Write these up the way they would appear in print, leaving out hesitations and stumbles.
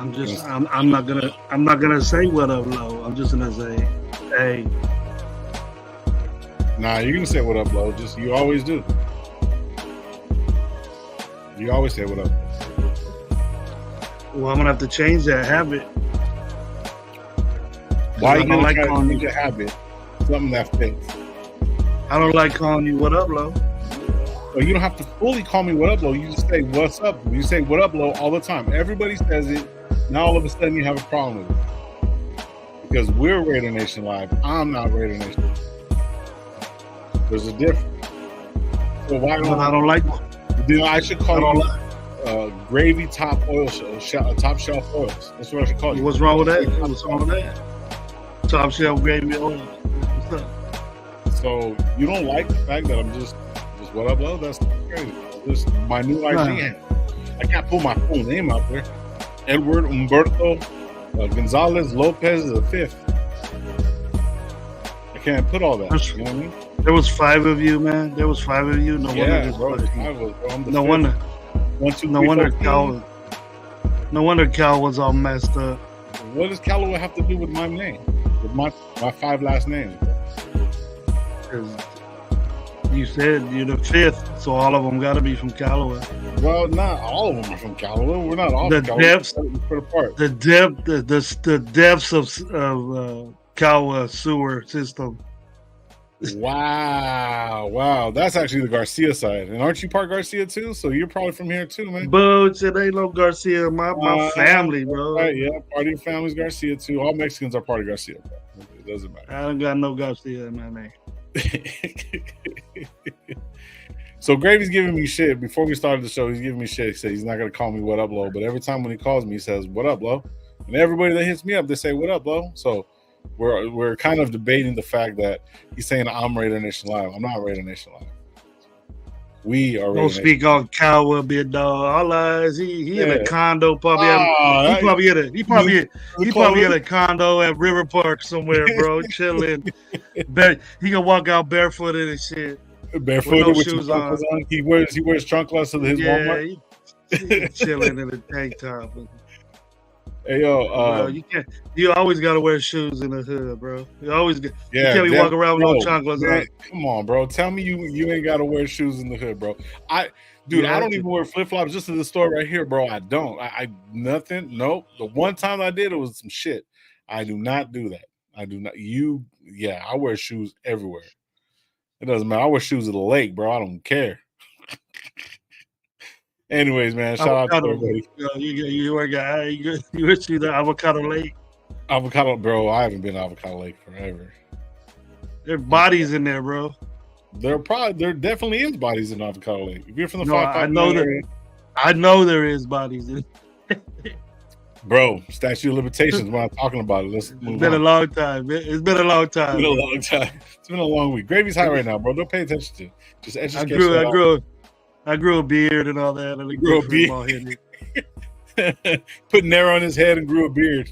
I'm not gonna say what up, low. I'm just gonna say, hey. Nah, you're gonna say what up, low. Just you always do. You always say what up. Well, I'm gonna have to change that habit. Why you gonna change your habit? Something that fits. I don't like calling you what up, low. Well, you don't have to fully call me what up, low. You just say what's up. You say what up, low all the time. Everybody says it. Now all of a sudden you have a problem with it because we're Raider Nation Live. I'm not Raider Nation. There's a difference. So why don't I don't like? Then I should call you gravy top oil, top shelf oils. That's what I should call you. What's wrong with that? What's wrong with that? Top shelf gravy oil. What's up? So you don't like the fact that I'm just what up, low? That's crazy. This is my new IG handle. I can't pull my full name out there. Edward Humberto Gonzalez Lopez the fifth. I can't put all that. You know what I mean? There was 5 of you, man. There was 5 of you. No wonder. No wonder Cal was all messed up. What does Callaway have to do with my name? With my 5 last names? Because you said you're the 5th, so all of them got to be from Callaway. Well, not all of them are from Callaway. We're not all from Callaway. The depths of Callaway sewer system. Wow. That's actually the Garcia side. And aren't you part Garcia too? So you're probably from here too, man. But it ain't no Garcia. My family, bro. Right, yeah, part of your family's Garcia too. All Mexicans are part of Garcia, bro. It doesn't matter. I don't got no Garcia in my name. So Gravy's giving me shit. Before we started the show, he's giving me shit. He said he's not going to call me what up, low. But every time when he calls me, he says, what up, low? And everybody that hits me up, they say, what up, low? So we're kind of debating the fact that he's saying I'm Raider Nation Live. I'm not Raider Nation Live. We are Raider Don't speak on Cowboy, big dog. All eyes. He in a condo, probably. He probably at a condo at River Park somewhere, bro, chilling. He can walk out barefooted and shit. Barefooted with shoes on. He wears trunkless to his Walmart. He's chilling in a tank top. Hey yo, bro, you always gotta wear shoes in the hood, bro. You can't be walking around with no chunkless on. Come on, bro. Tell me you ain't gotta wear shoes in the hood, bro. I don't even wear flip-flops just to the store right here, bro. I don't. I nothing. Nope. The one time I did, it was some shit. I do not do that. I do not. I wear shoes everywhere. It doesn't matter. I wear shoes at the lake, bro. I don't care. Anyways, man, shout out to everybody. You went to the Avocado Lake. Avocado, bro. I haven't been to Avocado Lake forever. There are bodies in there, bro. There definitely is bodies in Avocado Lake. If you're from the 559 area, I know there is bodies in. Bro, statute of limitations. When I'm talking about it, it's been a long time. It's been a long time. It's been a long time. It's been a long week. Gravy's high right now, bro. Don't pay attention to it. Just I grew a beard and all that. And grew a beard. Put Nair on his head and grew a beard.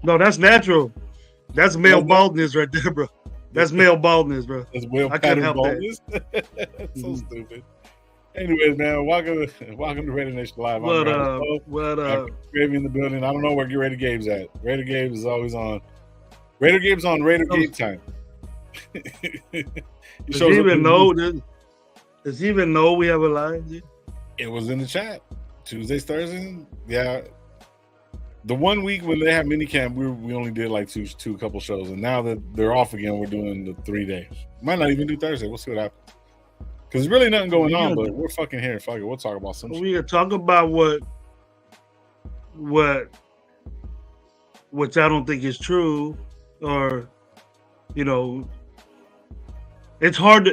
No, that's natural. That's male baldness right there, bro. That's male baldness, bro. That's male pattern baldness. That's so stupid. Anyways, man, welcome to Raider Nation Live. What up? Gravy in the building. I don't know where Get Raider Gabe's at. Raider Gabe is always on. Raider Gabe's on Raider Gabe time. Does he even know we have a live? Dude? It was in the chat. Tuesdays, Thursdays. Yeah. The 1 week when they have minicamp, we only did like two couple shows, and now that they're off again, we're doing the 3 days. Might not even do Thursday. We'll see what happens. Because there's really nothing going on, but we're fucking here. Fuck it. We'll talk about some shit. We can talk about which I don't think is true, or it's hard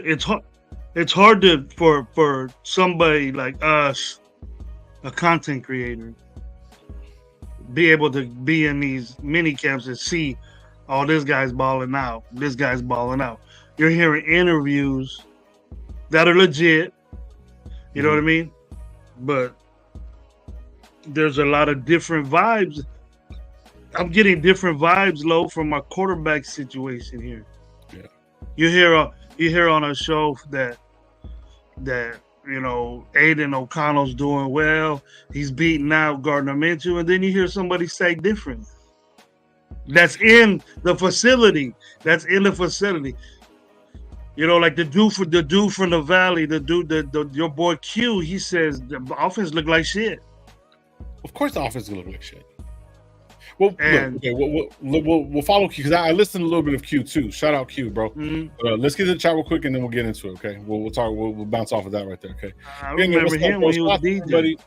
for somebody like us, a content creator, be able to be in these mini camps and see, oh, this guy's balling out. This guy's balling out. You're hearing interviews that are legit, you know what I mean? But there's a lot of different vibes. I'm getting different vibes, low, from my quarterback situation here. Yeah. You hear on a show that Aidan O'Connell's doing well. He's beating out Gardner Minshew, and then you hear somebody say different. That's in the facility. Like the dude from the Valley, your boy Q. He says the offense look like shit. Of course, the offense look like shit. Well, and, we'll follow Q because I listened a little bit of Q too. Shout out Q, bro. Mm-hmm. Let's get to the chat real quick and then we'll get into it. Okay, we'll talk. We'll bounce off of that right there. Okay. I remember him when he was DJ.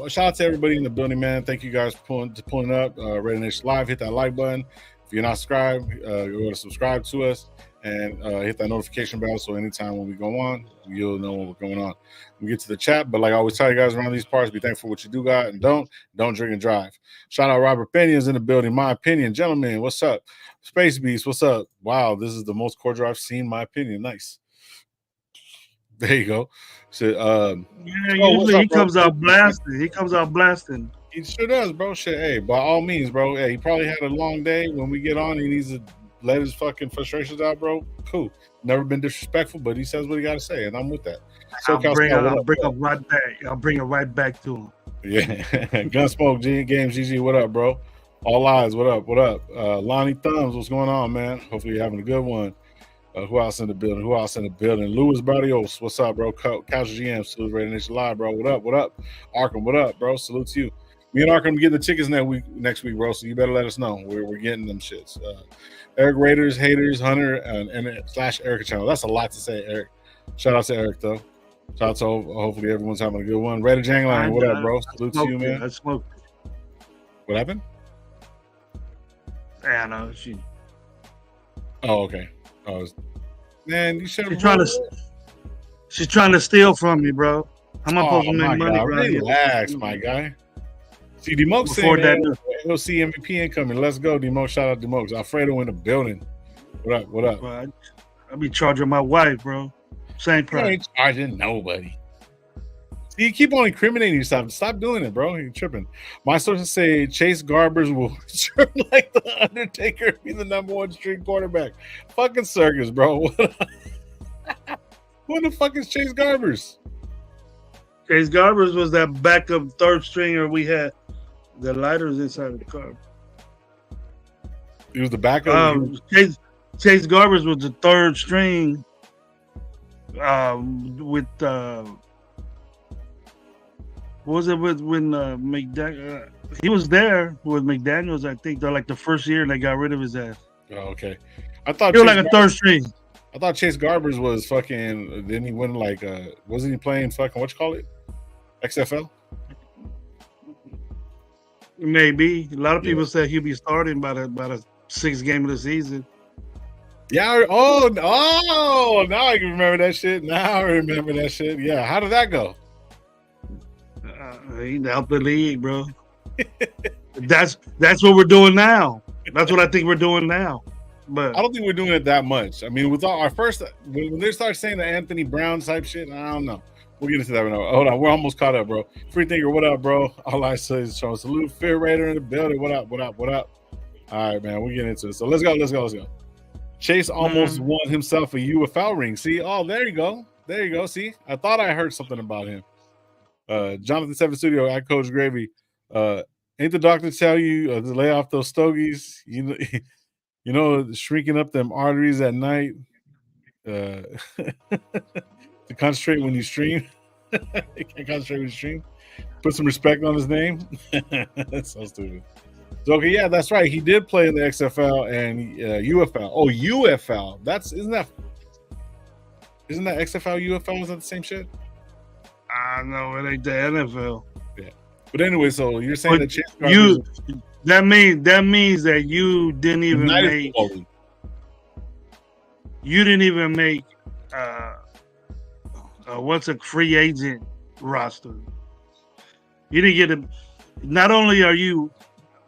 Shout out to everybody in the building, man. Thank you guys for pulling up. RaiderNationLive, hit that like button. If you're not subscribed, go to subscribe to us and hit that notification bell so anytime when we go on, you'll know what's going on. We get to the chat, but like I always tell you guys around these parts, be thankful for what you do got and don't drink and drive. Shout out Robert Pena's in the building. My opinion, gentlemen, what's up? Space Beast, what's up? Wow, this is the most cordial I've seen. My opinion, nice. There you go. So, usually he comes out blasting. He sure does, bro. Shit, hey, by all means, bro. Hey, he probably had a long day. When we get on, he needs to let his fucking frustrations out, bro. Cool. Never been disrespectful, but he says what he got to say, and I'm with that. I'll bring it right back to him. Yeah. Gunsmoke, Games, GG, what up, bro? All eyes, what up? Lonnie Thumbs, what's going on, man? Hopefully you're having a good one. Who else in the building? Louis Barrios, what's up, bro? Couch GM, salute RaiderNationLive, bro. What up? Arkham, what up, bro? Salute to you. Me and Arkham get the tickets next week, bro. So you better let us know. We're getting them shits. Eric Raiders, Haters, Hunter, and /Erica channel. That's a lot to say, Eric. Shout out to Eric, though. Shout out to hopefully everyone's having a good one. Raider Jangline, what up, bro? Salute to you, man. I smoked it. What happened? I know she. Oh, okay. Man, you should. She's trying to steal from me, bro. How am I supposed to make money? Relax, my guy. See, Demoke saying we'll see MVP incoming. Let's go, Demoke. Shout out Demoke. Alfredo in the building. What up? Bro, I be charging my wife, bro. Same price. You ain't charging nobody. See, you keep on incriminating yourself. Stop doing it, bro. You're tripping. My sources say Chase Garbers will return like the Undertaker, be the number one string quarterback. Fucking circus, bro. Who the fuck is Chase Garbers? Chase Garbers was that backup third stringer we had. The lighters inside of the car. He was the backup. Chase Garbers was the third string. With what was it when McDaniel? He was there with McDaniels. I think they're like the first year they got rid of his ass. Oh, okay. I thought he was like a third string. I thought Chase Garbers was fucking. Then he went like, wasn't he playing fucking what you call it? XFL. Maybe a lot of people said he'll be starting by the sixth game of the season. Yeah. Oh, now I can remember that shit. Yeah. How did that go? He helped the league, bro. That's what we're doing now. That's what I think we're doing now. But I don't think we're doing it that much. I mean, with our first, when they start saying the Anthony Brown type shit, I don't know. We'll get into that right now. Hold on, we're almost caught up, bro. Free thinker, what up, bro? All I say is showing salute. Fear Raider in the building. What up? All right, man. We're getting into it. So let's go. Chase almost won himself a UFL ring. See? Oh, there you go. See? I thought I heard something about him. Jonathan Seven Studio at Coach Gravy. Ain't the doctor tell you to lay off those stogies? You know, shrinking up them arteries at night. To concentrate when you stream. You can't concentrate when you stream. Put some respect on his name. That's so stupid. So, okay, yeah, that's right. He did play in the XFL and UFL. Oh, UFL. Isn't that XFL, UFL? Is that the same shit? No, it ain't the NFL. Yeah. But anyway, so you're saying that Chase Garbers, that means that you didn't even make what's a free agent roster. You didn't get not only are you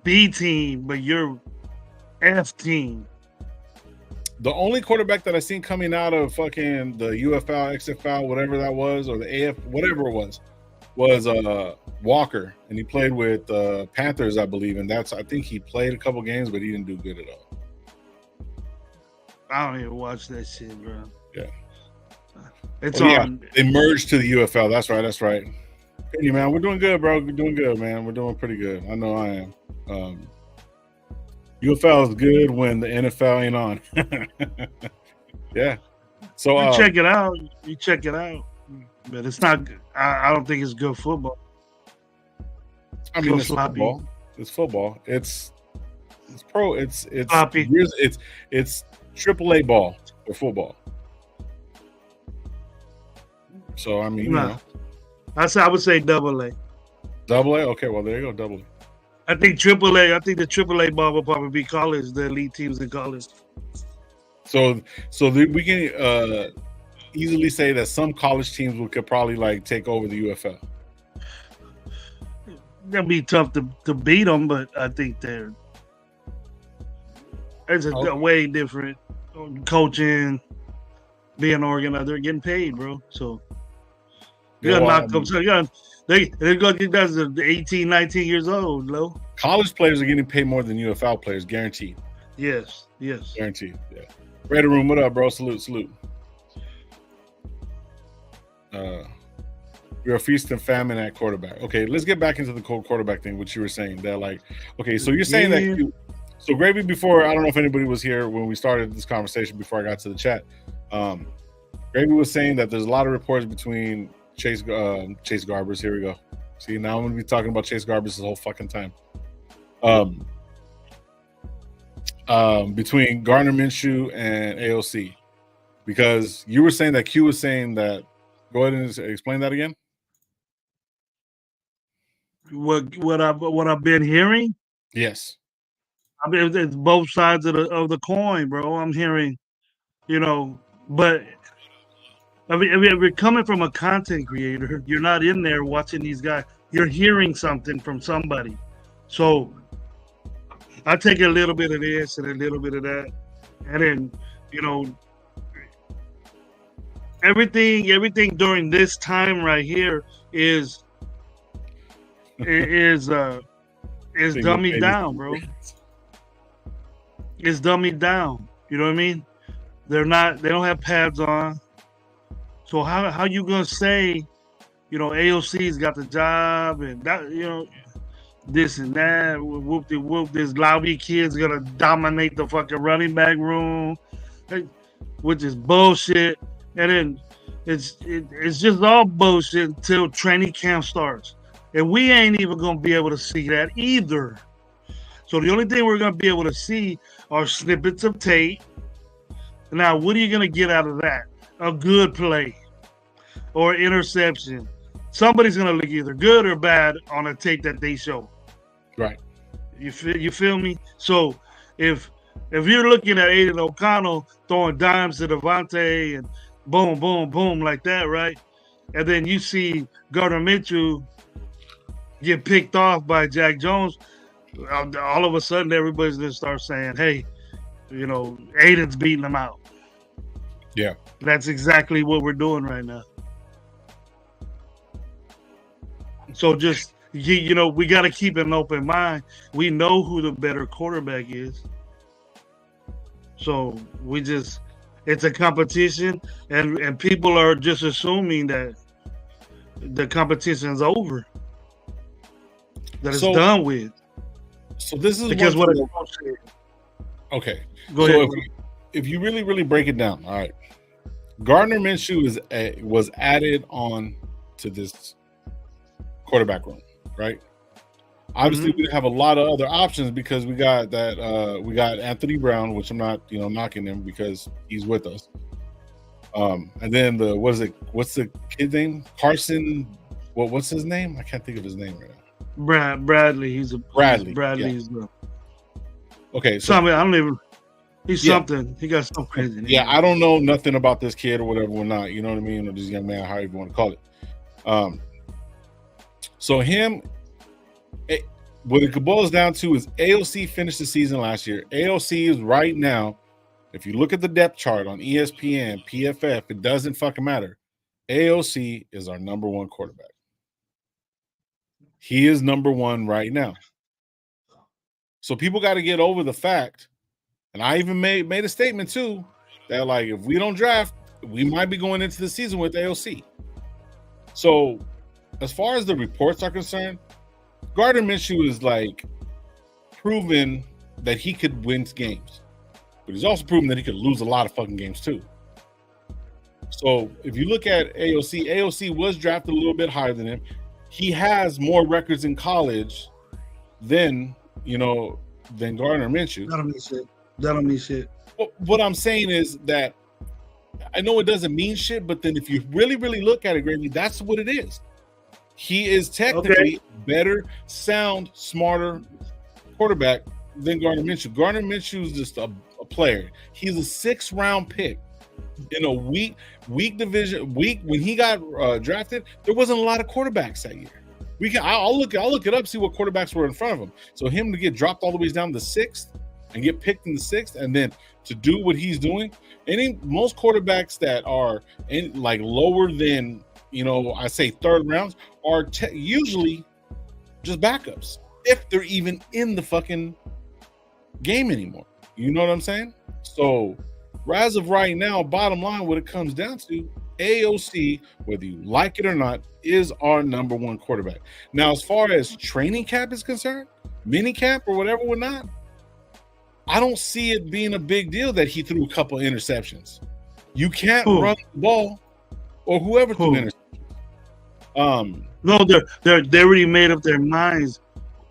B team, but you're F team. The only quarterback that I seen coming out of fucking the UFL, XFL, whatever that was, or the AF, whatever it was Walker, and he played with Panthers, I believe, and I think he played a couple games, but he didn't do good at all. I don't even watch that shit, bro. Yeah. It's on. Yeah, they merged to the UFL. That's right. That's right. Hey, man, we're doing good, bro. We're doing good, man. We're doing pretty good. I know I am. UFL is good when the NFL ain't on. Yeah. So you check it out. You check it out. But it's not. I don't think it's good football. I mean, it's football. It's football. It's pro. It's sloppy. It's AAA ball for football. So I mean, you know, I would say AA. AA. Okay, well there you go, AA. I think AAA. I think the AAA ball will probably be college. The elite teams in college. So we can easily say that some college teams could probably like take over the UFL. It'll be tough to beat them, but I think it's a way different coaching, being organized. They're getting paid, bro. So you gotta knock them. So they're going to get guys 18, 19 years old, low. College players are getting paid more than UFL players, guaranteed. Yes. Guaranteed. Yeah. Raider Room, what up, bro? Salute. You're a feast and famine at quarterback. Okay, let's get back into the quarterback thing, which you were saying. That like, okay, so you're saying that so Gravy, before, I don't know if anybody was here when we started this conversation before I got to the chat. Gravy was saying that there's a lot of reports between Chase Garbers. Here we go. See, now I'm going to be talking about Chase Garbers the whole fucking time. Between Gardner Minshew and AOC, because you were saying that Q was saying that. Go ahead and explain that again. What I've been hearing? Yes. I mean, it's both sides of the coin, bro. I'm hearing, but I mean, if you're coming from a content creator, you're not in there watching these guys. You're hearing something from somebody. So I take a little bit of this and a little bit of that, and then everything during this time right here is dummied down, bro. It's dummied down. You know what I mean? They don't have pads on. So how you gonna say, AOC's got the job and that, this and that, whoop, this Lowry kid's gonna dominate the fucking running back room, which is bullshit. And then it's just all bullshit until training camp starts. And we ain't even gonna be able to see that either. So the only thing we're gonna be able to see are snippets of tape. Now, what are you gonna get out of that? A good play or interception. Somebody's gonna look either good or bad on a tape that they show. Right. You feel me? So if you're looking at Aidan O'Connell throwing dimes to Devontae and boom, boom, boom like that, right? And then you see Gardner Minshew get picked off by Jack Jones, all of a sudden everybody's gonna start saying, "Hey, Aidan's beating him out." Yeah, that's exactly what we're doing right now. So just we got to keep an open mind. We know who the better quarterback is. So it's a competition, and people are just assuming that the competition's over, that it's done with. So this is because what okay. Go ahead. If you really, really break it down, all right. Gardner Minshew was added on to this quarterback room, right? Obviously, we have a lot of other options because we got that we got Anthony Brown, which I'm not knocking him because he's with us. And then what's the kid name? Carson. What's his name? I can't think of his name right now. Bradley. Bradley. Bradley's okay. So I don't even. He's something. He got something crazy. Yeah, I don't know nothing about this kid or whatever or not. You know what I mean? Or this young man, however you want to call it. So him, what it boils down to is AOC finished the season last year. AOC is right now, if you look at the depth chart on ESPN, PFF, it doesn't fucking matter. AOC is our number one quarterback. He is number one right now. So people got to get over the fact, and I even made a statement too, that like if we don't draft we might be going into the season with AOC. So, as far as the reports are concerned, Gardner Minshew is like proven that he could win games, but he's also proven that he could lose a lot of fucking games too. So, if you look at AOC was drafted a little bit higher than him. He has more records in college than Gardner Minshew. That don't mean shit. What I'm saying is that I know it doesn't mean shit, but then if you really, really look at it, Gravy, that's what it is. He is technically better, sound, smarter quarterback than Gardner Minshew. Gardner Minshew is just a player. He's a 6th round pick in a weak division. When he got drafted, there wasn't a lot of quarterbacks that year. I'll look it up, see what quarterbacks were in front of him. So him to get dropped all the way down to the 6th and get picked in the 6th, and then to do what he's doing. Most quarterbacks that are like lower than I say 3rd rounds are usually just backups if they're even in the fucking game anymore. You know what I'm saying? So as of right now, bottom line, what it comes down to, AOC, whether you like it or not, is our number 1 quarterback. Now, as far as training camp is concerned, mini camp or whatever, not, I don't see it being a big deal that he threw a couple of interceptions. You can't run the ball, or whoever threw interceptions. No, they already made up their minds.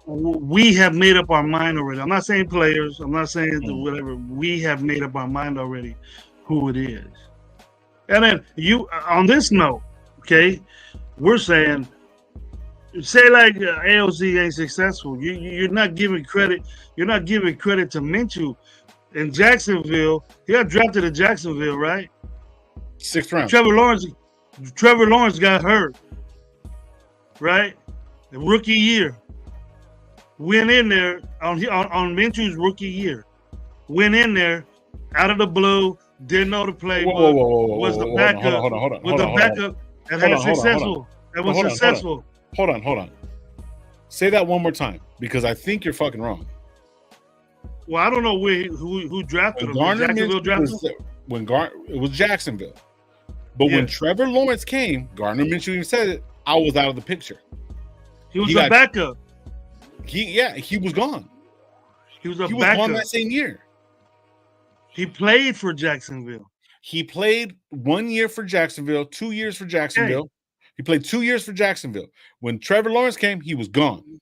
We have made up our mind already. I'm not saying players. I'm not saying whatever. We have made up our mind already who it is. And then on this note, okay, we're saying, say like AOC ain't successful. You're not giving credit. You're not giving credit to Minshew in Jacksonville. He got drafted in Jacksonville, right? 6th round. Trevor Lawrence got hurt, right? The rookie year. Went in there on Minshew's rookie year. Went in there out of the blue. Didn't know the playbook. Was the backup. Was the backup that had successful. That was successful. Hold on. Say that one more time, because I think you're fucking wrong. Well, I don't know who drafted him. Jacksonville drafted him? It was Jacksonville. But when Trevor Lawrence came, Gardner Minshew even said it, I was out of the picture. He was a backup. He was gone. He was backup. Gone that same year. He played for Jacksonville. He played 1 year for Jacksonville, 2 years for Jacksonville. He played 2 years for Jacksonville. When Trevor Lawrence came, he was gone.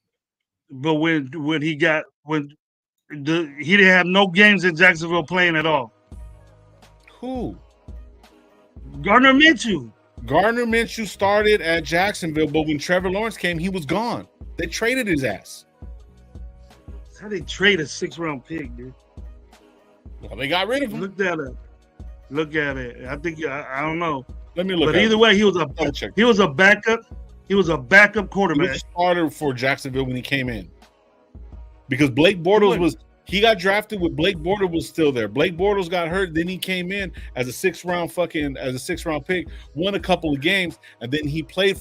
But when he didn't have no games in Jacksonville playing at all. Who? Gardner Minshew. Gardner Minshew started at Jacksonville, but when Trevor Lawrence came, he was gone. They traded his ass. How they trade a 6th round pick, dude? Well, they got rid of him. Look at it. I think I don't know. Let me look. But either way, he was a backup. He was a backup quarterback. He was a starter for Jacksonville when he came in, because Blake Bortles he got drafted with Blake Bortles was still there. Blake Bortles got hurt, then he came in as a 6th round pick, won a couple of games, and then he played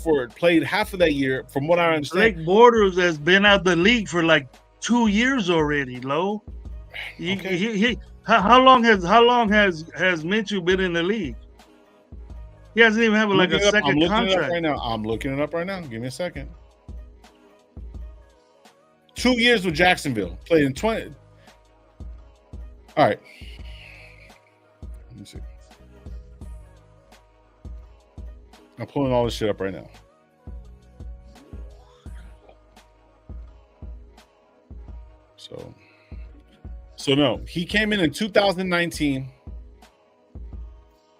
half of that year. From what I understand, Blake Bortles has been out the league for like 2 years already. Lo, how long has Minshew been in the league? He hasn't even have a second contract. I'm looking it up right now. Give me a second. 2 years with Jacksonville. Played in 20. All right. Let me see. I'm pulling all this shit up right now. So no, he came in 2019.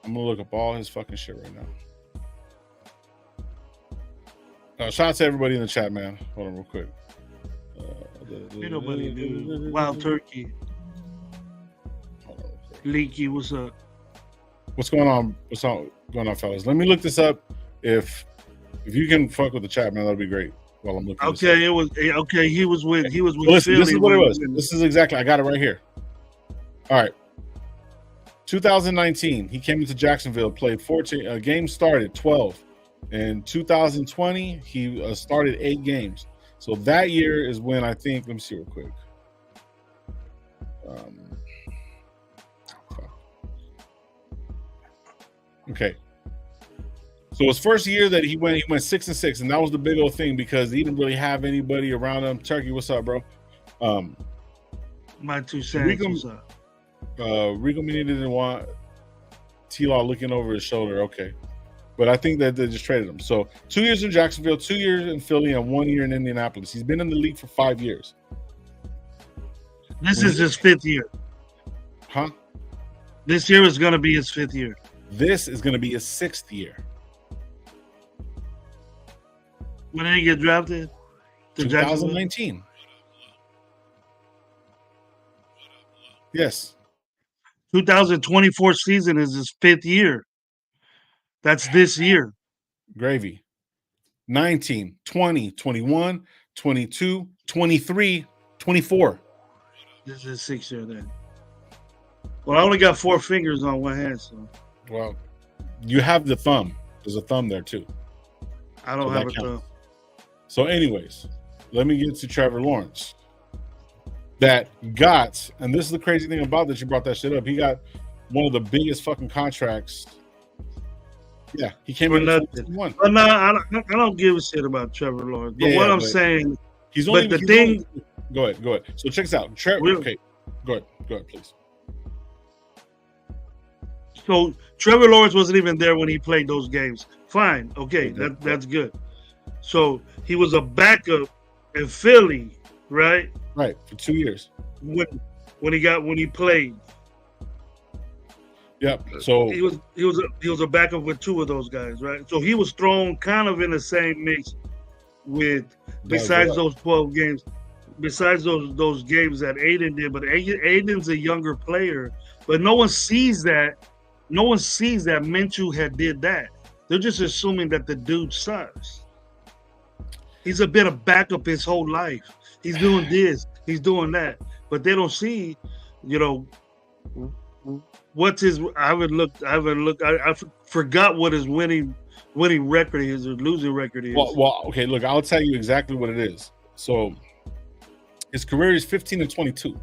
I'm gonna look up all his fucking shit right now. Shout out to everybody in the chat, man. Hold on real quick. Ain't nobody do. Wild Turkey. Leaky, what's up? What's going on? What's going on, fellas? Let me look this up. If you can fuck with the chat, man, that'd be great. While I'm looking. Okay, it was okay. He was with. Listen, this is what it was. This is exactly. I got it right here. All right. 2019, he came into Jacksonville, played 14 games, started 12. In 2020, he started 8 games. So that year is when I think. Let me see real quick. Okay. So his first year that he went 6-6, and that was the big old thing because he didn't really have anybody around him. Turkey, what's up, bro? My 2 cents. What's up? Rico Manini didn't want T-Law looking over his shoulder. Okay. But I think that they just traded him. So 2 years in Jacksonville, 2 years in Philly, and 1 year in Indianapolis. He's been in the league for 5 years. This is his 5th year. Huh? This year is going to be his 5th year. This is going to be his 6th year. When did he get drafted? 2019. Yes. 2024 season is his 5th year. That's this year. Gravy. 19, 20, 21, 22, 23, 24. This is 6th year then. Well, I only got 4 fingers on one hand, so. Well, you have the thumb. There's a thumb there too. I don't have a thumb. So anyways, let me get to Trevor Lawrence. That got, and this is the crazy thing about that you brought that shit up. He got one of the biggest fucking contracts. Yeah, he came in nothing. But no, I don't give a shit about Trevor Lawrence. But what I'm saying, he's only the thing. Go ahead. So check this out. Okay, go ahead, please. So Trevor Lawrence wasn't even there when he played those games. Fine, okay, that's good. So he was a backup in Philly, right? Right, for 2 years. When he played. Yep. So he was a backup with 2 of those guys, right? So he was thrown kind of in the same mix with besides those 12 games, besides those games that Aidan did. But Aidan's a younger player, but no one sees that. No one sees that Minshew had did that. They're just assuming that the dude sucks. He's a bit of backup his whole life. He's doing this, he's doing that, but they don't see, what's his. I forgot what his winning record is or losing record is. Well, okay. Look, I'll tell you exactly what it is. So his career is 15-22.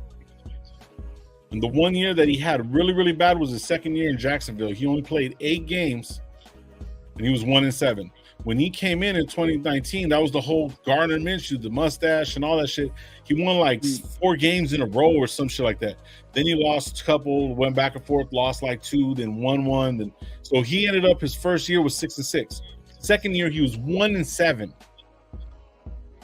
And the 1 year that he had really, really bad was his second year in Jacksonville. He only played 8 games, and he was 1-7. When he came in 2019, that was the whole Gardner Minshew, the mustache and all that shit. He won like 4 games in a row or some shit like that. Then he lost a couple, went back and forth, lost like 2, then won 1. Then so he ended up his first year was 6-6. Second year he was 1-7.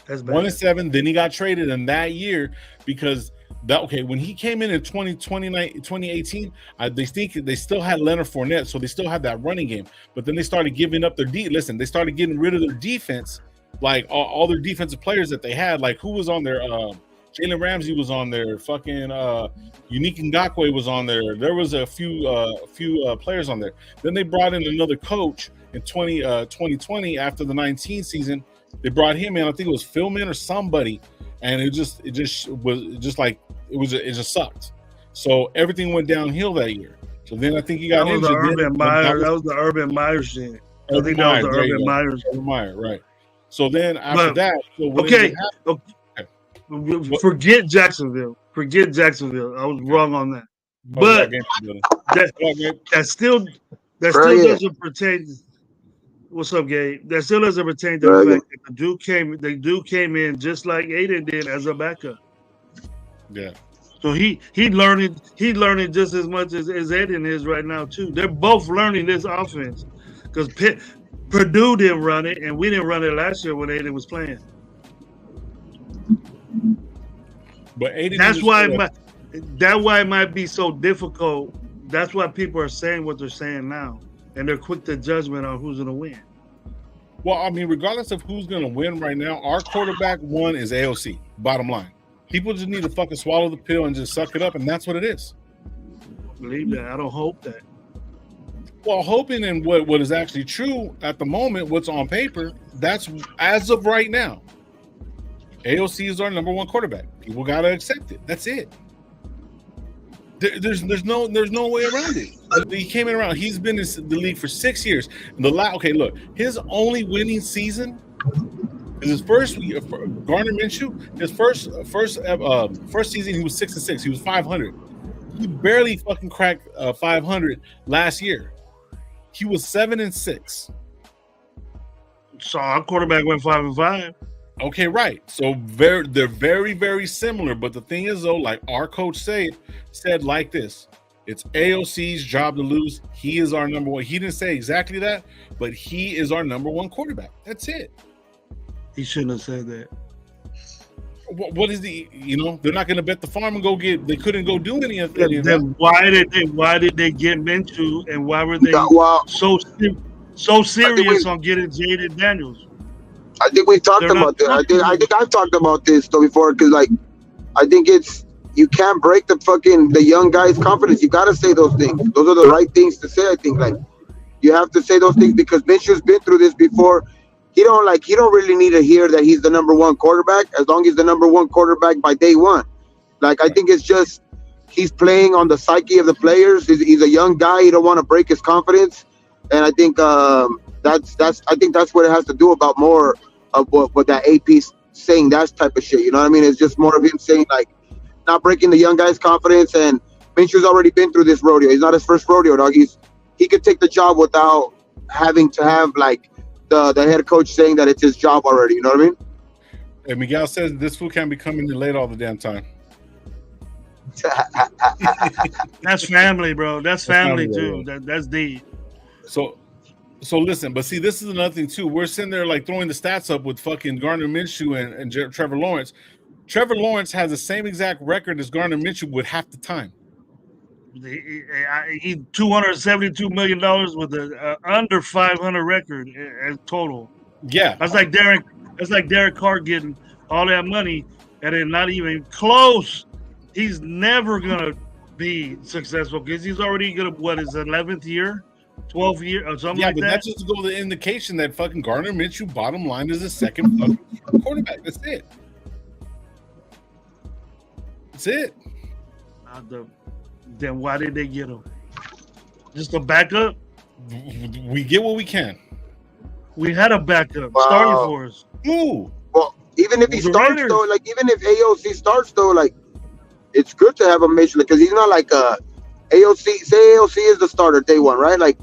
That's bad. 1-7. Then he got traded in that year because. When he came in 2018, they still had Leonard Fournette, so they still had that running game. But then they started giving up their they started getting rid of their defense, like all their defensive players that they had. Like who was on there? Jalen Ramsey was on there. Fucking Unique Ngakoue was on there. There was a few players on there. Then they brought in another coach in 2020 after the 19 season. They brought him in. I think it was Philman or somebody. And it just sucked. So everything went downhill that year. So then I think he got injured. That was the Urban Meyer shit. I think that was the Urban Myers. Urban Meyer, right? So then after that, forget Jacksonville. I was wrong on that. But that still doesn't pertain. What's up, Gabe? That still doesn't pertain to the fact that the dude came in just like Aidan did as a backup. Yeah. So he learning just as much as Aidan is right now too. They're both learning this offense because Purdue didn't run it, and we didn't run it last year when Aidan was playing. But Aidan, that's why it might be so difficult. That's why people are saying what they're saying now. And they're quick to judgment on who's going to win. Well, I mean, regardless of who's going to win right now, our quarterback one is AOC, bottom line. People just need to fucking swallow the pill and just suck it up, and that's what it is. I believe that. I don't hope that. Well, hoping in what is actually true at the moment, what's on paper, that's as of right now. AOC is our number 1 quarterback. People got to accept it. That's it. There's no way around it. He came in around. He's been in the league for 6 years. Look, his only winning season is his first year. Gardner Minshew, his first season, he was 6-6. He was 500. He barely fucking cracked 500 last year. He was 7-6. So our quarterback went 5-5. Okay, right. So they're very, very similar. But the thing is, though, like our coach said like this: it's AOC's job to lose. He is our number one. He didn't say exactly that, but he is our number one quarterback. That's it. He shouldn't have said that. What is the? They're not going to bet the farm and go get. They couldn't go do any of that. Then why did they get Minshew, and why were they so serious on getting Jaden Daniels? I think we talked about this. I think I've talked about this though before, because like I think you can't break the young guy's confidence. You got to say those things. Those are the right things to say. I think like you have to say those things because Minshew's been through this before. He don't really need to hear that he's the number one quarterback as long as he's the number one quarterback by day one. Like I think it's just he's playing on the psyche of the players. He's a young guy. You don't want to break his confidence, and I think that's what it has to do about more of what that AP's saying, that type of shit. You know what I mean? It's just more of him saying like not breaking the young guy's confidence. And Minshew's already been through this rodeo. He's not his first rodeo, dog. He could take the job without having to have like the head coach saying that it's his job already. You know what I mean? And Miguel says this fool can't be coming in late all the damn time. That's family, bro. That's family too. That's deep. So listen, but see, this is another thing too. We're sitting there like throwing the stats up with fucking Gardner Minshew and Trevor Lawrence. Trevor Lawrence has the same exact record as Gardner Minshew with half the time. He $272 million with a under 500 record as total. Yeah, that's like Derek Carr getting all that money and then not even close. He's never gonna be successful because he's already gonna his 11th year. 12 years or something like that. Yeah, but that's just to go to the indication that fucking Gardner Minshew, bottom line, is the second fucking quarterback. That's it. That's it. Then why did they get him? Just a backup? We get what we can. We had a backup starting for us. Ooh. Well, even if he starts though, like even if AOC starts though, like it's good to have a Minshew because he's not like AOC. Say AOC is the starter day one, right? Like.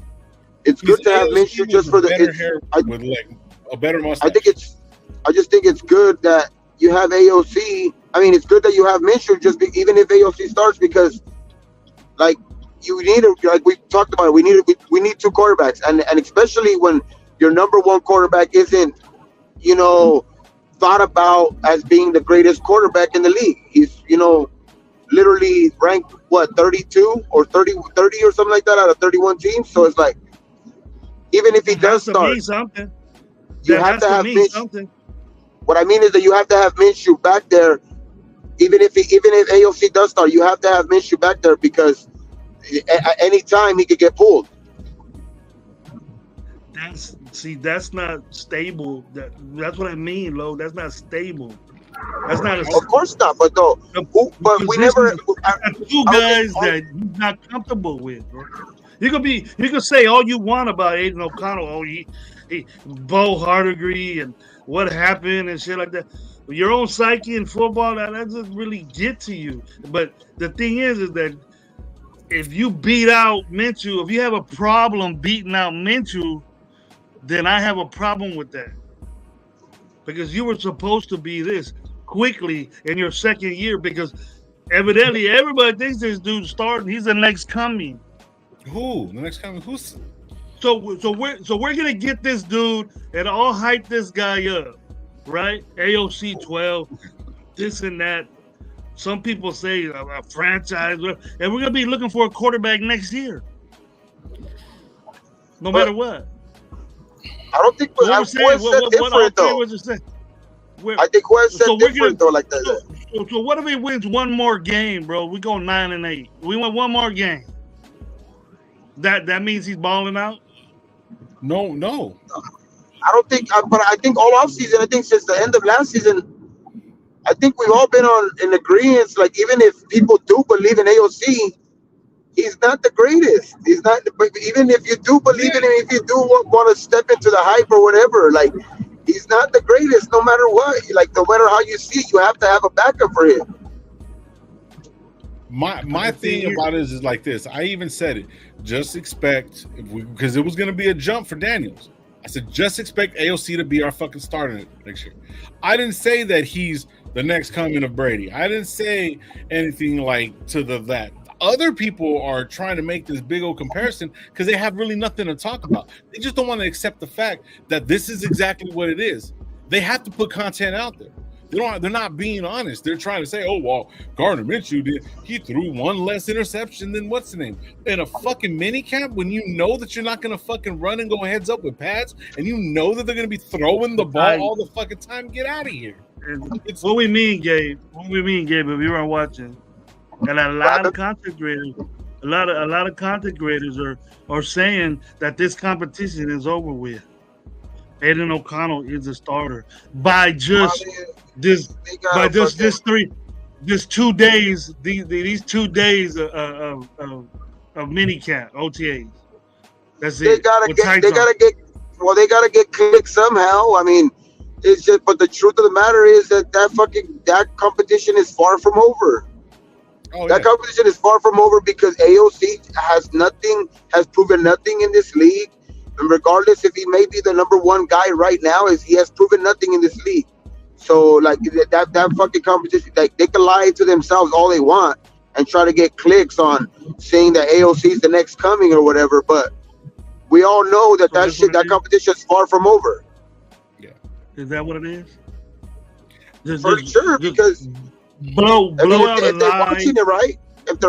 It's good to have Minshew just for the with like a better mustache. I just think it's good that you have AOC. I mean, it's good that you have Minshew even if AOC starts because, like, you need like we talked about it. We need two quarterbacks, and especially when your number one quarterback isn't, thought about as being the greatest quarterback in the league. He's literally ranked 32 or 30 or something like that out of 31 teams. So it's like. Even if he does start, you have to have Minshew. What I mean is that you have to have Minshew back there. Even if AOC does start, you have to have Minshew back there because at any time he could get pulled. That's not stable. That's what I mean, Lo. That's not stable. That's not. Of course not. But we never. Two guys that he's not comfortable with. Bro. You could say all you want about Aidan O'Connell, he Bo Hardigree and what happened and shit like that. But your own psyche in football, that doesn't really get to you. But the thing is that if you beat out Minshew, if you have a problem beating out Minshew, then I have a problem with that. Because you were supposed to be this quickly in your second year because evidently everybody thinks this dude's starting. He's the next coming. Who? The next coming? Who's? So we're gonna get this dude and all hype this guy up, right? AOC 12, this and that. Some people say a franchise, and we're gonna be looking for a quarterback next year, no matter what. I don't think who has said different though. I think who has said different though, like that. So what if he wins one more game, bro? We go 9-8. We win one more game. That means he's balling out? No. I don't think, but I think all offseason, I think since the end of last season, I think we've all been in agreement. Like, even if people do believe in AOC, he's not the greatest. He's not, even if you do believe in him, if you do want to step into the hype or whatever, like, he's not the greatest no matter what. Like, no matter how you see it, you have to have a backup for him. My thing about it is like this. I even said it. just expect, because it was going to be a jump for Daniels. I said, just expect AOC to be our fucking starter next year. I didn't say that he's the next coming of Brady. I didn't say anything like to that. Other people are trying to make this big old comparison because they have really nothing to talk about. They just don't want to accept the fact that this is exactly what it is. They have to put content out there. They're not being honest. They're trying to say, oh, well, Gardner Minshew he threw one less interception than what's the name in a fucking mini camp when you know that you're not going to fucking run and go heads up with pads and you know that they're going to be throwing the ball all the fucking time. Get out of here. What we mean, Gabe, if you weren't watching, and a lot of content creators, a lot of content creators are saying that this competition is over with. Aidan O'Connell is a starter by just these 2 days, these 2 days of minicamp OTAs. That's it. They gotta get clicks somehow. I mean, it's just, but the truth of the matter is that competition is far from over. That competition is far from over because AOC has proven nothing in this league. And regardless if he may be the number one guy right now, he has proven nothing in this league. So like that fucking competition, like they can lie to themselves all they want and try to get clicks on saying that AOC is the next coming or whatever. But we all know that competition is far from over. Yeah, is that what it is? For sure, because blow out if they're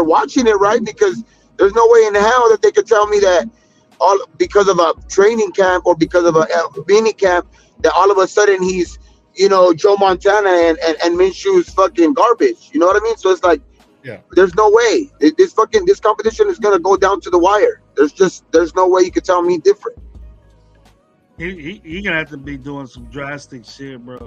watching it right, because there's no way in hell that they could tell me that all because of a training camp or because of a mini camp that all of a sudden he's Joe Montana and Minshew's fucking garbage. You know what I mean? So it's like, there's no way this competition is gonna go down to the wire. There's no way you could tell me different. He gonna have to be doing some drastic shit, bro.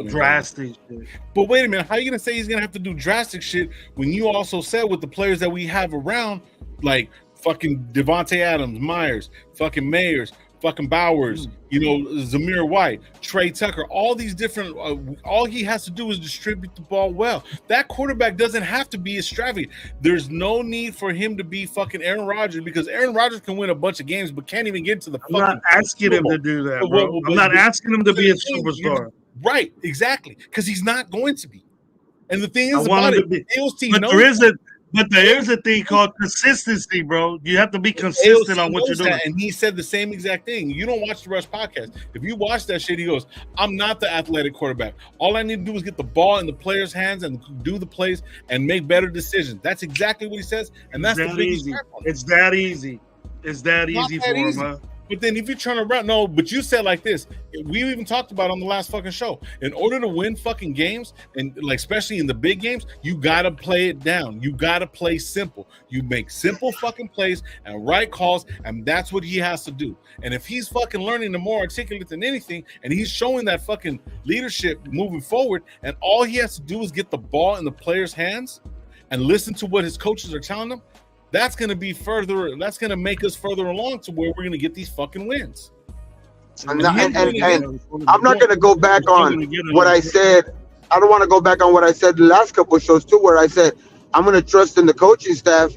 Drastic shit. But wait a minute, how are you gonna say he's gonna have to do drastic shit when you also said with the players that we have around, like fucking Devontae Adams, Myers, fucking Mayers, fucking Bowers, Zamir White, Trey Tucker, all these different, all he has to do is distribute the ball well. That quarterback doesn't have to be extravagant. There's no need for him to be fucking Aaron Rodgers because Aaron Rodgers can win a bunch of games but can't even get to the fucking. I'm not asking him to do that, bro. I'm not asking him to be a superstar. Right, exactly, because he's not going to be. And the thing is about it, but there is a thing called consistency, bro. You have to be consistent on what you're doing. And he said the same exact thing. You don't watch the Rush podcast. If you watch that shit, he goes, I'm not the athletic quarterback. All I need to do is get the ball in the players' hands and do the plays and make better decisions. That's exactly what he says. And that's the biggest crap on it. It's that easy. It's that easy for him, huh? But then if you turn around, no, but you said like this, we even talked about on the last fucking show. In order to win fucking games, and like especially in the big games, you gotta play it down. You gotta play simple. You make simple fucking plays and right calls, and that's what he has to do. And if he's fucking learning the more articulate than anything, and he's showing that fucking leadership moving forward, and all he has to do is get the ball in the players' hands and listen to what his coaches are telling him, that's going to be further. That's going to make us further along to where we're going to get these fucking wins. I'm not going to go back on what I said. I don't want to go back on what I said the last couple of shows too, where I said I'm going to trust in the coaching staff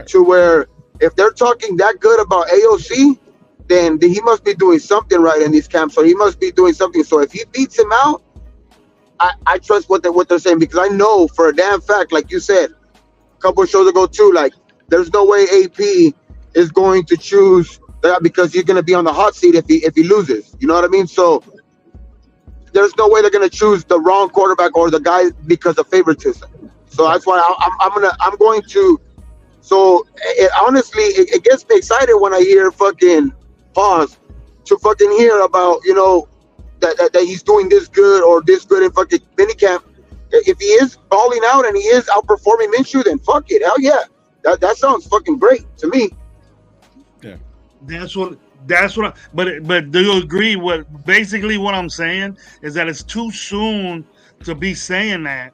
to where if they're talking that good about AOC, then he must be doing something right in these camps. So he must be doing something. So if he beats him out, I trust what they're saying because I know for a damn fact, like you said a couple of shows ago too, like. There's no way AP is going to choose that because he's going to be on the hot seat if he loses. You know what I mean? So there's no way they're going to choose the wrong quarterback or the guy because of favoritism. So that's why I'm going to. So honestly, it gets me excited when I hear fucking to fucking hear about that he's doing this good or this good in fucking minicamp. If he is balling out and he is outperforming Minshew, then fuck it, hell yeah. That sounds fucking great to me. Yeah, that's what. But do you agree? Basically what I'm saying is that it's too soon to be saying that.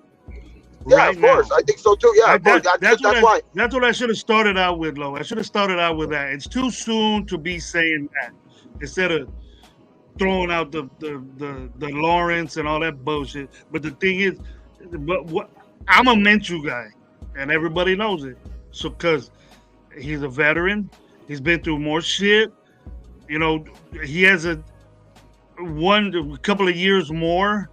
Yeah, right of course, now. I think so too. Yeah, that's why. That's what I should have started out with, Lo. I should have started out with that. It's too soon to be saying that instead of throwing out the Lawrence and all that bullshit. But the thing is, I'm a Minshew guy, and everybody knows it. So, because he's a veteran, He's been through more shit. You know, he has a couple of years more,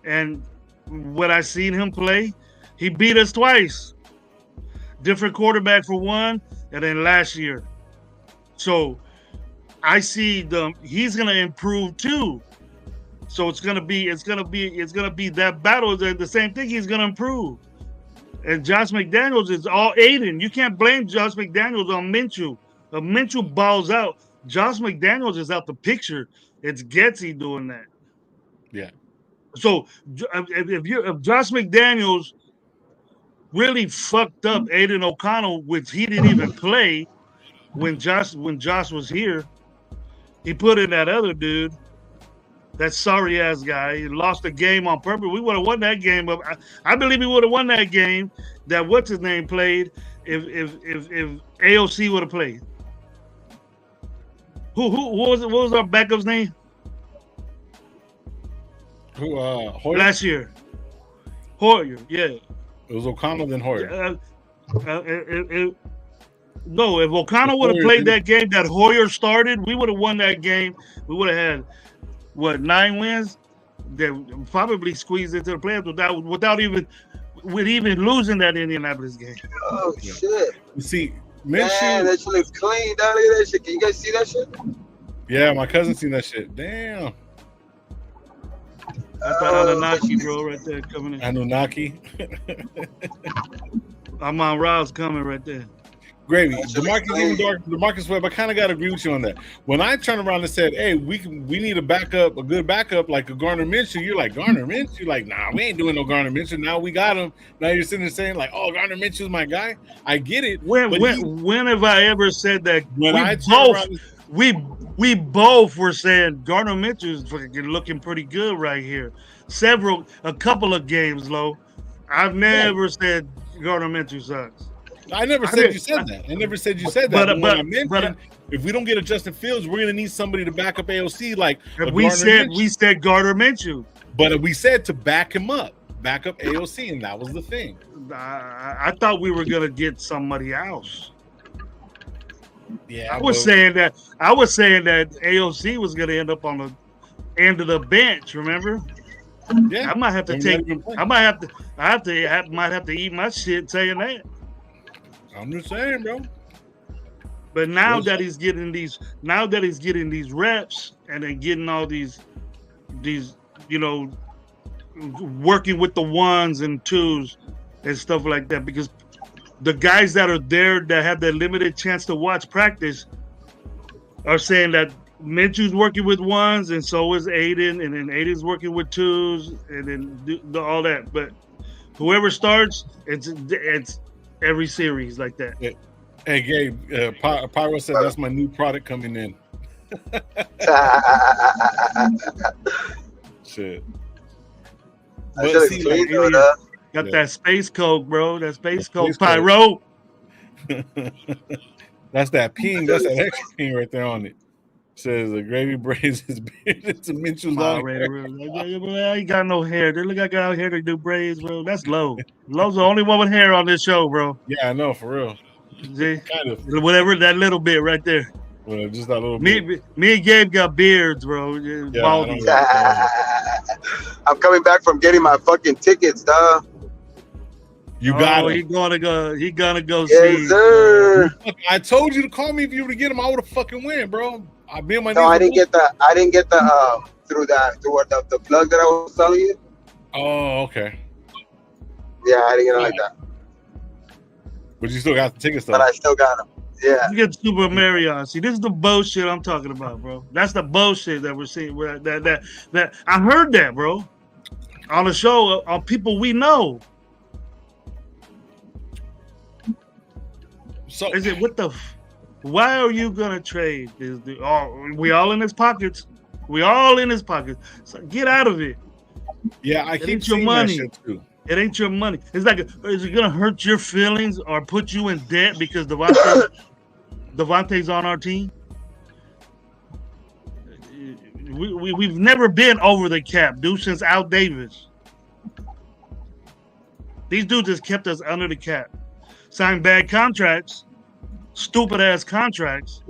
and when I seen him play, he beat us twice. Different quarterback for one, and then last year. So I see he's gonna improve too. So it's gonna be that battle. The same thing. He's gonna improve. And Josh McDaniels is all Aidan. You can't blame Josh McDaniels on Minshew. If Minshew balls out, Josh McDaniels is out the picture. It's Getsy doing that. Yeah. So if Josh McDaniels really fucked up Aidan O'Connell, which he didn't even play when Josh was here, he put in that other dude, that sorry ass guy. He lost the game on purpose. We would have won that game. I believe we would have won that game. That what's his name played if AOC would have played. What was our backup's name? Who? Hoyer? Last year. Hoyer, yeah. It was O'Connell then Hoyer. No, if O'Connell would have played that game that Hoyer started, we would have won that game. We would have had 9 wins. That probably squeezed into the playoffs without even losing that Indianapolis game. Oh shit! You see, man, that shit looks clean. Down look at that shit. Can you guys see that shit? Yeah, my cousin seen that shit. Damn. That's the Anunnaki, bro, right there coming in. Anunnaki. Amon Ra's coming right there. Gravy. DeMarcus Webb, I kind of got to agree with you on that. When I turned around and said, hey, we need a good backup like a Gardner Minshew, you're like, Gardner Minshew? You're like, nah, we ain't doing no Gardner Minshew. Now we got him. Now you're sitting there saying, like, oh, Gardner Minshew's my guy. I get it. When have I ever said that? We both were saying Gardner Minshew's looking pretty good right here. A couple of games, Lo. I've never said Gardner Minshew sucks. I never said you said that. I never said you said that. But if we don't get a Justin Fields, we're gonna need somebody to back up AOC. Like we said Gardner Minshew. But we said to back him up, back up AOC, and that was the thing. I thought we were gonna get somebody else. Yeah, I was saying that AOC was gonna end up on the end of the bench. Remember? Yeah, I might have to eat my shit saying that. I'm just saying, bro. But now that he's getting these reps and then getting all these, working with the 1s and 2s and stuff like that, because the guys that are there that have that limited chance to watch practice are saying that Minshew's working with 1s and so is Aidan, and then Aidan's working with 2s, and then all that. But whoever starts, it's every series like that. Hey, Gabe, Pyro said that's my new product coming in. Shit. But see, got that space coke, bro. That space coke, Pyro. That's that ping. That's that extra ping right there on it. Says the gravy braids his beard into Minshew's long hair. I ain't got no hair. They look like I got hair to do braids, bro. That's Low. Low's the only one with hair on this show, bro. Yeah, I know, for real. See? Kind of. Whatever, that little bit right there. Well, just that little bit. Me and Gabe got beards, bro. Yeah, I'm coming back from getting my fucking tickets, dog. You got it. He gonna go yes, see. Sir. I told you to call me if you were to get him. I would have fucking win, bro. I'd be on my knees. No, I didn't get the through the plug that I was telling you. Oh, okay. Yeah, I didn't get it like that. But you still got the tickets though. But I still got them. Yeah. You get Super Marriott. See, this is the bullshit I'm talking about, bro. That's the bullshit that we're seeing. That I heard that, bro, on the show on people we know. So is it why are you gonna trade this? We all in his pockets. We all in his pockets. So get out of it. Yeah, I keep seeing that shit too. It ain't your money. It's like, is it gonna hurt your feelings or put you in debt because Devontae's on our team? We've never been over the cap, dude, since Al Davis. These dudes just kept us under the cap. Signed bad contracts, stupid ass contracts,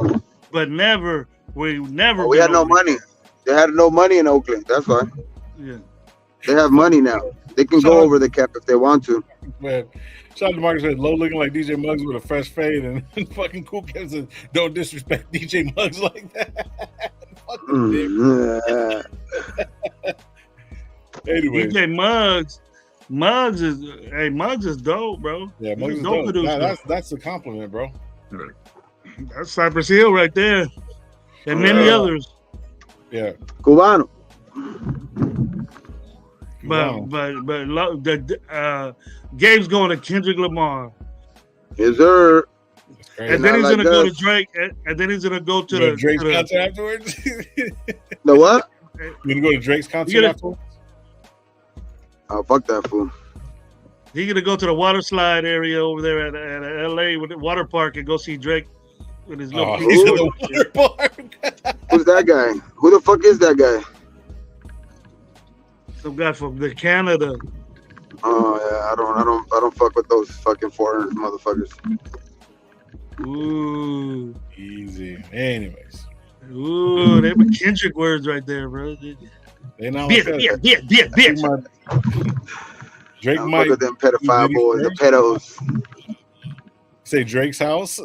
but we never. We had no money. They had no money in Oakland. That's why. Yeah. They have money now. They can go over the cap if they want to. Man, shout out to Marcus said, low looking like DJ Muggs with a fresh fade, and fucking Cool Kev says, don't disrespect DJ Muggs like that. Anyway, DJ Muggs is dope, bro. Yeah, Muggs is dope. That's a compliment, bro. That's Cypress Hill right there, and many others. Yeah, Cubano. But Gabe's going to Kendrick Lamar. Yes, sir. And then he's gonna go to Drake, and then he's gonna go to the Drake's concert afterwards. The what? You gonna go to Drake's concert afterwards? Oh, fuck that fool. He's gonna go to the water slide area over there at LA with the water park and go see Drake with his little. He's in the water park. Who's that guy? Who the fuck is that guy? Some guy from Canada. Oh yeah, I don't fuck with those fucking foreign motherfuckers. Ooh, easy. Anyways, ooh, they were Kendrick words right there, bro. They know. Bitch. Drake I'm might. Fuck with them pedophile boys, the pedos. Say Drake's house.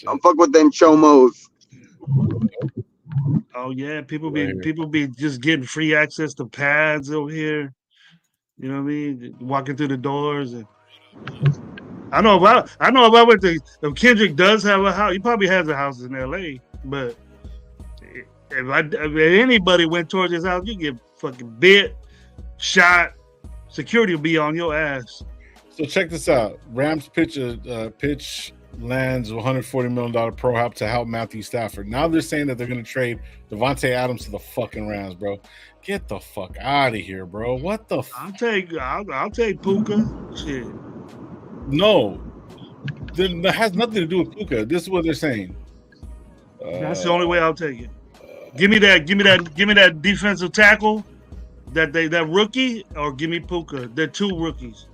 I'm fuck with them chomos. Oh yeah, people be just getting free access to pads over here. You know what I mean? Walking through the doors, and I know about what if Kendrick does have a house. He probably has a house in LA, but if anybody went towards his house, you get fucking bit, shot. Security will be on your ass. So check this out. Rams pitch lands $140 million pro hop to help Matthew Stafford. Now they're saying that they're going to trade Devontae Adams to the fucking Rams, bro. Get the fuck out of here, bro. What the I'll take Puka. Shit. No. That has nothing to do with Puka. This is what they're saying. That's the only way I'll take it. Give me that defensive tackle, that rookie, or give me Puka. They're two rookies.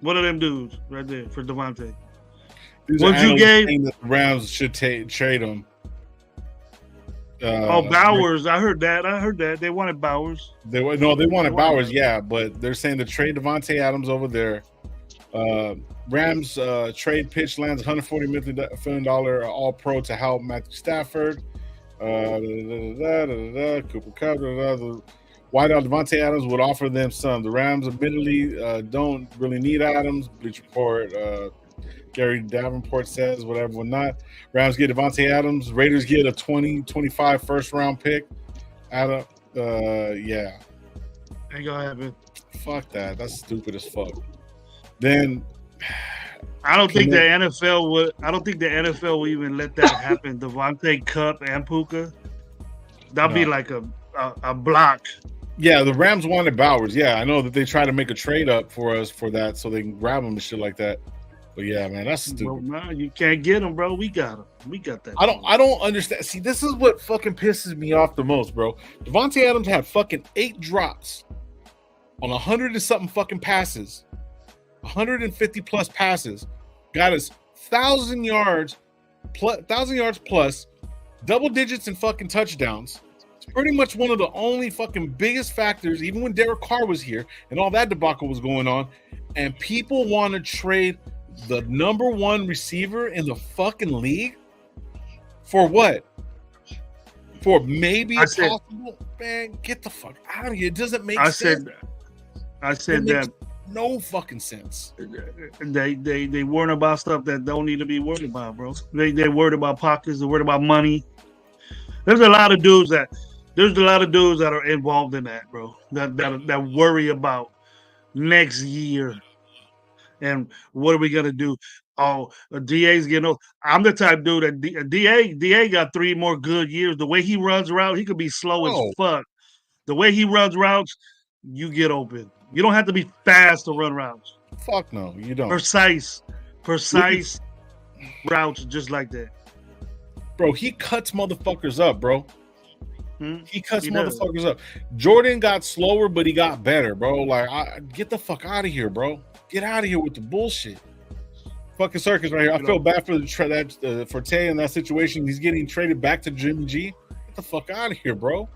One of them dudes right there for Devontae. What you gave? The Rams should trade him. Bowers. I heard that. They wanted Bowers. They wanted Bowers, yeah, but they're saying to trade Devontae Adams over there. Rams trade pitch lands $140 million all pro to help Matthew Stafford. Cooper Kupp. Wideout Devontae Adams would offer them some. The Rams admittedly don't really need Adams. Bleach Report. Gary Davenport says, whatever, not. Rams get Devontae Adams. Raiders get a 2025 first round pick. Yeah. Ain't gonna happen. Fuck that. That's stupid as fuck. Then I don't think the NFL will even let that happen. Devontae, Kupp, and Puka. That'd be like a block. Yeah, the Rams wanted Bowers. Yeah, I know that they try to make a trade up for us for that so they can grab him and shit like that. But yeah, man, that's stupid. Well, nah, you can't get him, bro. We got him. We got that. I don't understand. See, this is what fucking pisses me off the most, bro. Devontae Adams had fucking 8 drops on 100 and something fucking passes, 150 plus passes, got us 1,000 yards plus, double digits in fucking touchdowns. It's pretty much one of the only fucking biggest factors, even when Derek Carr was here and all that debacle was going on, and people want to trade the number 1 receiver in the fucking league for what? For maybe possible? Man, get the fuck out of here. It doesn't make sense. I said that no fucking sense. They worried about stuff that don't need to be worried about, bro. They worried about pockets. They're worried about money. There's a lot of dudes that are involved in that, bro. That worry about next year. And what are we gonna do? Oh, a DA's getting old. I'm the type dude that DA got 3 more good years. The way he runs routes, he could be slow as fuck. The way he runs routes, you get open. You don't have to be fast to run routes. Fuck no, you don't. Precise routes just like that. Bro, he cuts motherfuckers up, bro. He cuts motherfuckers up. Jordan got slower, but he got better, bro. Like, get the fuck out of here, bro. Get out of here with the bullshit. Fucking circus right here. I feel bad for the for Tay in that situation. He's getting traded back to Jimmy G. Get the fuck out of here, bro.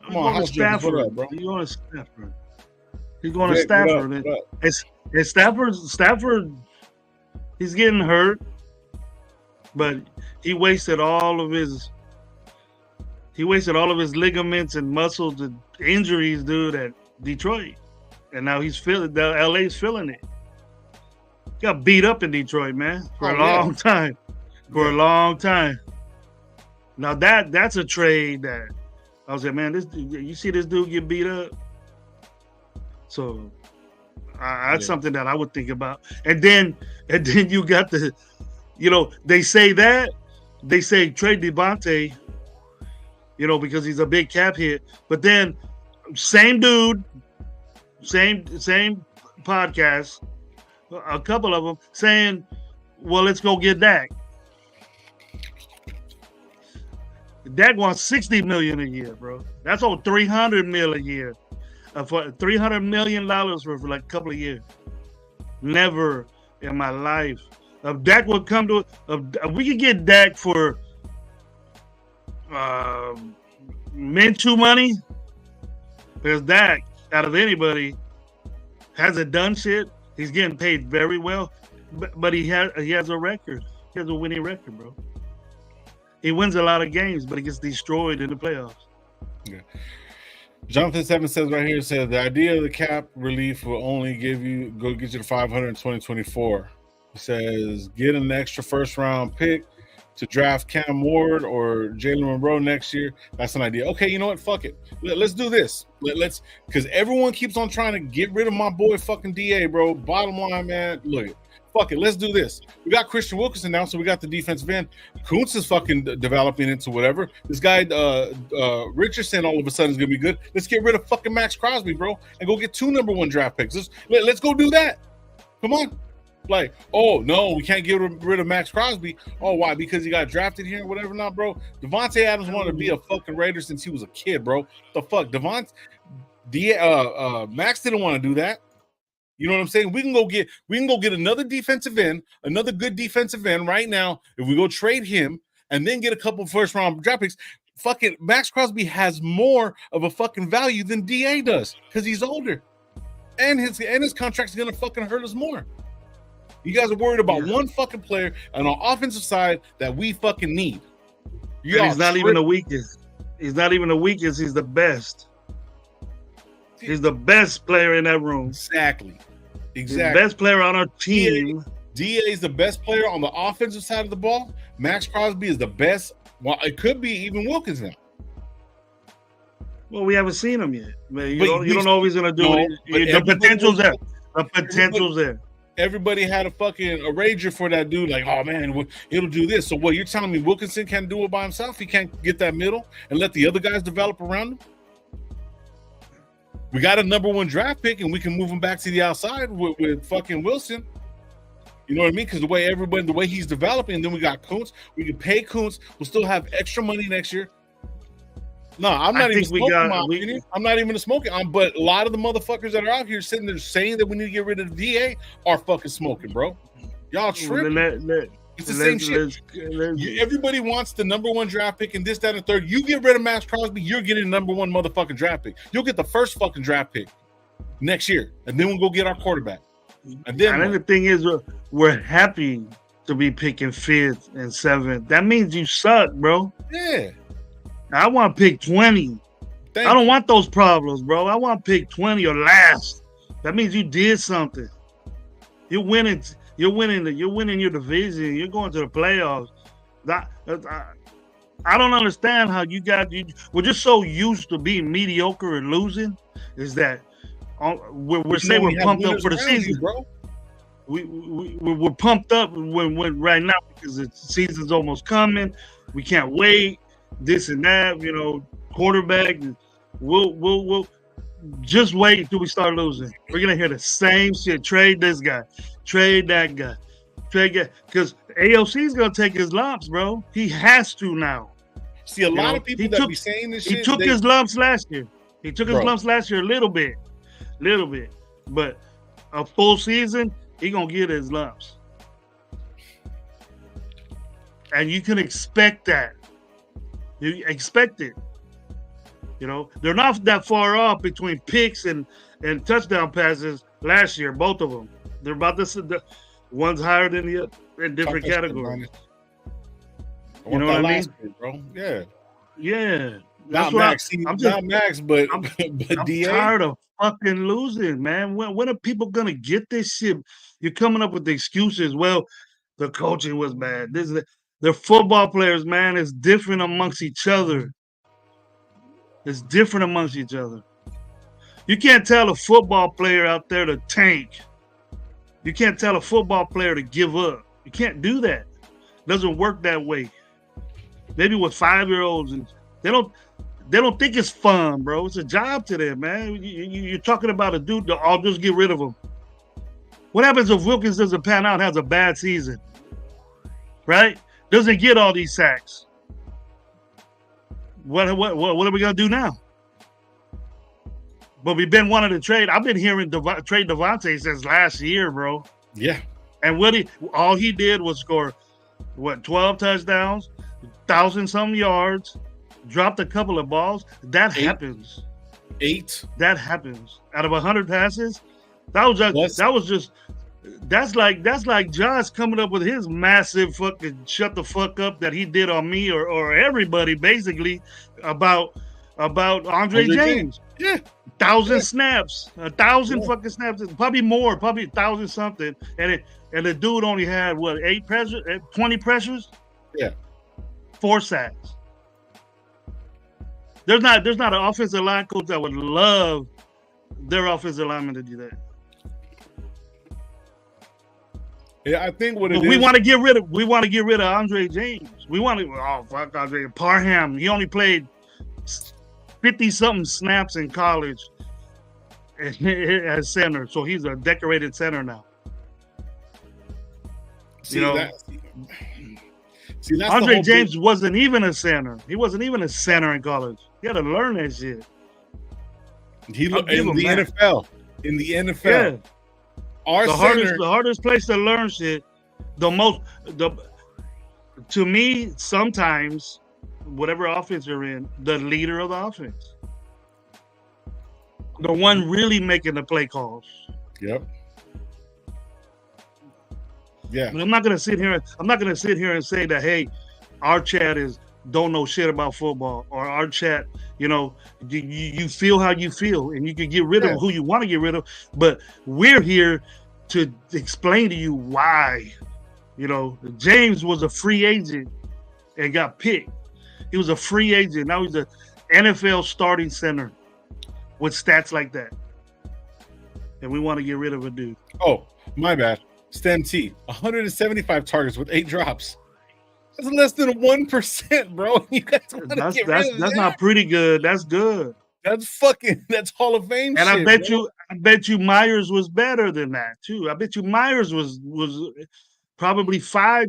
Come on, House Stafford, what up, bro? He's going to Stafford. He's going to Stafford. And Stafford, he's getting hurt, but he wasted all of his ligaments and muscles and injuries, dude, at Detroit. And now LA's feeling it. Got beat up in Detroit, man, for a long time. For a long time. Now that's a trade that I was like, man, you see this dude get beat up? So that's something that I would think about. And then you got they say trade Devontae, because he's a big cap hit. But then same dude, same podcast, a couple of them saying, well, let's go get Dak. Dak wants $60 million a year, bro. That's over $300 million a year. For $300 million for like a couple of years. Never in my life. If Dak would come to if we could get Dak for Minshew money, because Dak, out of anybody, hasn't done shit. He's getting paid very well, but he has a record. He has a winning record, bro. He wins a lot of games, but he gets destroyed in the playoffs. Yeah. Jonathan 7 says right here, says the idea of the cap relief will only get you to 500 in 2024. He says get an extra first round pick to draft Cam Ward or Jalen Monroe next year. That's an idea. Okay, you know what? Fuck it. Let's do this. Let's because everyone keeps on trying to get rid of my boy fucking DA, bro. Bottom line, man, look. Fuck it, let's do this. We got Christian Wilkinson now, so we got the defensive end. Kuntz is fucking developing into whatever. This guy, Richardson, all of a sudden is gonna be good. Let's get rid of fucking Max Crosby, bro, and go get 2 number 1 draft picks. Let's go do that. Come on. Like, oh no, we can't get rid of Max Crosby. Oh, why? Because he got drafted here or whatever. Not, bro. Devontae Adams wanted to be a fucking Raider since he was a kid, bro. The fuck, Max didn't want to do that. You know what I'm saying? We can go get another defensive end, another good defensive end right now. If we go trade him and then get a couple first round draft picks, fucking Max Crosby has more of a fucking value than DA does because he's older, and his contract's gonna fucking hurt us more. You guys are worried about one fucking player on the offensive side that we fucking need. He's not even the weakest. He's not even the weakest. He's the best. He's the best player in that room. Exactly. He's the best player on our team. DA is the best player on the offensive side of the ball. Max Crosby is the best. Well, it could be even Wilkinson. Well, we haven't seen him yet. Man, you don't know if he's going to do it. The potential's there. The potential's there. Everybody had a rager for that dude. Like, oh, man, it'll do this. So what, you're telling me Wilkinson can't do it by himself? He can't get that middle and let the other guys develop around him? We got a number 1 draft pick, and we can move him back to the outside with fucking Wilson. You know what I mean? Because the way he's developing, and then we got Kuntz. We can pay Kuntz. We'll still have extra money next year. No, I'm not even smoking my opinion. I'm not even smoking. But a lot of the motherfuckers that are out here sitting there saying that we need to get rid of the DA are fucking smoking, bro. Y'all tripping. It's the same shit. Everybody wants the number 1 draft pick and this, that, and third. You get rid of Max Crosby, you're getting the number 1 motherfucking draft pick. You'll get the first fucking draft pick next year, and then we'll go get our quarterback. And then the thing is, we're happy to be picking 5th and 7th. That means you suck, bro. Yeah. I want to pick 20. I don't want those problems, bro. I want to pick 20 or last. That means you did something. You're winning. You're winning your division. You're going to the playoffs. I don't understand how we're just so used to being mediocre and losing. Is that we're saying we're pumped up for the season, bro? We're pumped up when right now because the season's almost coming. We can't wait. This and that, quarterback. We'll just wait until we start losing. We're gonna hear the same shit. Trade this guy. Trade that guy. Because AOC is gonna take his lumps, bro. He has to now. See, a lot of people that be saying this shit. He took his lumps last year. He took his lumps last year a little bit. But a full season, he gonna get his lumps. And you can expect that. You expect it. You know, they're not that far off between picks and touchdown passes last year, both of them. They're about the one's higher than the other in different categories. You know what I mean, bro? Yeah. Yeah. Not Max. Not Max, but I'm DA. tired of fucking losing, man. When are people gonna get this shit? You're coming up with the excuses. Well, the coaching was bad. The football players, man, is different amongst each other. It's different amongst each other. You can't tell a football player out there to tank. You can't tell a football player to give up. You can't do that. It doesn't work that way. Maybe with 5-year-olds, and they don't think it's fun, bro. It's a job to them, man. You're talking about a dude. I'll just get rid of him. What happens if Wilkins doesn't pan out, has a bad season, right? Doesn't get all these sacks. What are we gonna do now? But we've been wanting to trade. I've been hearing trade Devontae since last year, bro. Yeah. And all he did was score 12 touchdowns, 1,000-some yards, dropped a couple of balls. That happens. 8. That happens. Out of 100 passes, that's like Josh coming up with his massive fucking shut the fuck up that he did on me or everybody basically about Andre James. Yeah. 1,000 snaps, 1,000 fucking snaps, probably more, probably 1,000 something. And the dude only had 20 pressures? Yeah. 4 sacks. There's not an offensive line coach that would love their offensive lineman to do that. Yeah, I think we want to get rid of Andre James. We want to fuck Andre Parham. He only played 50-something snaps in college as center, so he's a decorated center now. That's Andre James wasn't even a center. He wasn't even a center in college. He had to learn that shit. In the NFL. Yeah. The hardest place to learn shit. To me, sometimes, whatever offense you're in, the leader of the offense, the one really making the play calls. Yep. Yeah. But I'm not gonna sit here and say that, hey, our chat don't know shit about football, or our chat, you feel how you feel, and you can get rid of who you want to get rid of. But we're here to explain to you why. James was a free agent and got picked. He was a free agent. Now he's an NFL starting center with stats like that. And we want to get rid of a dude. Oh, my bad. Stem T, 175 targets with 8 drops. That's less than 1%, bro. You guys that's not pretty good. That's good. That's Hall of Fame and shit. I bet you Myers was better than that too. I bet you Myers was probably 5.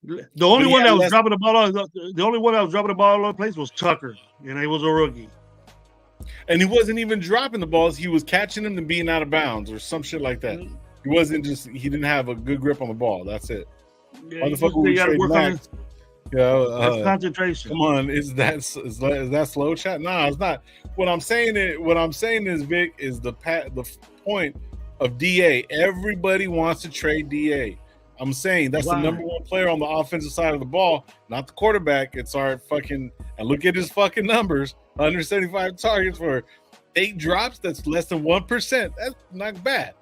The only one that was dropping the ball all over the place was Tucker, and he was a rookie. And he wasn't even dropping the balls; he was catching them and being out of bounds or some shit like that. He didn't have a good grip on the ball. That's it. Yeah, you got to work on his concentration. Come on, is that slow chat? No, it's not. What I'm saying is, Vic, is the point of DA. Everybody wants to trade DA. I'm saying that's the number one player on the offensive side of the ball, not the quarterback. It's our fucking, and look at his fucking numbers: 175 targets for 8 drops. That's less than 1%. That's not bad.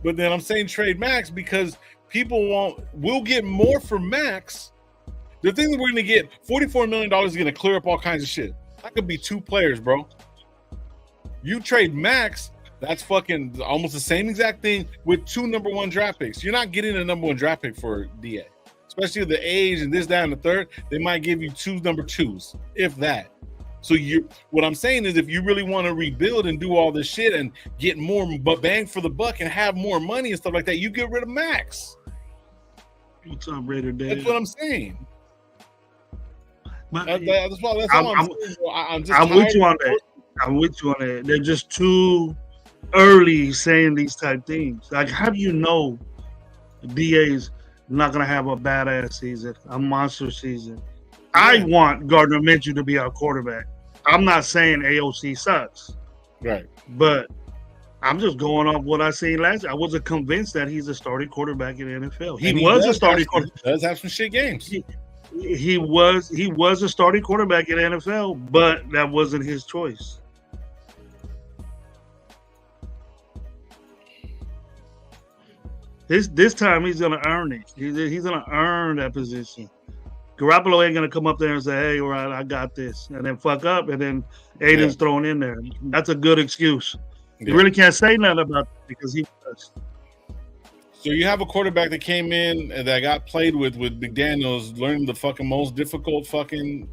But then I'm saying trade Max because we'll get more for Max. The thing that we're going to get, $44 million is going to clear up all kinds of shit. That could be 2 players, bro. You trade Max, that's fucking almost the same exact thing with 2 number 1 draft picks. You're not getting a number 1 draft pick for DA. Especially with the age and this, that, and the third, they might give you 2 number 2s, if that. So what I'm saying is if you really want to rebuild and do all this shit and get more bang for the buck and have more money and stuff like that, you get rid of Max. What's up, Raider Dave? That's what I'm saying. But that's all I'm saying. I'm with you on that. I'm with you on that. They're just too early saying these type things. Like, how do you know DA's I'm not gonna have a badass season, a monster season. I want Gardner Minshew to be our quarterback. I'm not saying AOC sucks, right? But I'm just going off what I seen last year. I wasn't convinced that he's a starting quarterback in the NFL. He was a starting quarterback. He does have some shit games. He was a starting quarterback in the NFL, but that wasn't his choice. This time he's gonna earn it. He's gonna earn that position. Garoppolo ain't gonna come up there and say, "Hey, all right, I got this," and then fuck up, and then Aidan's thrown in there. That's a good excuse. You really can't say nothing about it because he was. So you have a quarterback that came in and that got played with McDaniels, learning the fucking most difficult fucking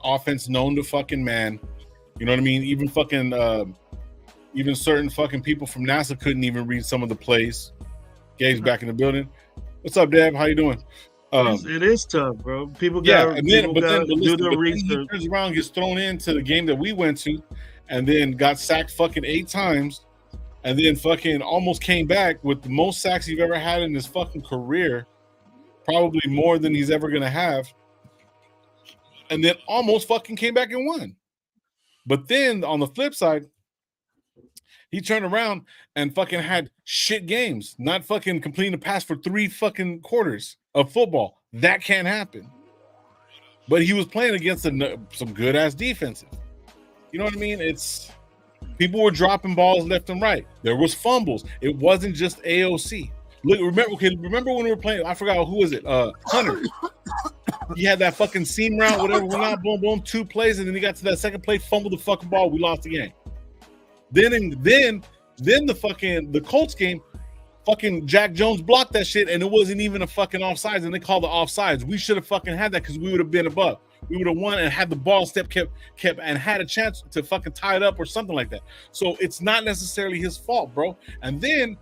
offense known to fucking man. You know what I mean? Even fucking even certain fucking people from NASA couldn't even read some of the plays. Gabe's back in the building. What's up, Deb? How you doing? It is tough, bro. People got to do their research. He turns around, gets thrown into the game that we went to, and then got sacked fucking 8 times, and then fucking almost came back with the most sacks he's ever had in his fucking career, probably more than he's ever gonna have, and then almost fucking came back and won. But then on the flip side, he turned around and fucking had shit games, not fucking completing a pass for 3 fucking quarters of football. That can't happen. But he was playing against some good ass defenses. You know what I mean? It's people were dropping balls left and right. There was fumbles. It wasn't just AOC. Look, remember when we were playing? I forgot who was it? Hunter. He had that fucking seam route, whatever. Went out, boom, boom, 2 plays, and then he got to that second play, fumbled the fucking ball. We lost the game. Then the Colts game, fucking Jack Jones blocked that shit, and it wasn't even a fucking offsides, and they called the offsides. We should have fucking had that because we would have been above. We would have won and had the ball kept and had a chance to fucking tie it up or something like that. So it's not necessarily his fault, bro. And then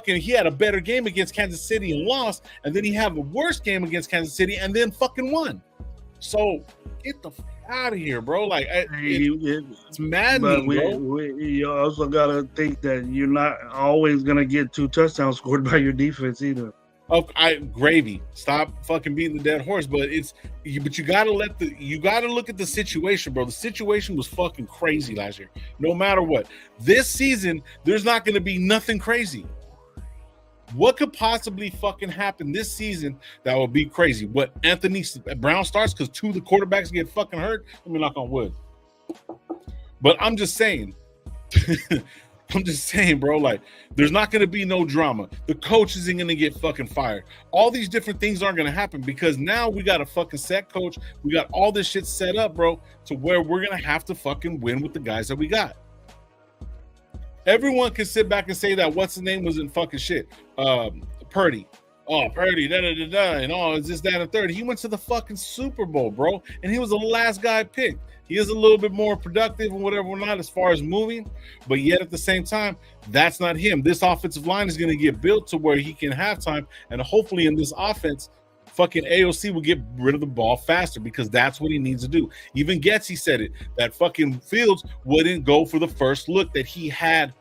he had a better game against Kansas City and lost, and then he had the worst game against Kansas City and then fucking won. So get the fuck out of here, bro. Like it's maddening, bro. You also gotta think that you're not always gonna get 2 touchdowns scored by your defense either. Oh, gravy. Stop fucking beating the dead horse. But you gotta look at the situation, bro. The situation was fucking crazy last year. No matter what, this season there's not gonna be nothing crazy. What could possibly fucking happen this season that would be crazy? What, Anthony Brown starts because 2 of the quarterbacks get fucking hurt? Let me knock on wood. But I'm just saying, bro, like, there's not going to be no drama. The coach isn't going to get fucking fired. All these different things aren't going to happen because now we got a fucking set coach. We got all this shit set up, bro, to where we're going to have to fucking win with the guys that we got. Everyone can sit back and say that what's his name was in fucking shit. Purdy. Oh, Purdy, da-da-da-da, and it's this, that, and third. He went to the fucking Super Bowl, bro, and he was the last guy picked. He is a little bit more productive and whatever or not as far as moving, but yet at the same time, that's not him. This offensive line is going to get built to where he can have time, and hopefully in this offense, fucking AOC will get rid of the ball faster because that's what he needs to do. Even Getsy said it, that fucking Fields wouldn't go for the first look that he had.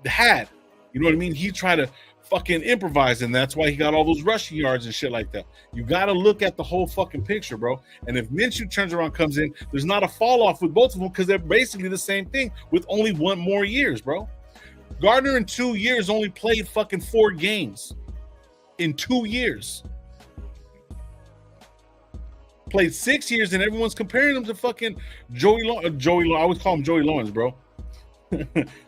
You know what I mean? He tried to fucking improvise, and that's why he got all those rushing yards and shit like that. You got to look at the whole fucking picture, bro. And if Minshew turns around, comes in, there's not a fall off with both of them because they're basically the same thing with only 1 more years, bro. Gardner in 2 years only played fucking 4 games. In 2 years. Played 6 years, and everyone's comparing him to fucking Joey Lawrence. I always call him Joey Lawrence, bro.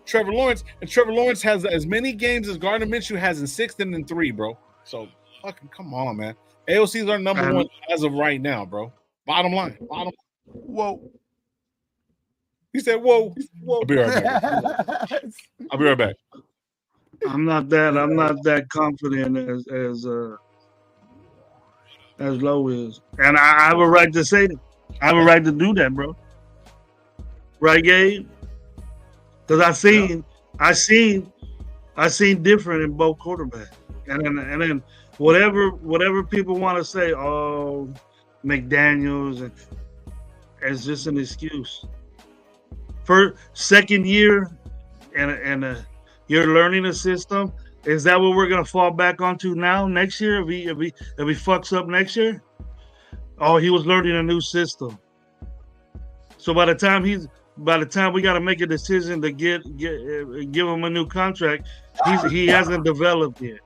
Trevor Lawrence, and Trevor Lawrence has as many games as Gardner Minshew has in 6 and in 3, bro. So fucking come on, man. AOC is our number 1 as of right now, bro. Bottom line. Whoa. He said, "Whoa." I'll be right back. I'm not that confident as Low is, and I have a right to say that. I have a right to do that, bro. Right, Gabe? Because I seen different in both quarterbacks, and then whatever people want to say, oh, McDaniels, and it's just an excuse. For second year, and you're learning a system. Is that what we're gonna fall back onto now next year? If he fucks up next year? Oh, he was learning a new system. So by the time we got to make a decision to give him a new contract, he hasn't developed yet.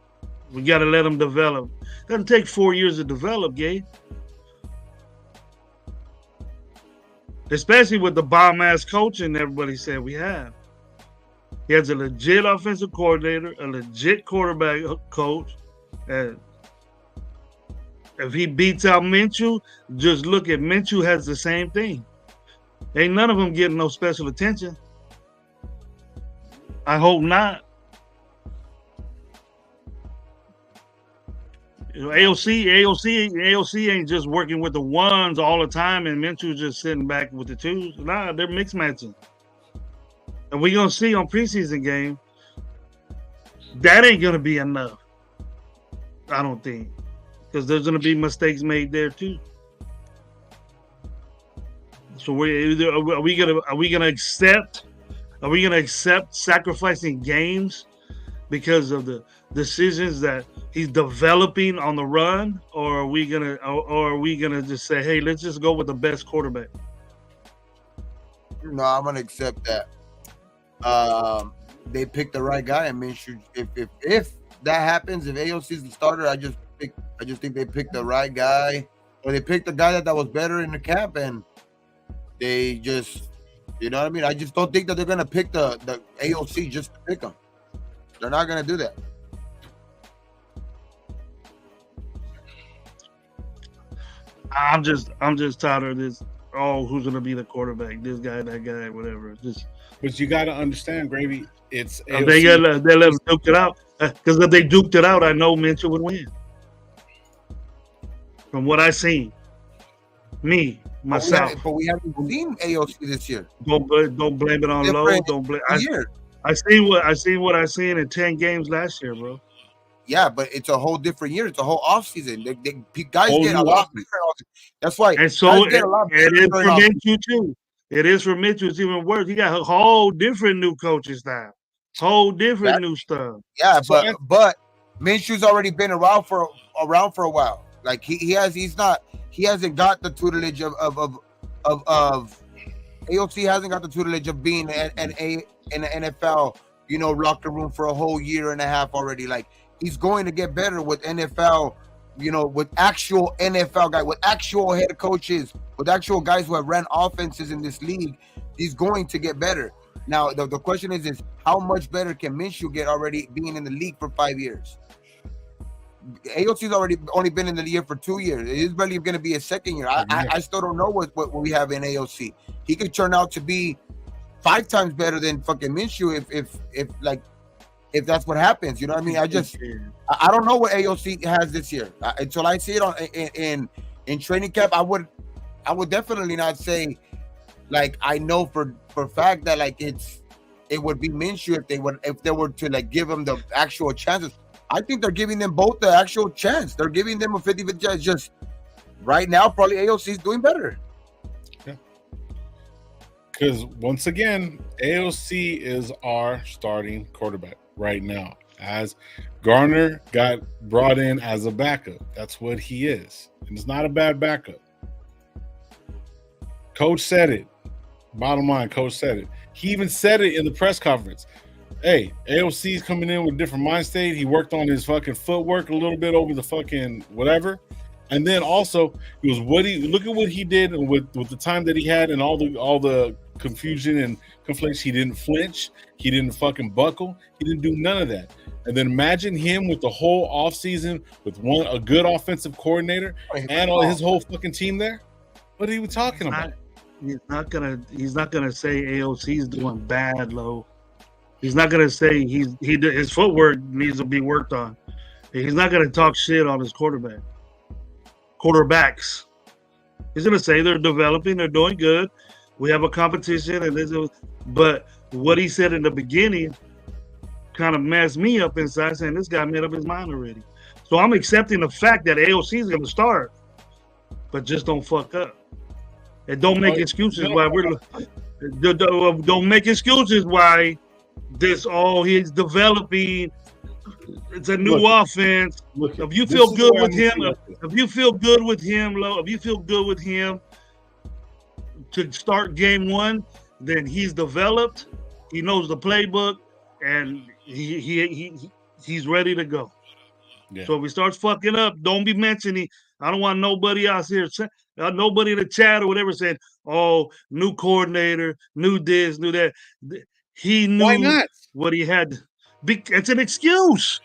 We got to let him develop. Doesn't take 4 years to develop, Gabe. Especially with the bomb-ass coaching everybody said we have. He has a legit offensive coordinator, a legit quarterback coach. And if he beats out Minshew, just look at Minshew has the same thing. Ain't none of them getting no special attention. I hope not. AOC ain't just working with the ones all the time and Minshew's just sitting back with the twos. Nah, they're mixed matching. And we're going to see on preseason game, that ain't going to be enough. I don't think. Because there's going to be mistakes made there too. So are we gonna accept sacrificing games because of the decisions that he's developing on the run, or are we gonna just say, hey, let's just go with the best quarterback? No, I'm gonna accept that. They picked the right guy. I mean, if that happens, if AOC is the starter, I just think they picked the right guy, or they picked the guy that was better in the camp, and they just, you know what I mean? I just don't think that they're gonna pick the AOC just to pick him. They're not gonna do that. I'm just tired of this. Oh, who's gonna be the quarterback? This guy, that guy, whatever. But you got to understand, Gravy. It's they let them duke it out, because if they duked it out, I know Minshew would win. From what I seen, myself. But we haven't seen AOC this year. Don't blame it on Lowe. Don't blame. I seen what I seen in 10 games last year, bro. Yeah, but it's a whole different year. It's a whole offseason. Guys get a lot better. That's why. And so it is for Minshew too. It is for Minshew. It's even worse. He got a whole different new coaches now. Whole different new stuff. Yeah, but Minshew's already been around for a while. Like he hasn't got the tutelage of AOC hasn't got the tutelage of being in the NFL, locker room for a whole year and a half already. Like, he's going to get better with NFL, with actual NFL guys, with actual head coaches, with actual guys who have ran offenses in this league. He's going to get better. Now, the question is how much better can Minshew get already being in the league for 5 years? AOC's only been in the league for 2 years. It is barely going to be a second year. I still don't know what we have in AOC. He could turn out to be 5 times better than fucking Minshew if that's what happens. You know what I mean? I don't know what AOC has this year. Until I see it in training camp, I would definitely not say like I know for a fact that like it would be Minshew if they were to like give him the actual chances. I think they're giving them both the actual chance. They're giving them a 50-50 chance. Just right now, probably AOC is doing better. Yeah. Because once again, AOC is our starting quarterback right now. As Gardner got brought in as a backup. That's what he is. And it's not a bad backup. Coach said it. Bottom line, Coach said it. He even said it in the press conference. Hey, AOC's coming in with a different mind state. He worked on his fucking footwork a little bit over the fucking whatever. And then also, look at what he did with the time that he had and all the confusion and conflicts. He didn't flinch. He didn't fucking buckle. He didn't do none of that. And then imagine him with the whole offseason with a good offensive coordinator and his whole fucking team there. What are you talking about? He's not gonna say AOC's doing bad, Low. He's not gonna say his footwork needs to be worked on. He's not gonna talk shit on his quarterbacks. He's gonna say they're developing, they're doing good. We have a competition, but what he said in the beginning kind of messed me up inside, saying this guy made up his mind already. So I'm accepting the fact that AOC is gonna start, but just don't fuck up. And don't make excuses why don't make excuses why he's developing It's a new offense. If you feel good with him, if you feel good with him to start game one, then he's developed. He knows the playbook, and he's ready to go. Yeah. So if he starts fucking up, don't be mentioning. I don't want nobody else here, nobody in the chat or whatever saying, "Oh, new coordinator, new this, new that." He knew what he had. It's an excuse.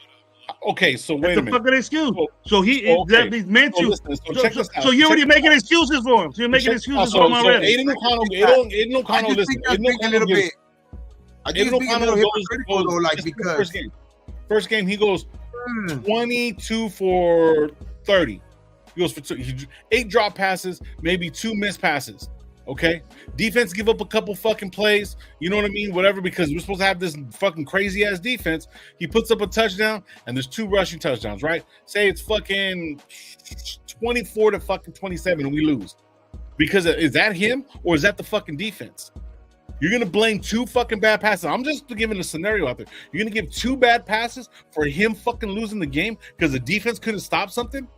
Okay, so wait a minute. It's a fucking excuse. So he's meant you. So you're already making excuses for him. So you're making excuses for him already. Aidan O'Connell, listen. Aidan O'Connell goes because first game he goes 22 for 30. He goes for 8 drop passes, maybe 2 missed passes. Okay, defense give up a couple fucking plays, you know what I mean? Whatever, because we're supposed to have this fucking crazy ass defense. He puts up a touchdown, and there's 2 rushing touchdowns, right? Say it's fucking 24 to fucking 27, and we lose. Because is that him or is that the fucking defense? You're gonna blame 2 fucking bad passes. I'm just giving a scenario out there. You're gonna give 2 bad passes for him fucking losing the game because the defense couldn't stop something?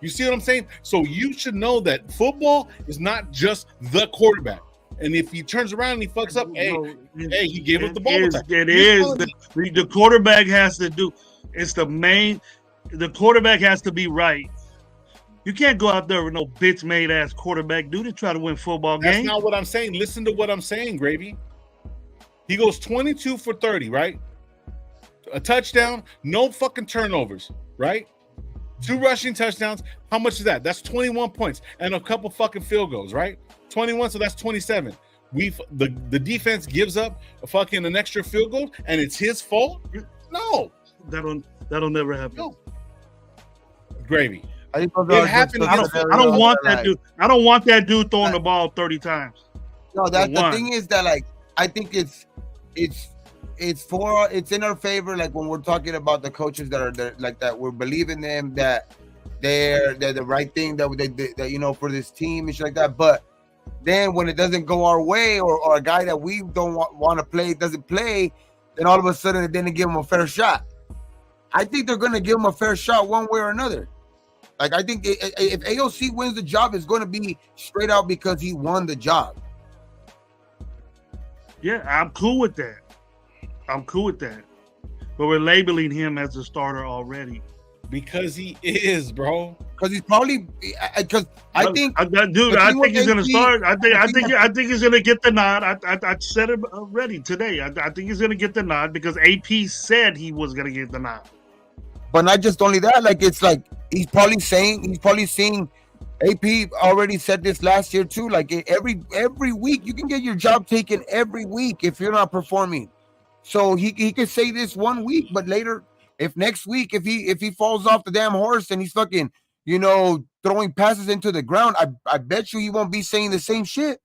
You see what I'm saying? So you should know that football is not just the quarterback. And if he turns around and he fucks up, he gave up the ball. The quarterback has to do. It's the main. The quarterback has to be right. You can't go out there with no bitch made ass quarterback dude to try to win football games. That's not what I'm saying. Listen to what I'm saying, Gravy. He goes 22 for 30, right? A touchdown, no fucking turnovers, right? 2 rushing touchdowns. How much is that? That's 21 points and a couple fucking field goals, right? 21, so that's 27. The defense gives up an extra field goal and it's his fault? No. That'll never happen. No. Gravy. It happened. I don't want that dude. I don't want that dude throwing the ball 30 times. No, the thing is that I think it's in our favor, like when we're talking about the coaches that are there, like that we're believing them that they're the right thing that for this team and shit like that. But then when it doesn't go our way or a guy that we don't want to play doesn't play, then all of a sudden it didn't give him a fair shot. I think they're going to give him a fair shot one way or another. Like I think if AOC wins the job, it's going to be straight out because he won the job. Yeah, I'm cool with that. But we're labeling him as a starter already. Because he is, bro. Because he's probably I think he's gonna start. I think he's gonna get the nod. I said it already today. I think he's gonna get the nod because AP said he was gonna get the nod. But not just only that, like it's like he's probably seeing AP already said this last year too. Like every week you can get your job taken every week if you're not performing. So he could say this one week, but later, if next week, if he falls off the damn horse and he's fucking, throwing passes into the ground, I bet you he won't be saying the same shit.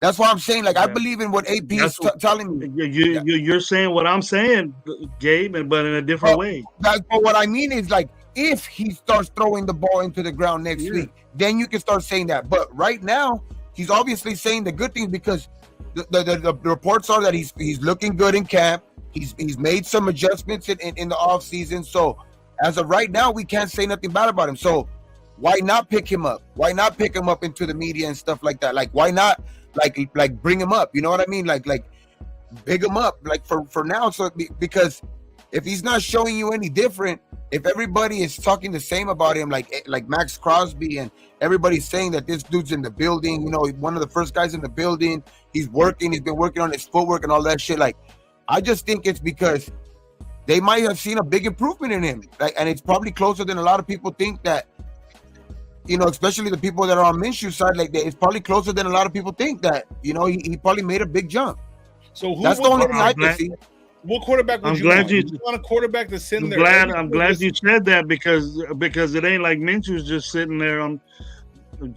That's why I'm saying, I believe in what AP is telling me. You're saying what I'm saying, Gabe, but in a different way. But what I mean is, if he starts throwing the ball into the ground next week, then you can start saying that. But right now, he's obviously saying the good things because the reports are that he's looking good in camp. He's made some adjustments in the off season. So as of right now, we can't say nothing bad about him. So why not pick him up? Why not pick him up into the media and stuff like that? Why not bring him up? You know what I mean? Big him up for now. So because if he's not showing you any different, if everybody is talking the same about him, like Max Crosby and everybody's saying that this dude's in the building, one of the first guys in the building, he's been working on his footwork and all that shit. I just think it's because they might have seen a big improvement in him. And it's probably closer than a lot of people think that, especially the people that are on Minshew's side, it's probably closer than a lot of people think that, he probably made a big jump. So that's the only thing I can see. What quarterback would you want? You want a quarterback that's sitting there? I'm glad you said that because it ain't like Minshew's just sitting there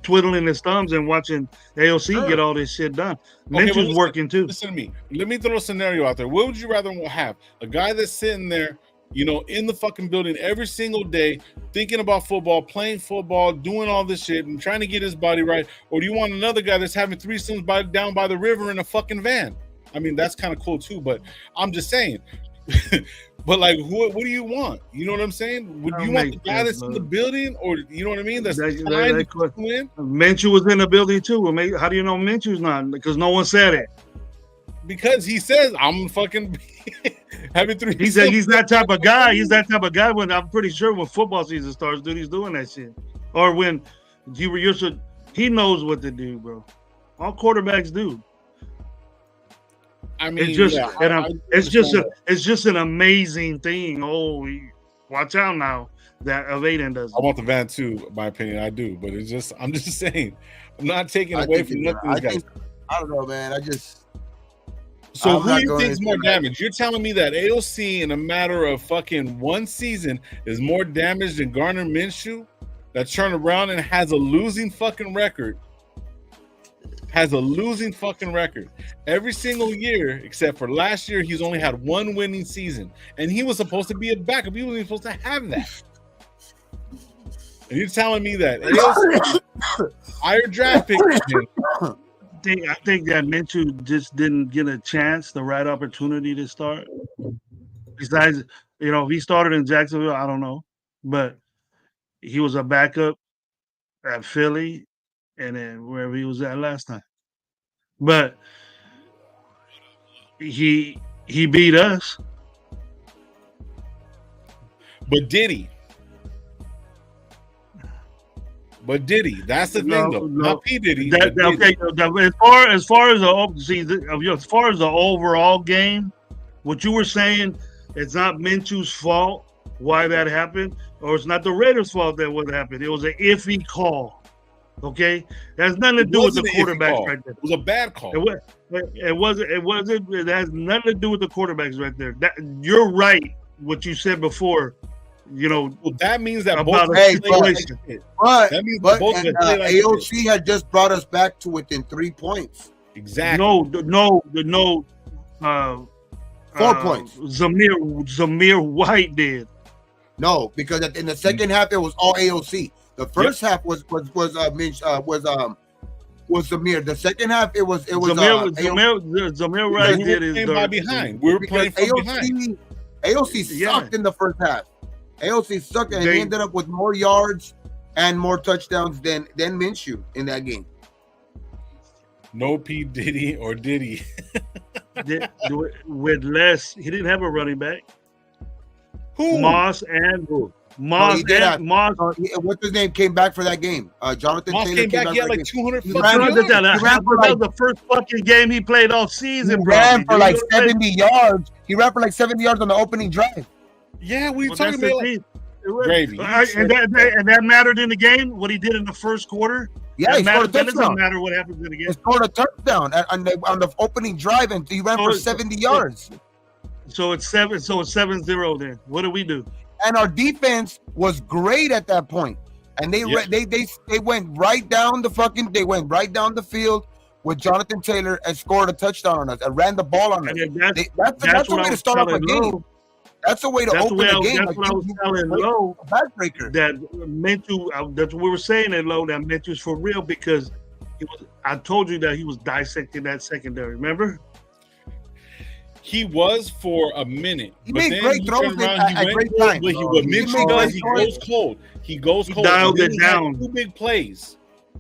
twiddling his thumbs and watching AOC get all this shit done. Minshew's working too. Listen to me. Let me throw a scenario out there. What would you rather have? A guy that's sitting there, in the fucking building every single day, thinking about football, playing football, doing all this shit and trying to get his body right? Or do you want another guy that's having threesomes down by the river in a fucking van? I mean, that's kind of cool too, but I'm just saying, But like, what do you want? You know what I'm saying? Would you want the guy that's in the building, or you know what I mean? That's trying to win. Minshew was in the building too. How do you know Minshew's not? Because no one said it. Because he says I'm fucking having 3. He said he's that type of guy. He's that type of guy. When I'm pretty sure when football season starts, dude, he's doing that shit. Or when he knows what to do, bro. All quarterbacks do. I mean, it's just an amazing thing. Oh, watch out now that Aidan does. I want the van too. My opinion, I do, but I'm just saying, I'm not taking away from nothing. I don't know, man. So who do you think is more damaged? You're telling me that AOC in a matter of fucking one season is more damaged than Gardner Minshew, that turned around and has a losing fucking record. Every single year, except for last year, he's only had one winning season, and he was supposed to be a backup. He wasn't supposed to have that. And you're telling me that higher draft pick. I think that Minshew just didn't get a chance, the right opportunity to start. Besides, if he started in Jacksonville, I don't know, but he was a backup at Philly, and then wherever he was at last time. But he beat us. But did he? That's the thing, though. Not P. Diddy. As far as the overall game, what you were saying, it's not Minshew's fault why that happened, or it's not the Raiders' fault that what happened. It was an iffy call. Okay, it has nothing to do with the quarterbacks right there. It was a bad call. It wasn't. It has nothing to do with the quarterbacks right there. You're right. What you said before. Well, that means that both AOC had just brought us back to within 3 points. Exactly. No. 4 points. Zamir White did. No, because in the second half it was all AOC. The first half was Zamir. The second half it was Zamir White did his by behind. We were playing from behind. AOC sucked in the first half. AOC sucked, and he ended up with more yards and more touchdowns than Minshew in that game. No P. Diddy or Diddy. With less, he didn't have a running back. Who? Moss. What's his name came back for that game? Jonathan Moss Taylor came back. He had like 200. That was the first fucking game he played all season, bro. He ran for like 70 yards. He ran for like 70 yards on the opening drive. Yeah, we were talking about gravy. And that mattered in the game. What he did in the first quarter. Yeah, he scored a touchdown. That doesn't matter what happens in the game. He scored a touchdown on the opening drive, and he ran for 70 yards. So it's 7-0 then. What do we do? And our defense was great at that point. And they went right down the field with Jonathan Taylor and scored a touchdown on us and ran the ball on us. That's the way to start off a game. That's the way to open the game. That's what I was telling Lowe. Backbreaker. That Minshew. That's what we were saying at Lowe. That Minshew's for real because I told you that he was dissecting that secondary. Remember? He was for a minute. He made great throws at great times. What Minshew does, he goes cold. He dialed it down. 2 big plays.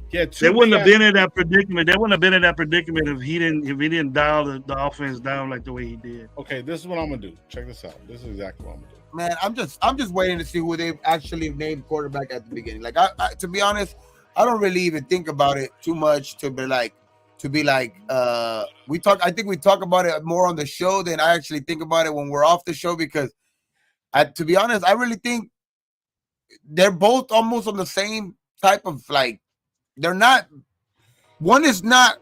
They wouldn't have been in that predicament. They wouldn't have been in that predicament if he didn't dial the offense down like the way he did. Okay, this is what I'm gonna do. Check this out. This is exactly what I'm gonna do. Man, I'm just waiting to see who they actually named quarterback at the beginning. Like, I to be honest, I don't really even think about it too much to be like. I think we talk about it more on the show than I actually think about it when we're off the show because, to be honest, I really think they're both almost on the same type of like. They're not. One is not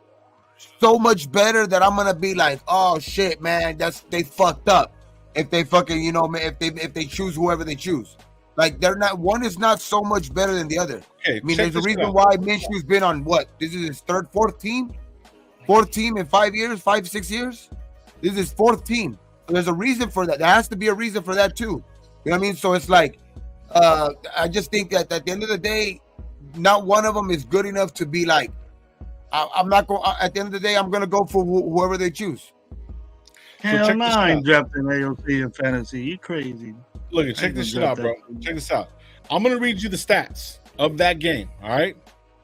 so much better that I'm gonna be like, oh shit, man, they fucked up. If they fucking, if they choose whoever they choose, like they're not. One is not so much better than the other. Okay, I mean, there's a reason why Minshew's been on what? This is his fourth team in 5 years, 5-6 years. This is his fourth team. So there's a reason for that. There has to be a reason for that too. You know what I mean? So it's like, I just think that at the end of the day. Not one of them is good enough to be like, I'm not going. At the end of the day, I'm going to go for whoever they choose. Hell no, I ain't drafting AOC in fantasy. You crazy. Look, check this shit out, bro. Check this out. I'm going to read you the stats of that game, all right?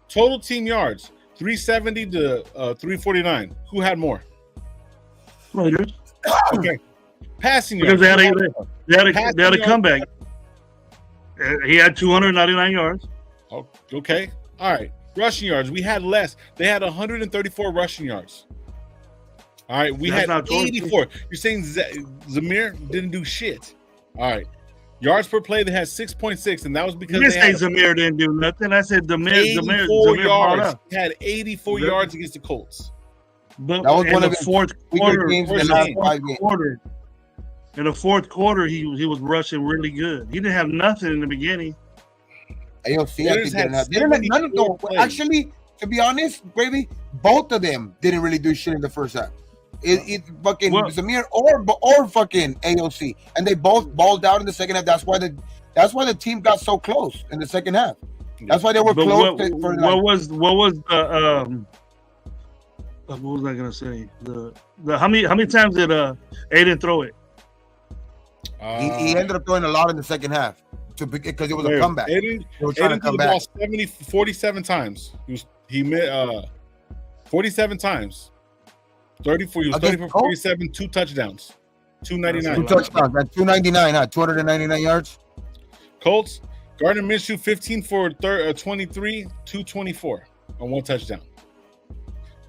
Total team yards, 370 to 349. Who had more? Raiders. Okay. Passing yards. Because they had a comeback. He had 299 yards. Oh, okay. All right. Rushing yards. We had less. They had 134 rushing yards. All right. We had 84. You're saying Zamir didn't do shit. All right. Yards per play, they had 6.6, and that was because they had Zamir didn't do nothing. I said Zamir yards. He had 84 yards against the Colts. But that was one of the fourth quarter. In the fourth quarter, he was rushing really good. He didn't have nothing in the beginning. AOC, I think they didn't have none of them. Actually, to be honest, Gravy, both of them didn't really do shit in the first half. It's fucking Zamir or fucking AOC, and they both balled out in the second half. That's why the team got so close in the second half. That's why they were close. What was I gonna say? The how many times did Aidan throw it? He ended up throwing a lot in the second half because it was a comeback. Aidan threw the ball 47 times. He made 47 times. 34. He was 30 for 47, 2 touchdowns, 299. 2 touchdowns, that's 299, 299 yards. Colts, Gardner Minshew 15 for 23, 224 on 1 touchdown.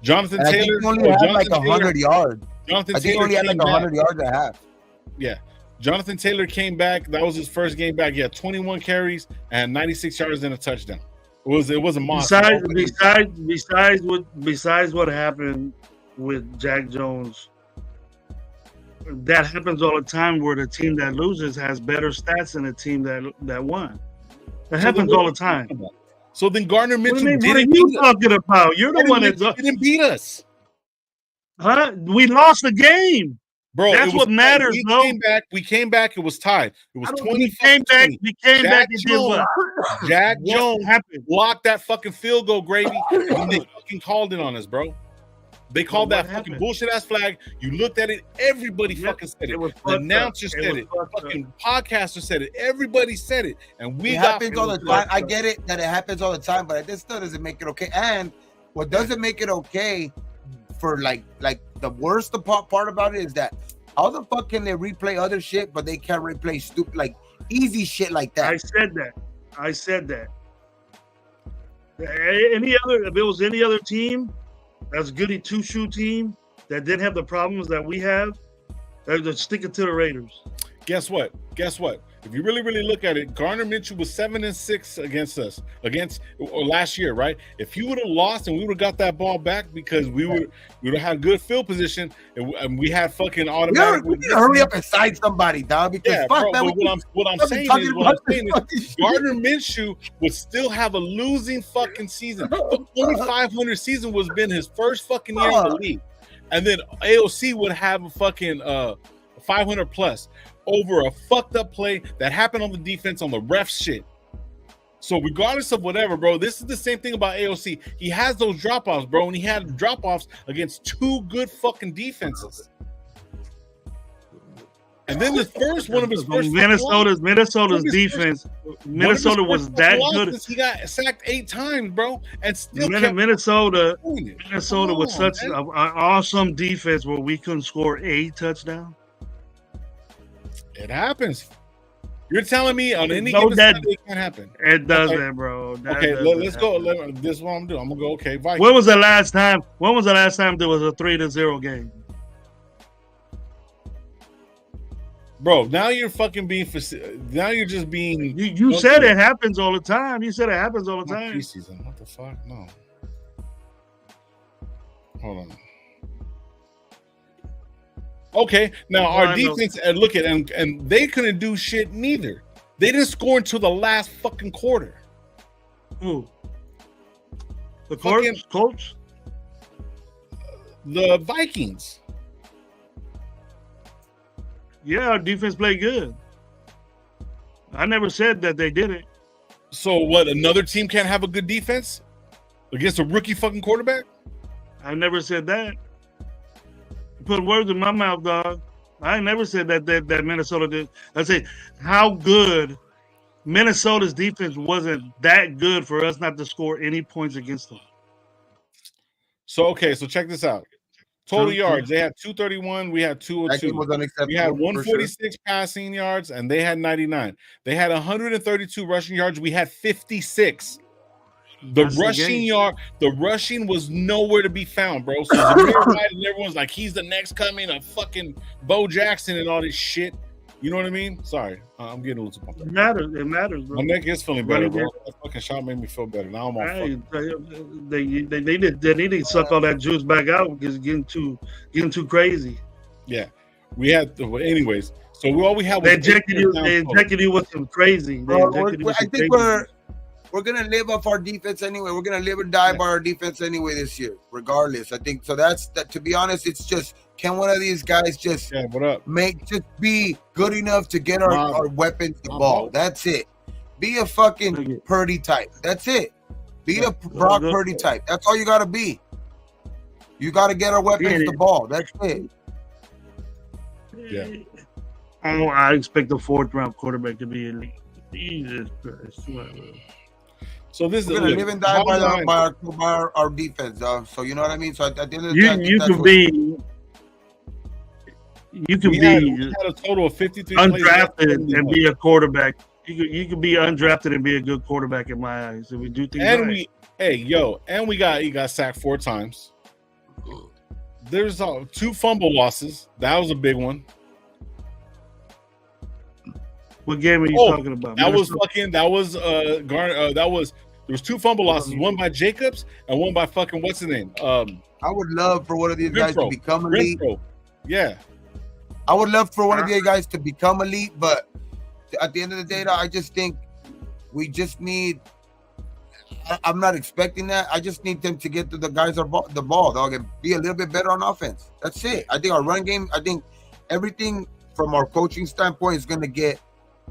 Jonathan Taylor only had like 100 yards. Jonathan I think he only had like 100 yards and a half. Yeah. Jonathan Taylor came back. That was his first game back. He had 21 carries and 96 yards and a touchdown. It was a monster. Besides what happened with Jack Jones, that happens all the time where the team that loses has better stats than the team that won. That happens all the time. So then Gardner Minshew what are you talking about? You're the one that didn't beat us. Huh? We lost the game. Bro, that's what matters, We came back. It was tied. It was 20. We came back and did what? Jack Jones blocked that fucking field goal, Gravy, and they fucking called it on us, bro. They called that fucking bullshit ass flag. You looked at it. Everybody fucking said it. The announcer said it. Fucking podcaster said it. Everybody said it, and it happens all the time. I get it that it happens all the time, but this still doesn't make it okay. And what doesn't make it okay for like the worst part about it is that how the fuck can they replay other shit, but they can't replay stupid like easy shit like that? I said that. If it was any other team. That's a goody two-shoe team that didn't have the problems that we have. They're sticking to the Raiders. Guess what? If you really look at it, Gardner Minshew was 7-6 against us last year, right? If you would have lost and we would have got that ball back because we would have had good field position and we had fucking automatic. We need to hurry up and sign somebody, dog. Because what I'm saying is Gardner Minshew would still have a losing fucking season. The 2,500 season was been his first fucking year in the league, and then AOC would have a fucking 500 plus. Over a fucked up play that happened on the defense on the ref shit. So regardless of whatever, bro, this is the same thing about AOC. He has those drop-offs, bro, and he had drop-offs against 2 good fucking defenses. And then the first one of his first Minnesota's defense. Minnesota was that good. He got sacked 8 times, bro, and still Minnesota was such an awesome defense where we couldn't score a touchdown. It happens. You're telling me on any given Sunday it can't happen. It doesn't, bro. Let's go. This is what I'm doing. I'm gonna go. Okay, Vikings. When was the last time there was a 3-0 game? Bro, now you're fucking being. Now you're just being. You said it happens all the time. You said it happens all the time. Preseason. What the fuck? No. Hold on. Okay, now our defense, look at and they couldn't do shit neither. They didn't score until the last fucking quarter. Who? The Colts? The Vikings. Yeah, our defense played good. I never said that they didn't. So what? Another team can't have a good defense against a rookie fucking quarterback? I never said that. put words in my mouth, dog. I ain't never said that Minnesota did. I said how good Minnesota's defense wasn't that good for us not to score any points against them. So check this out. Total yards, they had 231, we had 202. That game was unacceptable. We had 146 passing yards, and they had 99. They had 132 rushing yards. We had 56. The rushing was nowhere to be found, bro. So and everyone's like, he's the next coming of fucking Bo Jackson and all this shit. You know what I mean? Sorry, I'm getting a little pumped up. It matters, bro. My neck is feeling better, bro. That fucking shot made me feel better. Now I'm on. They need to suck all that juice back out because it's getting too crazy. Yeah, we had. Anyways, so all we had was they injected you with some crazy. I think we're gonna live off our defense anyway. We're gonna live and die by our defense anyway this year, regardless. I think so. That's that. To be honest, it's just can one of these guys just be good enough to get our weapons the ball. That's it. Be a fucking Purdy type. That's it. Be a Brock Purdy type. That's all you gotta be. You gotta get our weapons the ball. That's it. Yeah. I expect the 4th round quarterback to be elite. Jesus Christ. So this we're gonna live and die by our defense, so you know what I mean. So at the end of the day, you can be a total of 53 undrafted and be a quarterback. You can be undrafted and be a good quarterback in my eyes. If we do things right. We got sacked 4 times. There's 2 fumble losses. That was a big one. What game are you talking about? There was 2 fumble losses, one by Jacobs and one by fucking what's his name? I would love for one of these guys to become elite. Yeah. I would love for one of these guys to become elite, but at the end of the day, I just think we just need. I'm not expecting that. I just need them to get to the guys the ball, dog, and be a little bit better on offense. That's it. I think our run game. I think everything from our coaching standpoint is going to get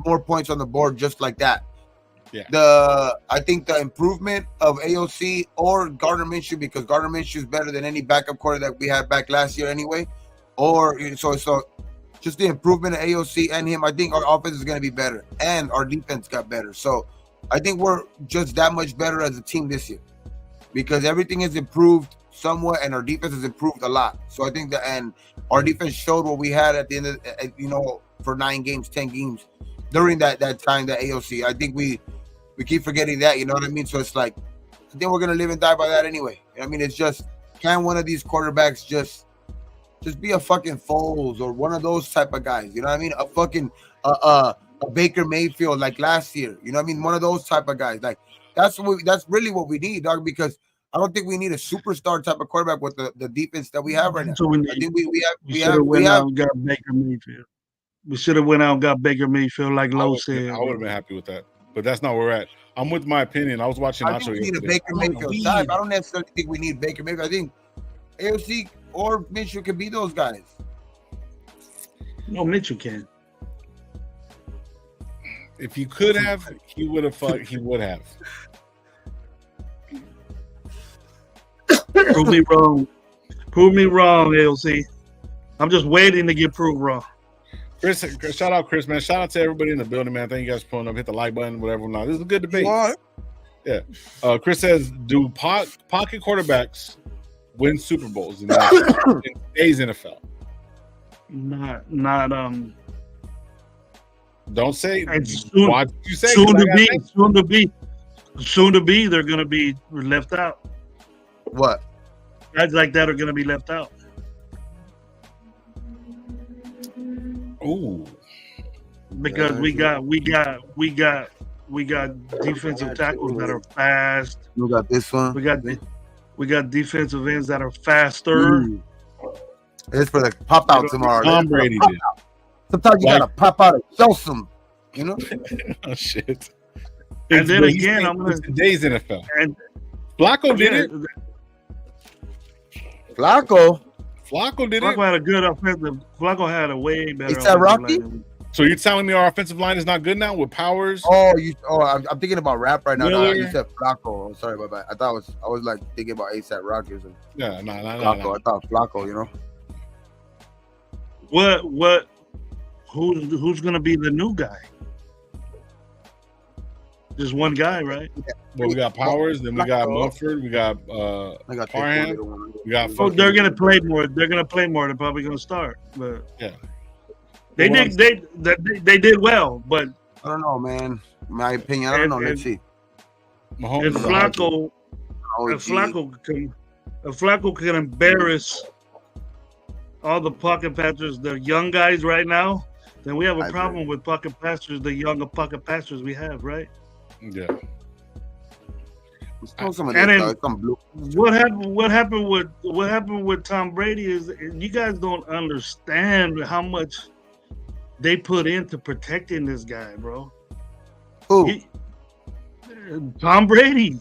more points on the board just like that. Yeah. I think the improvement of AOC or Gardner Minshew, because Gardner Minshew is better than any backup quarter that we had back last year anyway. Or so just the improvement of AOC and him, I think our offense is going to be better and our defense got better. So I think we're just that much better as a team this year because everything has improved somewhat and our defense has improved a lot. So I think that, and our defense showed what we had at the end of, for 9 games, 10 games during that time, that AOC. I think we keep forgetting that, you know what I mean? So it's like, I think we're going to live and die by that anyway. I mean, it's just, can one of these quarterbacks just be a fucking Foles or one of those type of guys, you know what I mean? A fucking, a Baker Mayfield like last year, you know what I mean? One of those type of guys. Like, that's really what we need, dog, because I don't think we need a superstar type of quarterback with the defense that we have right now. So I think we have got Baker Mayfield. We should have went out and got Baker Mayfield, like Lowe said. I would have been happy with that, but that's not where we're at. I'm with my opinion. I was watching. I think we need a Baker Mayfield type. I don't necessarily think we need Baker Mayfield. I think AOC or Minshew could be those guys. No, Minshew can. If he could have, he would have. He would have. Prove me wrong. Prove me wrong, AOC. I'm just waiting to get proved wrong. Chris, shout out Chris, man. Shout out to everybody in the building, man. Thank you guys for pulling up. Hit the like button, whatever. Not. This is a good debate. Yeah. Chris says, do pocket quarterbacks win Super Bowls in today's NFL? Not don't say. Soon, why did you say? Soon to be, they're going to be left out. What? Guys like that are going to be left out. Ooh. Because we got defensive tackles that are fast. You got this one. We got defensive ends that are faster. It's for the pop out tomorrow. Tom Brady did. Sometimes you gotta pop out and show some, you know. Oh shit! And then again, I'm gonna today's NFL. And Flacco did it. Flacco did it. Flacco had a good offensive. Flacco had a way better. Is that Rocky? So you're telling me our offensive line is not good now with Powers? I'm thinking about rap right now. No, you said Flacco. I'm sorry about that. I was like thinking about ASAP Rocky or something. No. I thought Flacco, you know. Who's gonna be the new guy? Just one guy, right? Well, we got Powers, then we got Mumford, we got Parham, we got. Oh, they're gonna play more. They're gonna play more. They're probably gonna start, but yeah, they did well. But I don't know, man. My opinion, I don't know. Let's see. Mahomes and Flacco can embarrass all the pocket passers, the young guys right now. Then we have a problem with pocket passers, the younger pocket passers we have, right? Yeah. And then what happened with Tom Brady is you guys don't understand how much they put into protecting this guy, bro. Who? Tom Brady.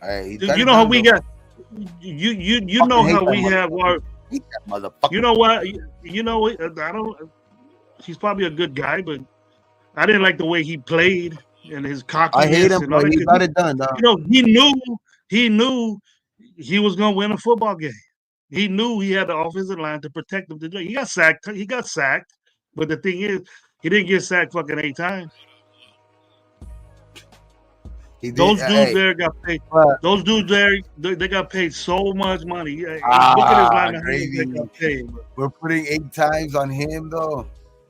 Hey, you know how we got you know how we have our you know what I don't. He's probably a good guy, but I didn't like the way he played and his cockiness. I hate him, but he got it done. Dog. You know, he knew he was gonna win a football game. He knew he had the offensive line to protect him. He got sacked. But the thing is, he didn't get sacked fucking 8 times. Those dudes there got paid. Those dudes there, they got paid so much money. Look at his line. They got paid. We're putting 8 times on him though.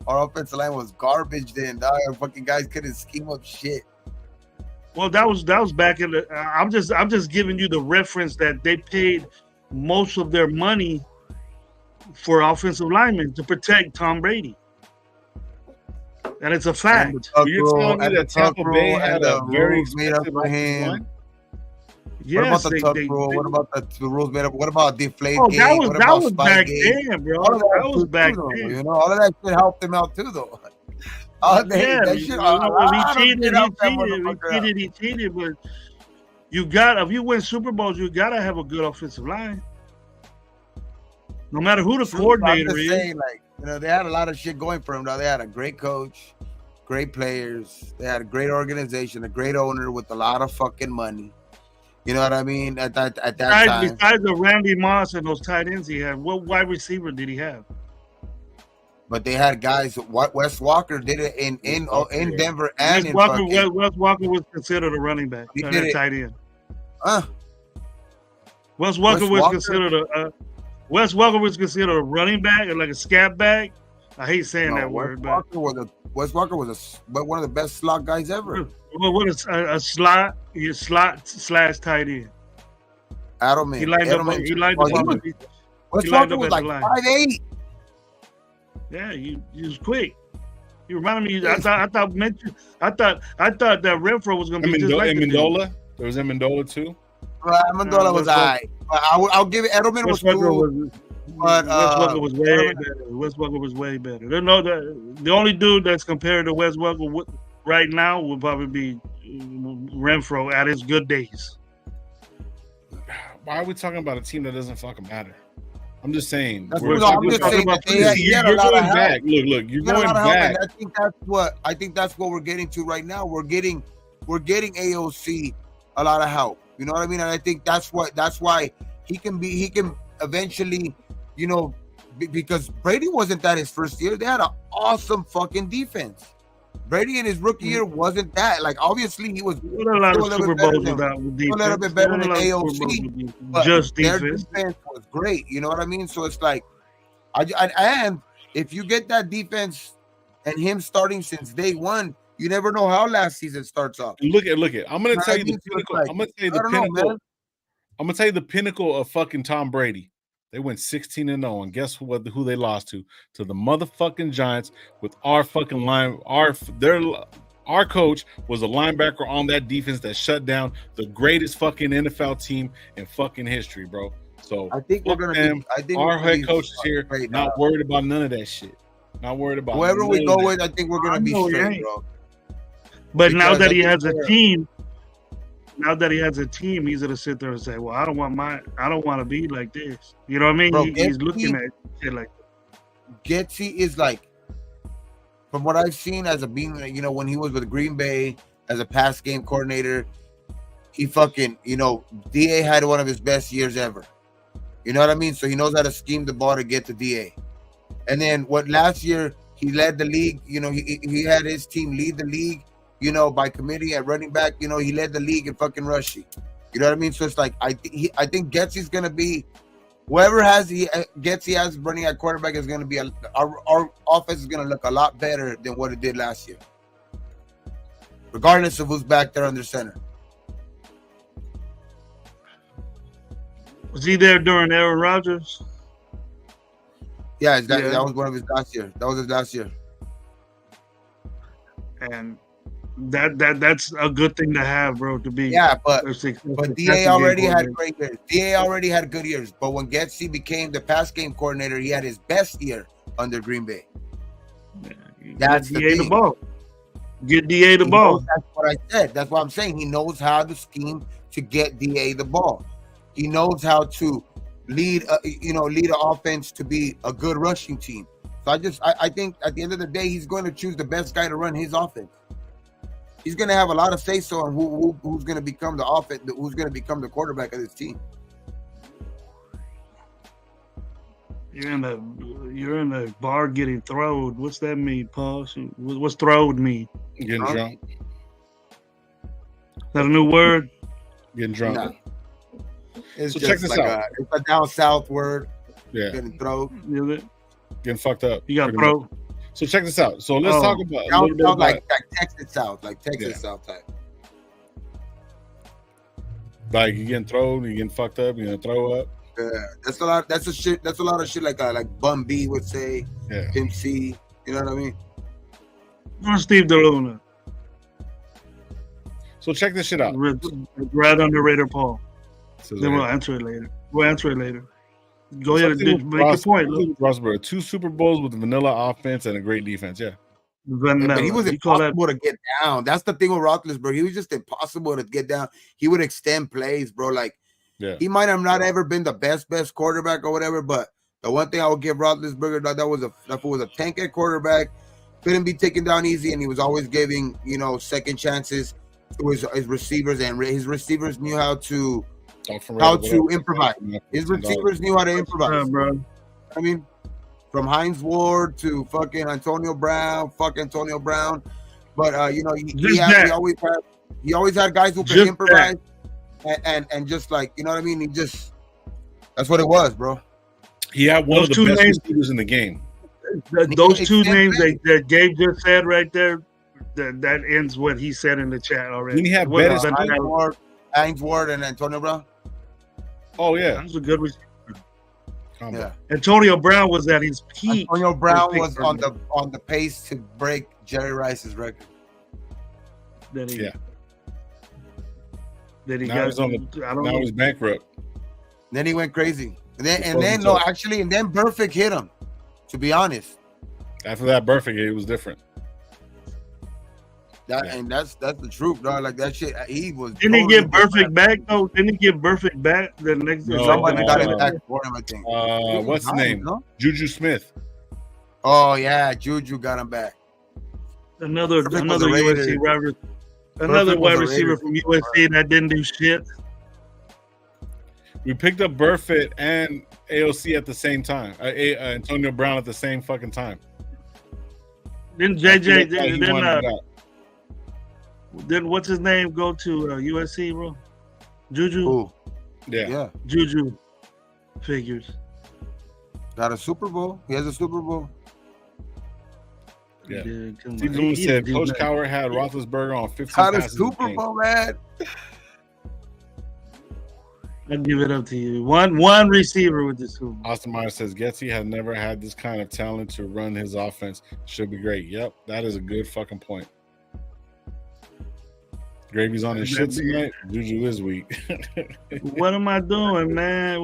Our offensive line was garbage then. Dog. Our fucking guys couldn't scheme up shit. Well, that was back in the. I'm just giving you the reference that they paid most of their money for offensive linemen to protect Tom Brady, and it's a fact. You're telling me that Tampa Bay had a very expensive for him. Yes, what about the rule? What about the rules made up? What about deflate game? That was back then, bro. That was back then. You know, all of that shit helped him out too, though. He cheated, but if you win Super Bowls, you gotta have a good offensive line. No matter who the coordinator is. Saying, they had a lot of shit going for him. Though they had a great coach, great players, they had a great organization, a great owner with a lot of fucking money. You know what I mean? At that time. Besides the Randy Moss and those tight ends he had, what wide receiver did he have? But they had guys. Wes Walker did it in Denver and Wes Walker was considered a running back. He did it. Tight end. Wes Walker was considered a running back or like a scat back. I hate saying that word. Wes Walker was one of the best slot guys ever. What is a slot? Your slot / tight end. Edelman. He lined up. Wes Walker was like 5'8". Yeah, he was quick. You reminded me. I thought that Renfro was going to be just like Amendola. There was Amendola too. Amendola was alright. I'll give it. Edelman was cool. But Wes Walker was way better. Wes Walker was way better. The only dude that's compared to Wes Walker right now would probably be Renfro at his good days. Why are we talking about a team that doesn't fucking matter? I'm just saying. You're going back. Look, you're going back. I think that's what we're getting to right now. We're getting AOC a lot of help. You know what I mean? And I think that's why he can eventually, because Brady wasn't that his first year. They had an awesome fucking defense. Brady in his rookie year wasn't that. Like, obviously, he was a little bit better than AOC, but just their defense was great. You know what I mean? So it's like, and if you get that defense and him starting since day one, you never know how last season starts off. Look at. I'm gonna tell you the pinnacle. I'm gonna tell you the pinnacle. I'm gonna tell you the pinnacle of fucking Tom Brady. They went 16-0, and guess who they lost to? To the motherfucking Giants with our fucking line. Our coach was a linebacker on that defense that shut down the greatest fucking NFL team in fucking history, bro. So I think we're gonna. Our head coach is here, not worried about none of that shit. Not worried about whoever we go with. I think we're gonna be straight, bro. But now that he has a team. Now that he has a team, he's gonna sit there and say, "Well, I don't want to be like this." You know what I mean? Bro, he's looking at shit like that. Getsy is like, from what I've seen as being, when he was with Green Bay as a pass game coordinator, he fucking, DA had one of his best years ever. You know what I mean? So he knows how to scheme the ball to get to DA. And then what last year he led the league. You know, he had his team lead the league. You know, by committee at running back. You know, he led the league in fucking rushing. You know what I mean? So it's like I think Getsy's gonna be whoever Getsy has running at quarterback is gonna be our offense is gonna look a lot better than what it did last year, regardless of who's back there under center. Was he there during Aaron Rodgers? Yeah, that was one of his last year. That was his last year. And that's a good thing to have, bro. To be but DA already had great years. DA already had good years. But when Getsy became the pass game coordinator, he had his best year under Green Bay. Yeah, that's the DA thing. the ball. Get DA the ball. That's what I said. That's what I'm saying. He knows how to scheme to get DA the ball. He knows how to lead an offense to be a good rushing team. So I think at the end of the day, he's going to choose the best guy to run his offense. He's going to have a lot of say so on who's going to become the offense, who's going to become the quarterback of this team. You're in the bar getting throwed. What's that mean, Paul? What's throwed mean? Getting drunk. Is that a new word? Getting drunk. Nah. It's so just check this like out. It's a down south word. Yeah. Getting throwed. Getting fucked up. You got throw. So check this out. So let's talk about a little bit about like Texas South, South type. Like you getting thrown, you getting fucked up, you gonna throw up. Yeah, that's a lot. That's a lot of shit like Bum B would say. Yeah. Pimp C. You know what I mean? Steve DeLuna. So check this shit out. Right under Raider Paul. Then we'll answer it later. Go ahead and make your point. Rossberg, 2 Super Bowls with a vanilla offense and a great defense. Yeah. But he was impossible to get down. That's the thing with Roethlisberger. He was just impossible to get down. He would extend plays, bro. Like, he might have not ever been the best quarterback or whatever, but the one thing I would give Roethlisberger, that was a tank quarterback, couldn't be taken down easy, and he was always giving, second chances to his receivers, and his receivers knew how to improvise. His receivers knew how to improvise. Bro. I mean, from Hines Ward to fucking Antonio Brown. But he always had guys who could improvise and just like, you know what I mean? That's what it was, bro. He had one of the best receivers in the game. Those two names that Gabe just said right there, that ends what he said in the chat already. Didn't he have Hines Ward and Antonio Brown? Oh yeah, that was a good receiver. Yeah. Antonio Brown was at his peak. Antonio Brown was on the pace to break Jerry Rice's record. Now he's bankrupt. Then he went crazy. And then Burfict hit him, to be honest. After that Burfict, it was different. And that's the truth, dog. Like that shit, he was. Didn't he get Burfict back though? Didn't he get Burfict back the next year? Somebody got it back for him, I think. What's his name? No? Juju Smith. Oh yeah, Juju got him back. Another USC wide receiver from USC that didn't do shit. We picked up Burfict and AOC at the same time. Antonio Brown at the same fucking time. Didn't Then what's his name go to USC, bro? Juju. Ooh. Yeah. Juju figures. Got a Super Bowl. He has a Super Bowl. Yeah. Steve Lewis said Coach Cowher had Roethlisberger on 15 Got a passes. Super Bowl, man. I'll give it up to you. One receiver with the Super Bowl. Austin Myers says Getsy has never had this kind of talent to run his offense. Should be great. Yep, that is a good fucking point. Gravy's on his shit tonight. Juju is weak. What am I doing, man?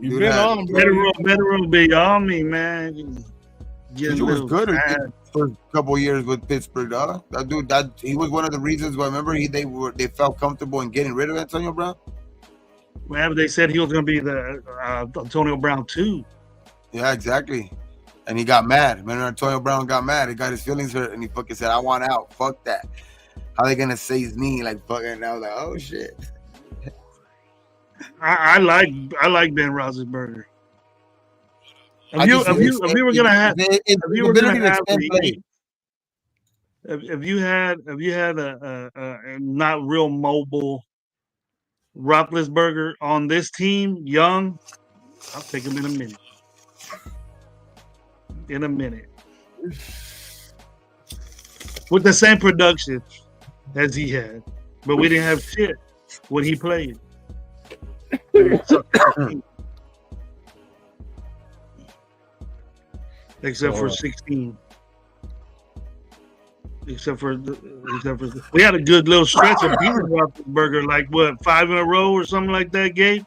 You've been on, bro. Better be on me, man. Juju was good for a couple of years with Pittsburgh, dog. That dude, he was one of the reasons why. Remember, they felt comfortable in getting rid of Antonio Brown. Well, they said he was going to be the Antonio Brown 2. Yeah, exactly. And he got mad. Remember, Antonio Brown got mad. He got his feelings hurt, and he fucking said, "I want out. Fuck that. How they gonna say his knee?" Like fucking. And I was like, "Oh shit." I like Ben Roethlisberger. If you were gonna have a not real mobile Roethlisberger on this team, young, I'll take him in a minute. With the same production as he had, but we didn't have shit when he played. Except for 16. Except for we had a good little stretch of beating Roethlisberger, like what, 5 in a row or something like that, Gabe?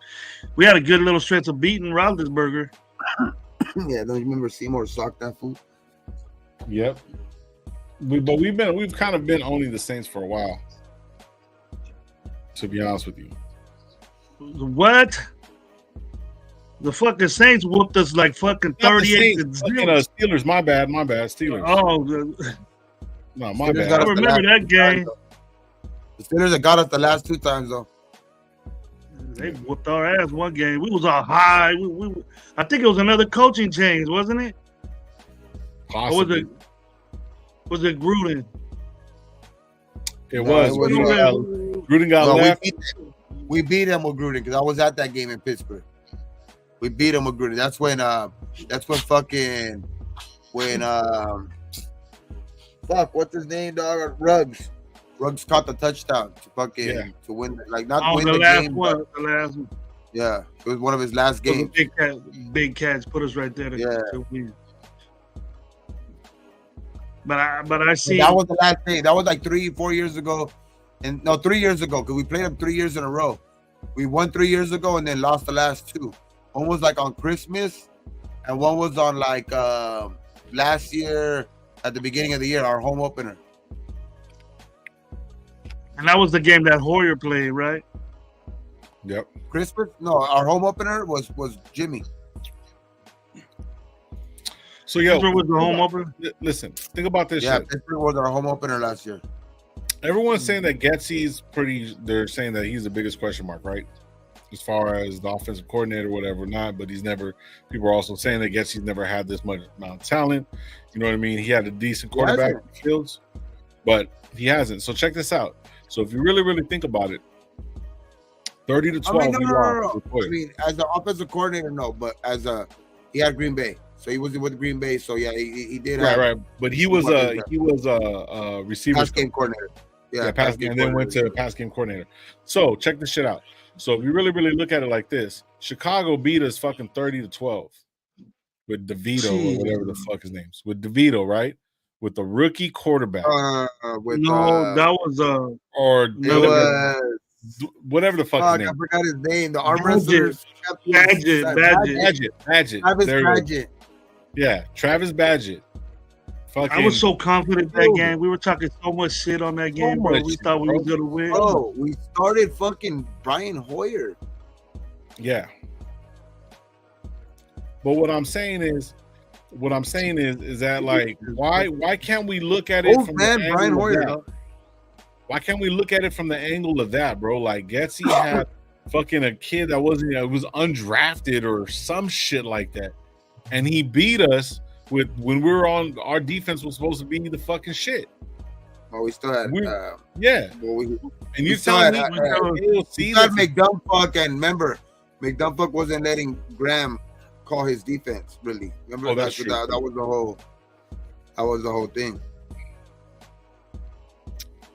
We had a good little stretch of beating Roethlisberger. Yeah, don't you remember Seymour socked that fool? Yep. We've kind of been owning the Saints for a while. To be honest with you. What? The fucking Saints whooped us like fucking 38 to 0. Steelers, my bad. Steelers. Oh, no, my bad. I remember that game. The Steelers have got us the last 2 times though. They whooped our ass one game. We was all high. I think it was another coaching change, wasn't it? Possibly. Or was it Gruden? It was. Gruden got left. We beat him with Gruden because I was at that game in Pittsburgh. We beat him with Gruden. That's when what's his name, dog? Ruggs caught the touchdown to win, like not win the game. The last one. Yeah, it was one of his last games. Big cats put us right there to win. But I see that was the last day. That was like 3-4 years ago, 3 years ago because we played them 3 years in a row. We won 3 years ago and then lost the last 2. One was like on Christmas, and one was on like last year at the beginning of the year, our home opener. And that was the game that Hoyer played, right? Yep. Christmas? No, our home opener was Jimmy. So Pittsburgh was the home opener. Listen, think about this. Yeah, shit. Pittsburgh was our home opener last year. Everyone's saying that Getsy's they're saying that he's the biggest question mark, right? As far as the offensive coordinator, whatever, not, but people are also saying that Getsy's never had this much amount of talent. You know what I mean? He had a decent quarterback in Fields, but he hasn't. So check this out. So if you really, really think about it, 30 to 12. No. I mean, as an offensive coordinator, no, but he had Green Bay. So he was with Green Bay. So yeah, he did. Right. But he was a receiver pass game coordinator. Yeah, pass game, and then went to pass game coordinator. So check this shit out. So if you really, really look at it like this, Chicago beat us fucking 30 to 12 with DeVito or whatever the fuck his name's. With DeVito, right? With the rookie quarterback. That was whatever the fuck his name. I forgot his name. The arm wrestler. Badgett. Travis Badgett. Yeah, Travis Badgett. I was so confident that game. We were talking so much shit on that game, but we thought we were gonna win. Oh, we started fucking Brian Hoyer. Yeah. But what I'm saying is that like why can't we look at it from the angle of that? Why can't we look at it from the angle of that, bro? Like Getsy had fucking a kid that was undrafted or some shit like that, and he beat us when we were on. Our defense was supposed to be the fucking shit. Oh, we still had and you telling me we had McDumpfuck, and remember McDumpfuck wasn't letting Graham call his defense really. Remember that was the whole thing.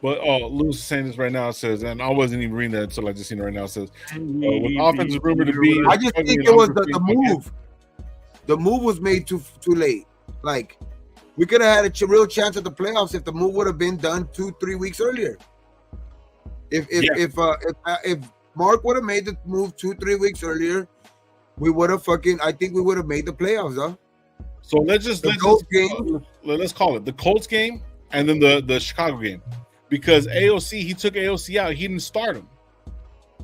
But Lou's saying this right now. It says, and I wasn't even reading that until I just seen it right now. It says, with offense rumored to be. I just think it was the move. The move was made too late. Like we could have had a real chance at the playoffs if the move would have been done 2-3 weeks earlier. If Mark would have made the move 2-3 weeks earlier, we would have I think we would have made the playoffs, huh? So let's call it the Colts game and then the Chicago game. Because he took AOC out. He didn't start him.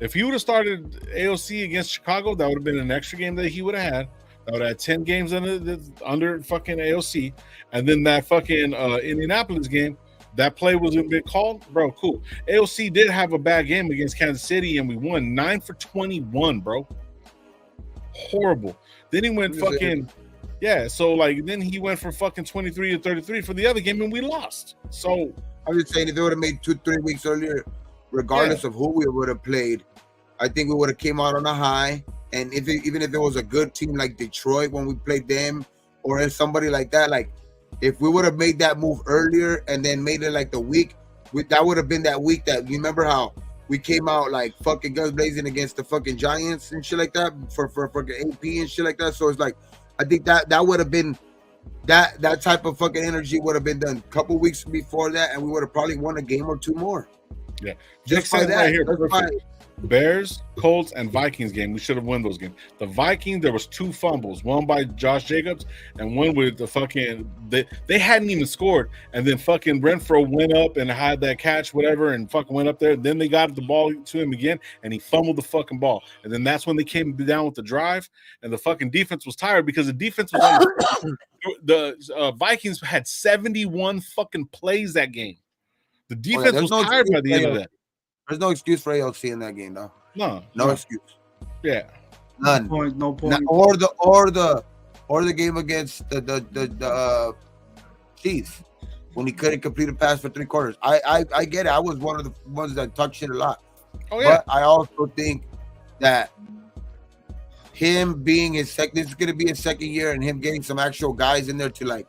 If he would have started AOC against Chicago, that would have been an extra game that he would have had. That would have had 10 games under fucking AOC. And then that fucking Indianapolis game, that play wasn't been called. Bro, cool. AOC did have a bad game against Kansas City, and we won 9 for 21, bro. Horrible. Then he went fucking Yeah, so like then he went from fucking 23 to 33 for the other game, and we lost. So I'm just saying, if it would have made 2-3 weeks earlier, regardless of who we would have played, I think we would have came out on a high. And even if it was a good team like Detroit when we played them, or if somebody like that, like if we would have made that move earlier and then made it like the week, that would have been that week that you remember how we came out like fucking guns blazing against the fucking Giants and shit like that for fucking AP and shit like that. So it's like, I think that would have been that type of fucking energy would have been done a couple weeks before that, and we would have probably won a game or two more. Yeah, just by that. Right here, Bears, Colts, and Vikings game. We should have won those games. The Vikings, there was 2 fumbles, one by Josh Jacobs and one with the fucking they hadn't even scored, and then fucking Renfro went up and had that catch, whatever, and fucking went up there. Then they got the ball to him again, and he fumbled the fucking ball. And then that's when they came down with the drive, and the fucking defense was tired because the defense was on the Vikings had 71 fucking plays that game. The defense was tired by the end of that. There's no excuse for AOC in that game, though. No excuse. Yeah, none. No point. Or the game against the Chiefs when he couldn't complete a pass for 3 quarters. I get it. I was one of the ones that talk shit a lot. Oh yeah. But I also think that him being this is going to be his second year, and him getting some actual guys in there to like,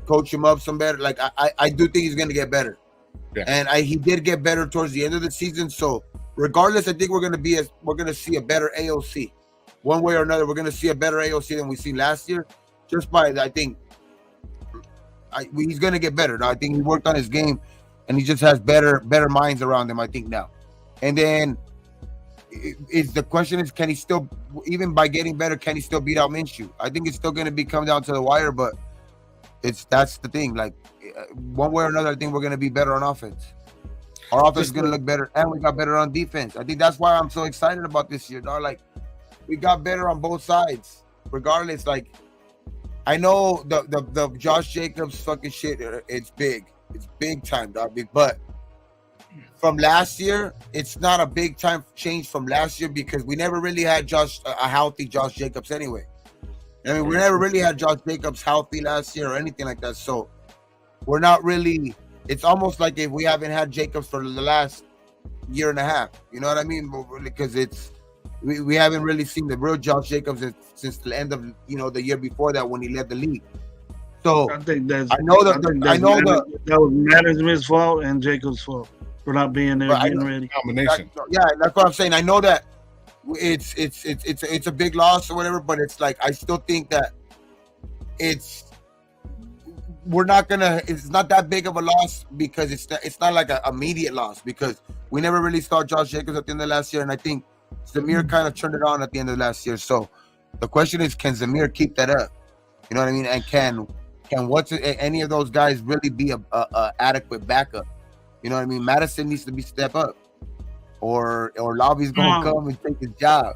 coach him up some better. Like I do think he's going to get better. Yeah. And he did get better towards the end of the season. So regardless, I think we're going to see a better AOC. One way or another, we're going to see a better AOC than we seen last year. Just by, I think, he's going to get better. Now, I think he worked on his game, and he just has better minds around him, I think, now. And then the question is, can he still, even by getting better, can he still beat out Minshew? I think it's still going to come down to the wire, but that's the thing. Like, one way or another, I think we're going to be better on offense. Our offense is going to look better, and we got better on defense. I think that's why I'm so excited about this year, dog. Like, we got better on both sides. Regardless, like, I know the Josh Jacobs fucking shit, it's big. It's big time, dog. But from last year, it's not a big time change from last year because we never really had a healthy Josh Jacobs anyway. I mean, we never really had Josh Jacobs healthy last year or anything like that. So we're not really, it's almost like if we haven't had Jacobs for the last year and a half. You know what I mean? Because we haven't really seen the real Josh Jacobs since the end of the year before that when he led the league. So I think that was management's fault and Jacobs' fault for not being there getting ready. Combination. That's what I'm saying. I know that it's a big loss or whatever, but it's like I still think that it's not that big of a loss because it's not like an immediate loss because we never really saw Josh Jacobs at the end of last year, and I think Zamir kind of turned it on at the end of last year. So the question is, can Zamir keep that up? You know what I mean? And can any of those guys really be a adequate backup? You know what I mean? Madison needs to step up, or Lobby's gonna come and take his job.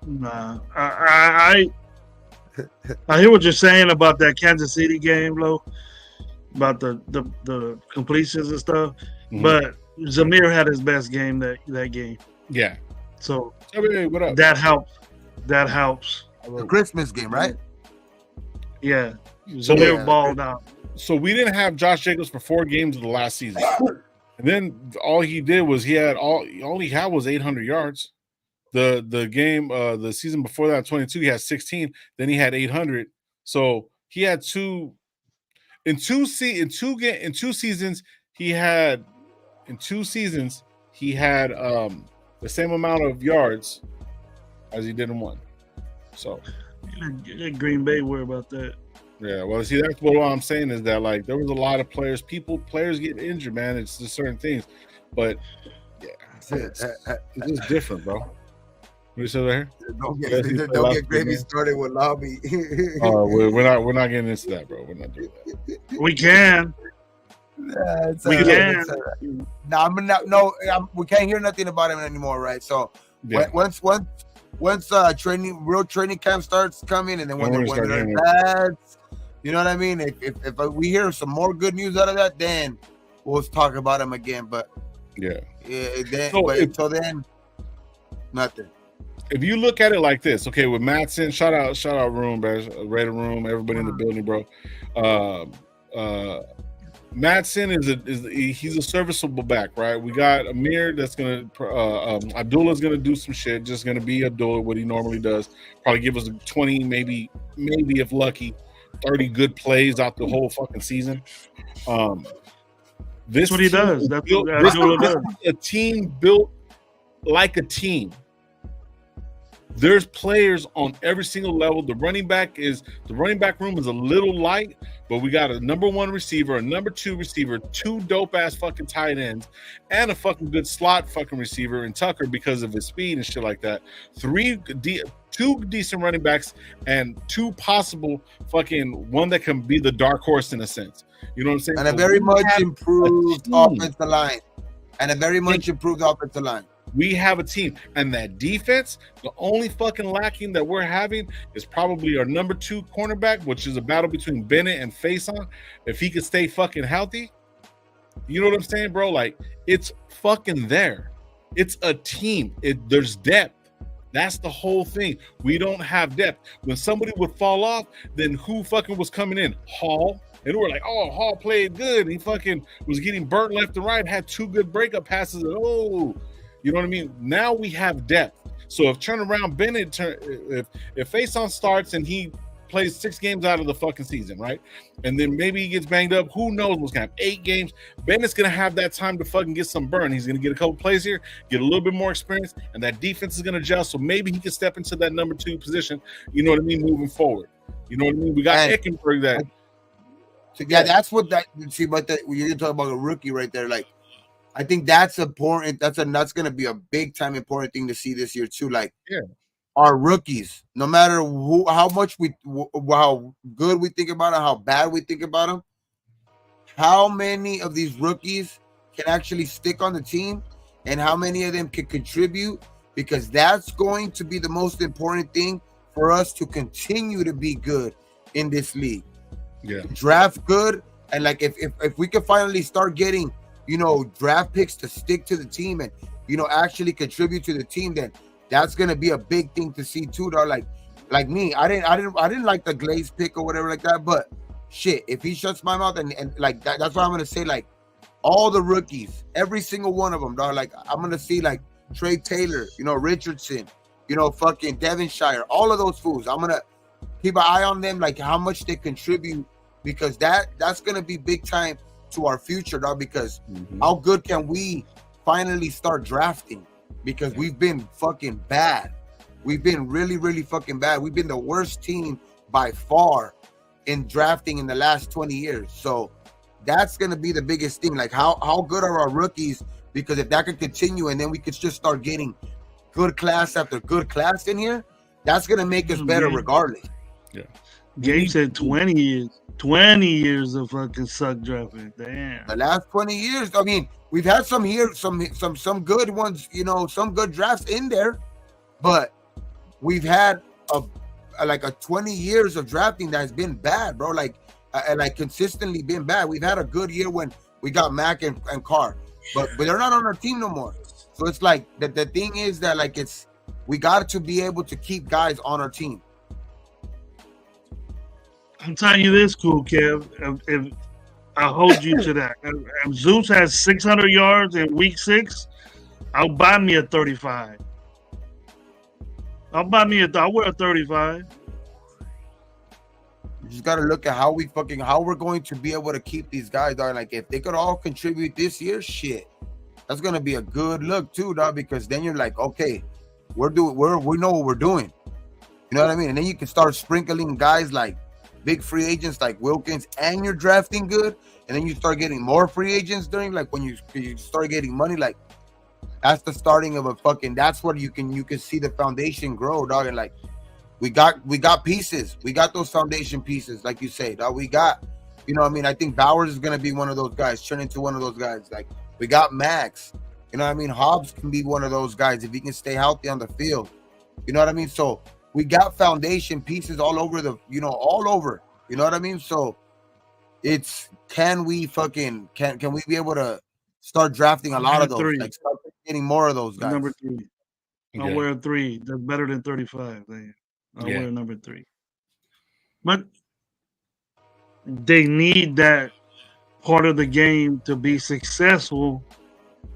Nah, I hear what you're saying about that Kansas City game, Lo, about the completions and stuff. Mm-hmm. But Zamir had his best game that game. Yeah. So what up? That helps. The Christmas game, right? Yeah. Zamir balled out. So we didn't have Josh Jacobs for 4 games of the last season. And then all he did was all he had was 800 yards. The game the season before that 22 he had 16, then he had 800. So he had two seasons he had the same amount of yards as he did in one. So Green Bay worry about that. Yeah, well, see, that's what I'm saying is that like there was a lot of players get injured, man. It's just certain things, but yeah, it's just different, bro. What you say right here? Don't get gravy started with Lobby. Oh, we're not getting into that, bro. We're not doing that. We can. We can. We can't hear nothing about him anymore, right? So once real training camp starts coming, and then when they're bad, you know what I mean? If we hear some more good news out of that, then we'll talk about him again. But until then, nothing. if you look at it like this, okay, with Matson, shout out room, Raider room, everybody in the building, bro. Matson he's a serviceable back, right? We got Amir that's gonna Abdullah's gonna do some shit, just gonna be Abdullah, what he normally does. Probably give us 20, maybe if lucky, 30 good plays out the whole fucking season. That's what he does. That's what Abdullah does. A team built like a team. There's players on every single level. The running back room is a little light, but we got a number 1 receiver, a number 2 receiver, 2 dope ass fucking tight ends, and a fucking good slot fucking receiver in Tucker because of his speed and shit like that. 2 decent running backs and 2 possible fucking one that can be the dark horse in a sense. You know what I'm saying? And a very much improved offensive line. We have a team, and that defense, the only fucking lacking that we're having is probably our number 2 cornerback, which is a battle between Bennett and Faison. If he could stay fucking healthy, you know what I'm saying, bro? Like, it's fucking there. It's a team. There's depth. That's the whole thing. We don't have depth. When somebody would fall off, then who fucking was coming in? Hall. And we're like, oh, Hall played good. He fucking was getting burnt left and right, had 2 good breakup passes. And you know what I mean? Now we have depth. So if turnaround Bennett, if Faison starts and he plays 6 games out of the fucking season, right? And then maybe he gets banged up. Who knows what's going to have 8 games. Bennett's going to have that time to fucking get some burn. He's going to get a couple plays here, get a little bit more experience, and that defense is going to adjust. So maybe he can step into that number 2 position, you know what I mean, moving forward. You know what I mean? We got Eckenberg that. Yeah, that's what that, see, but you're talking about a rookie right there. Like, I think that's important. That's going to be a big time important thing to see this year too. Like, our rookies, no matter how good we think about it, how bad we think about them, how many of these rookies can actually stick on the team, and how many of them can contribute, because that's going to be the most important thing for us to continue to be good in this league. Yeah, draft good, and like if we can finally start getting, draft picks to stick to the team and actually contribute to the team, then that's gonna be a big thing to see too, dog. Like me, I didn't like the Glaze pick or whatever like that, but shit, if he shuts my mouth and like that's why I'm gonna say, like, all the rookies, every single one of them, dog. Like, I'm gonna see like Trey Taylor, Richardson, fucking Devonshire, all of those fools. I'm gonna keep an eye on them, like how much they contribute, because that's gonna be big time to our future, dog. Because how good can we finally start drafting? Because we've been fucking bad. We've been really, really fucking bad. We've been the worst team by far in drafting in the last 20 years. So that's gonna be the biggest thing. Like, how good are our rookies? Because if that could continue, and then we could just start getting good class after good class in here, that's gonna make us better regardless. Yeah. Gabe said 20 years. 20 years of fucking suck drafting. Damn. The last 20 years. I mean, we've had some here, some good ones, some good drafts in there, but we've had a 20 years of drafting that has been bad, bro. Like consistently been bad. We've had a good year when we got Mac and Carr, but they're not on our team no more. So it's like the thing is that, like, we got to be able to keep guys on our team. I'm telling you this, Cool Kev. If I hold you to that. If Zeus has 600 yards in week 6, I'll buy me a 35. I'll wear a 35. You just got to look at how we're going to be able to keep these guys, dog. Like, if they could all contribute this year, shit, that's going to be a good look too, dog, because then you're like, okay, we know what we're doing. You know what I mean? And then you can start sprinkling guys like big free agents like Wilkins, and you're drafting good, and then you start getting more free agents during, like, when you start getting money, like, that's the starting of a fucking, that's what you can see the foundation grow, dog. And like, we got pieces, we got those foundation pieces, like you say, dog. We got, I think Bowers is gonna be one of those guys, turn into one of those guys. Like, we got Max, Hobbs can be one of those guys if he can stay healthy on the field. You know what I mean? So we got foundation pieces all over all over. You know what I mean? So it's, can we be able to start drafting a lot of those? Like, start getting more of those guys. Number 3. I'll wear a 3. That's better than 35. I'll wear number 3. But they need that part of the game to be successful.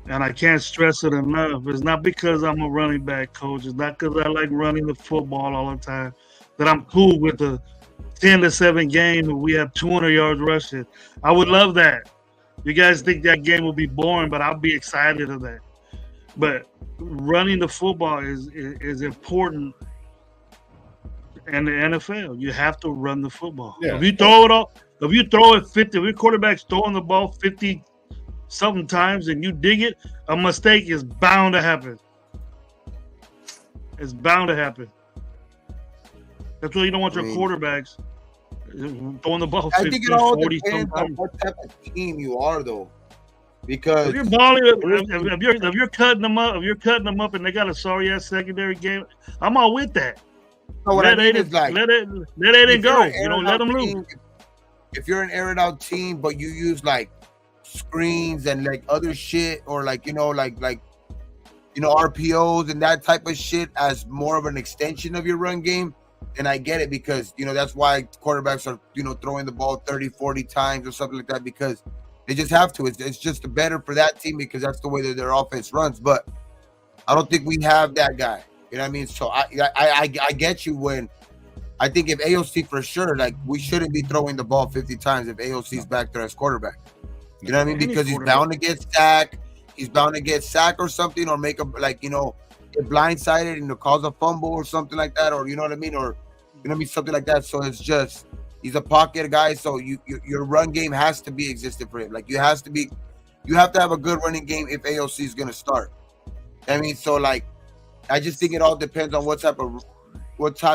And I can't stress it enough. It's not because I'm a running back coach. It's not because I like running the football all the time that I'm cool with the 10-7 game and we have 200 yards rushing. I would love that. You guys think that game will be boring, but I'll be excited of that. But running the football is important in the NFL. You have to run the football. Yeah. If you throw it 50, if your quarterback's throwing the ball 50 something times and you dig it, a mistake is bound to happen. It's bound to happen. That's why you don't want your quarterbacks throwing the ball 50, 40 sometimes. I think it all depends on what type of team you are, though. Because if you're balling, if you're cutting them up, and they got a sorry ass secondary game, I'm all with that. So what I mean is like let it go. You know, let them lose. If you're an aired out team, but you use like screens and like other shit, or like RPOs and that type of shit as more of an extension of your run game, and I get it, because that's why quarterbacks are throwing the ball 30-40 times or something like that, because they just have to. It's just better for that team because that's the way that their offense runs. But I don't think we have that guy. You know what I mean? So I get you. When I think if AOC, for sure, like, we shouldn't be throwing the ball 50 times if AOC's back there as quarterback. You know what I mean? Because he's bound to get sacked. He's bound to get sacked or something, or make get blindsided and cause a fumble or something like that, or you know what I mean, or something like that. So it's just, he's a pocket guy. So your run game has to be existent for him. Like, you have to have a good running game if AOC is gonna start. I mean, so like, I just think it all depends on what type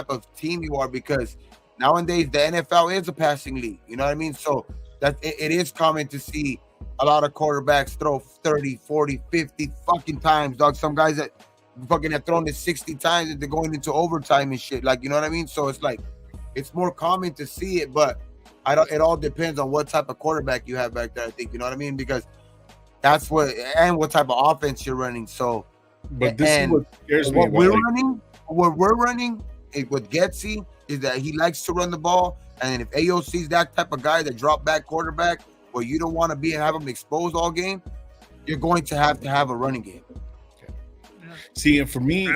of team you are, because nowadays the NFL is a passing league. You know what I mean? So that it is common to see a lot of quarterbacks throw 30, 40, 50 fucking times, dog. Some guys that fucking have thrown it 60 times and they're going into overtime and shit. Like, you know what I mean? So it's like, it's more common to see it, but it all depends on what type of quarterback you have back there, I think. You know what I mean? Because that's what type of offense you're running. So, but this is what scares me. What we're running with Getsy is that he likes to run the ball. And if AOC's that type of guy, that drop back quarterback, where you don't want to have him exposed all game, you're going to have a running game. Okay. See, and for me,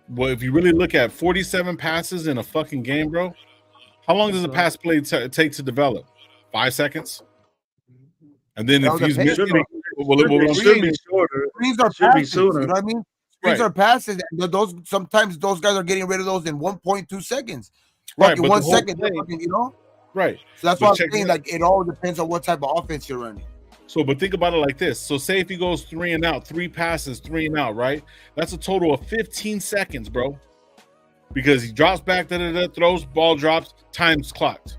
well, if you really look at 47 passes in a fucking game, bro, how long does a pass play take to develop? 5 seconds? And then if he's missing, it should be shorter. Screens are passes, you know what I mean? Screens are passes. And sometimes those guys are getting rid of those in 1.2 seconds. Like in 1 second, Right. So that's what I'm saying. Like, it all depends on what type of offense you're running. So, but think about it like this. So, say if he goes 3 and out, 3 passes, 3 and out, right? That's a total of 15 seconds, bro. Because he drops back, throws, ball drops, time's clocked.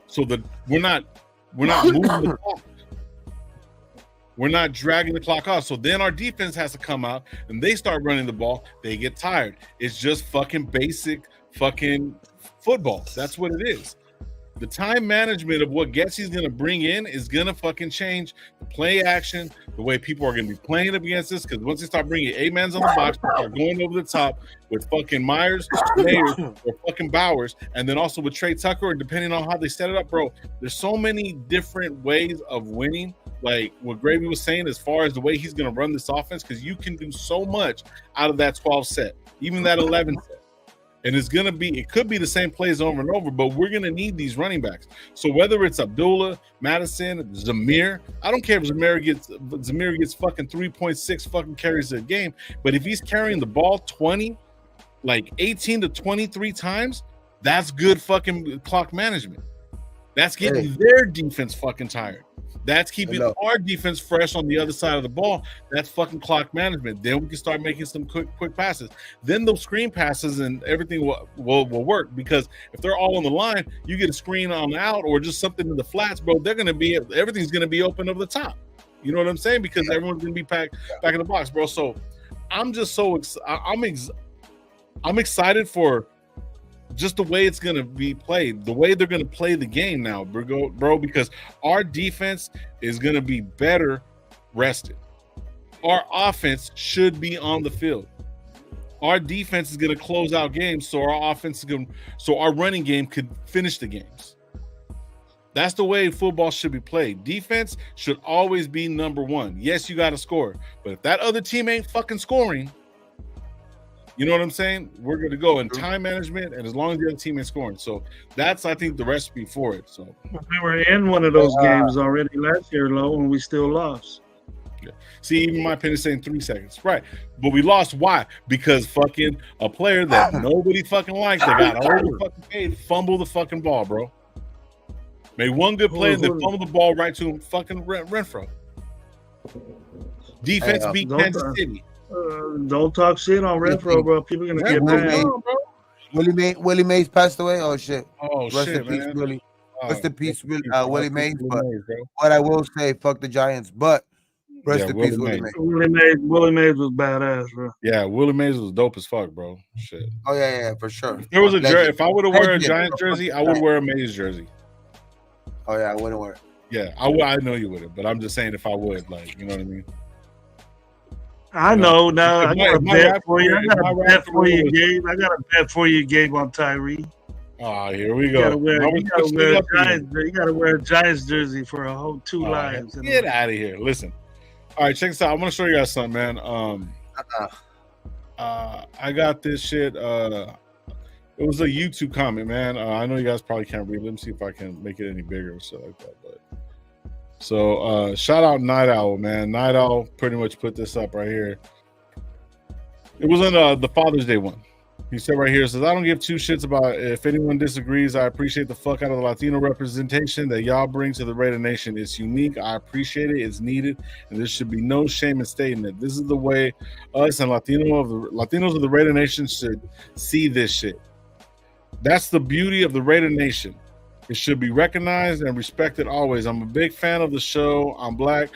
So we're not moving the clock. We're not dragging the clock off. So then our defense has to come out and they start running the ball. They get tired. It's just fucking basic fucking football. That's what it is. The time management of what Getsy's going to bring in is going to fucking change the play action, the way people are going to be playing up against this. Because once they start bringing 8 mans on the box, they're going over the top with fucking Myers, Mayers, or fucking Bowers, and then also with Trey Tucker, and depending on how they set it up, bro, there's so many different ways of winning. Like what Gravy was saying, as far as the way he's going to run this offense, because you can do so much out of that 12 set, even that 11 set. And it could be the same plays over and over, but we're going to need these running backs. So whether it's Abdullah, Madison, Zamir, I don't care if Zamir gets fucking 3.6 fucking carries a game, but if he's carrying the ball 18 to 23 times, that's good fucking clock management. That's getting their defense fucking tired. That's keeping our defense fresh on the other side of the ball. That's fucking clock management. Then we can start making some quick passes. Then those screen passes and everything will work, because if they're all on the line, you get a screen on the out or just something in the flats, bro. Everything's gonna be open over the top. You know what I'm saying? Because everyone's gonna be back in the box, bro. So I'm just I'm excited for just the way it's going to be played, the way they're going to play the game now, bro, because our defense is going to be better rested. Our offense should be on the field. our defense is going to close out games, so our offense is going, so our running game could finish the games. That's the way football should be played. Defense should always be number one. Yes, you got to score, but if that other team ain't fucking scoring, you know what I'm saying? We're going to go in time management, and as long as the other team ain't scoring. So that's, I think, the recipe for it. So we were in one of those games already last year, Lo, and we still lost. Yeah. See, even my opinion is saying 3 seconds. Right. But we lost. Why? Because fucking a player that nobody fucking likes, that got over fucking paid, fumble the fucking ball, bro. Made one good play and then fumbled the ball right to him, fucking Renfro. Defense beat Kansas City. Don't talk shit on Renfro, bro. People are gonna get mad. Willie Mays passed away. Oh shit. Oh Rest shit, in peace, man. Willie. Rest in peace, Willie Mays. But Mays, what I will say, fuck the Giants. But rest in peace, Willie Mays. Willie Mays was badass, bro. Yeah, Willie Mays was dope as fuck, bro. Shit. Oh yeah, for sure. If there was a jersey, if I would have wear a Giant jersey, I would wear a Mays jersey. Oh yeah, I wouldn't wear it. Yeah, I know you wouldn't, but I'm just saying if I would, like, you know what I mean? I know now. I got a bet for you. I got a bet for you, Gabe. I got a bet for you, Gabe, on Tyree. Oh, here we go. You gotta wear a Giants jersey for a whole 2 lives. Get out of here. Listen. All right, check this out. I'm gonna show you guys something, man. I got this shit. It was a YouTube comment, man. I know you guys probably can't read. Let me see if I can make it any bigger or something like that. But so shout out Night Owl, man. Night Owl pretty much put this up right here. It was on the Father's Day one. He said right here, says, I don't give 2 shits about if anyone disagrees. I appreciate the fuck out of the Latino representation that y'all bring to the Raider Nation. It's unique. I appreciate it. It's needed. And there should be no shame in stating it. This is the way us and Latinos of the Raider Nation should see this shit. That's the beauty of the Raider Nation. It should be recognized and respected always. I'm a big fan of the show. I'm black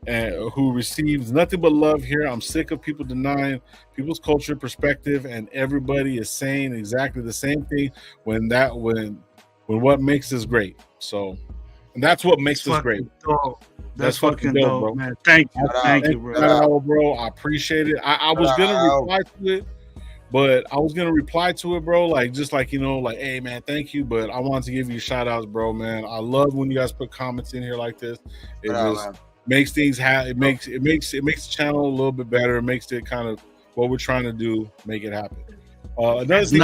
and who receives nothing but love here. I'm sick of people denying people's culture, perspective, and everybody is saying exactly the same thing when what makes us great. So, and that's what makes us great. Dope. That's fucking dope, bro. Man. Thank you, bro. Bro, I appreciate it. I was gonna reply to it. But I was gonna reply to it, bro. Like, just like, you know, like, hey man, thank you. But I wanted to give you shout outs, bro, man. I love when you guys put comments in here like this. It just makes things it makes the channel a little bit better. It makes it kind of what we're trying to do, make it happen. Another thing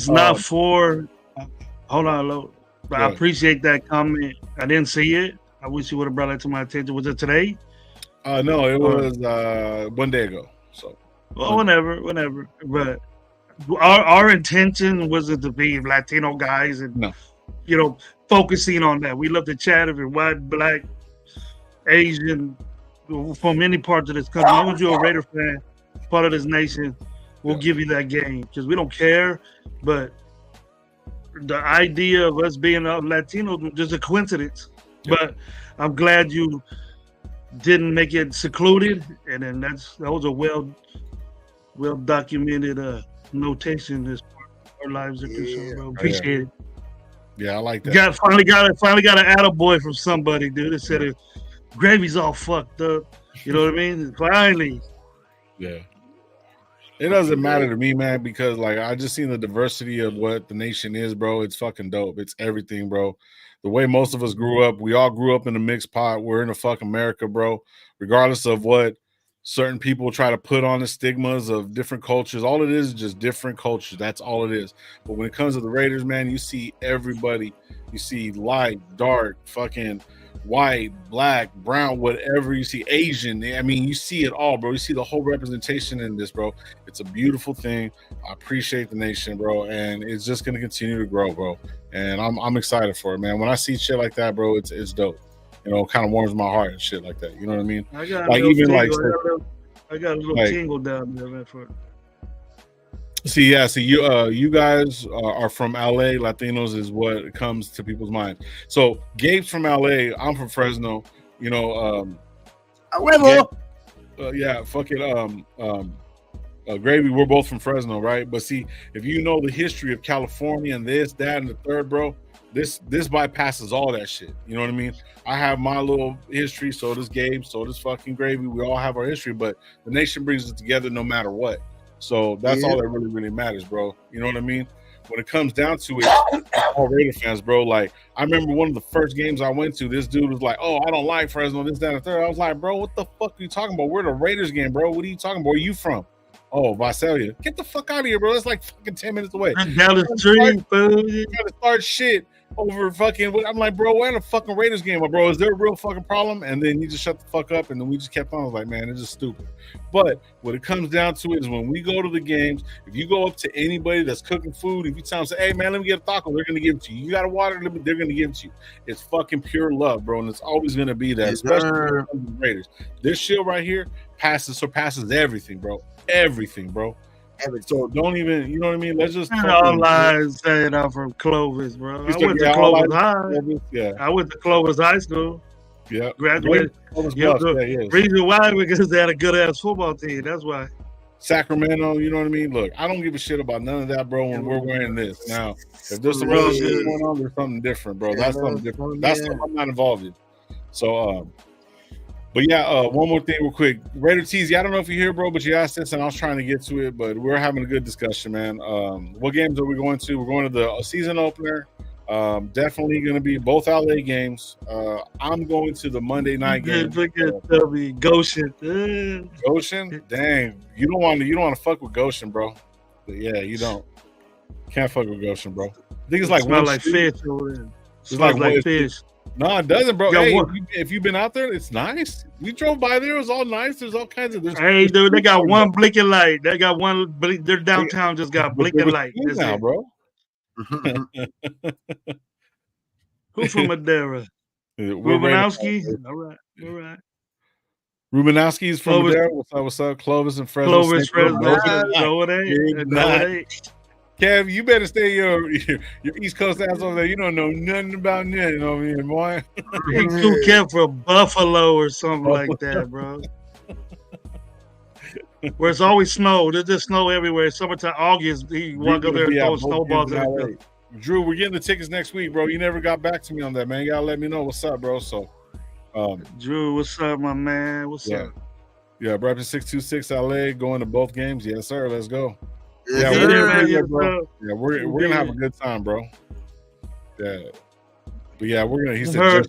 not for hold on, Lo. But I appreciate that comment. I didn't see it. I wish you would have brought it to my attention. Was it today? No, it was 1 day ago. So well, whenever. But our intention wasn't to be Latino guys and you know, focusing on that. We love to chat if you're white, black, Asian, from any part of this country. As long as you're a Raider fan, part of this nation, we'll give you that game because we don't care. But the idea of us being Latino was just a coincidence. Yeah. But I'm glad you didn't make it secluded, and then that was a well documented notation as part of our lives are concerned. Bro. Appreciate it. Yeah, I like that. Finally got an attaboy from somebody, dude. That said it. Gravy's all fucked up. You know what I mean? Finally. Yeah. It doesn't matter to me, man, because like I just seen the diversity of what the nation is, bro. It's fucking dope. It's everything, bro. The way most of us grew up, we all grew up in a mixed pot. We're in a fucking America, bro. Regardless of what certain people try to put on the stigmas of different cultures, all it is just different cultures. That's all it is. But when it comes to the Raiders, man, you see everybody. You see light, dark, fucking white, black, brown, whatever. You see Asian. I mean, you see it all, bro. You see the whole representation in this, bro. It's a beautiful thing. I appreciate the nation, bro, and it's just gonna continue to grow, bro. And I'm excited for it, man. When I see shit like that, bro, it's dope. You know, it kind of warms my heart and shit like that. You know what I mean? I got a little tingle down there, man. For it. See, you guys are from LA. Latinos is what comes to people's mind. So Gabe's from LA. I'm from Fresno. You know, Gravy. We're both from Fresno, right? But see, if you know the history of California and this, that, and the third, bro, this bypasses all that shit. You know what I mean? I have my little history. So does Gabe. So does fucking Gravy. We all have our history, but the nation brings us together no matter what. So that's all that really matters, bro. You know what I mean? When it comes down to it, all Raider fans, bro. Like, I remember one of the first games I went to, this dude was like, "Oh, I don't like Fresno, this, that, and the third." I was like, "Bro, what the fuck are you talking about? We're the Raiders game, bro. What are you talking about? Where are you from?" "Oh, Visalia." Get the fuck out of here, bro. That's like fucking 10 minutes away. Down the street, trying to start shit over fucking. I'm like, bro, we're in a fucking Raiders game, bro. Is there a real fucking problem? And then you just shut the fuck up, and then we just kept on. I was like, man, it's just stupid. But what it comes down to is when we go to the games, if you go up to anybody that's cooking food, if you tell them, say, "Hey, man, let me get a taco," they're gonna give it to you. You got a water, they're gonna give it to you. It's fucking pure love, bro, and it's always gonna be that, especially with the Raiders. This shit right here surpasses everything, bro. Everything, bro. So don't even, you know what I mean? Let's just all lies saying I'm from Clovis, bro. I went to Clovis High. Yeah. I went to Clovis High School. Yeah. Graduated. Reason why? Because they had a good ass football team. That's why. Sacramento, you know what I mean? Look, I don't give a shit about none of that, bro, when we're wearing this. Now, if there's some other shit going on, there's something different, bro. That's something different. That's something I'm not involved in. So, but yeah, one more thing real quick. Raider Teasy, I don't know if you're here, bro, but you asked this and I was trying to get to it, but we're having a good discussion, man. What games are we going to? We're going to the season opener. Definitely going to be both LA games. I'm going to the Monday night game. Goshen. Goshen? Dang. You don't want to fuck with Goshen, bro. But yeah, you don't. Can't fuck with Goshen, bro. I think it's like smell like fish over there. It's like fish. No, it doesn't, bro. Hey, if you've been out there, it's nice. We drove by there; it was all nice. There's all kinds of. Hey, dude, they got one blinking light. They got one. Their downtown just got blinking light. That's now, it, bro. Who from Madera? Rubenowski. All right. Rubenowski's from Clovis. Madera. What's up? Clovis and Fresno. Clovis, Fresno. No, it ain't. Kev, you better stay your East Coast ass over there. You don't know nothing about nothing over here, boy. He too Kev from Buffalo or something like that, bro. Where it's always snow. There's just snow everywhere. Summertime, August, he walk up there and throw snowballs at the Drew, we're getting the tickets next week, bro. You never got back to me on that, man. You gotta let me know what's up, bro. So, Drew, what's up, my man? What's up? Yeah, Breakfast 626 LA, going to both games. Yes, sir. Let's go. Yeah, we're gonna have a good time, bro. Yeah, but yeah, we're gonna. He said,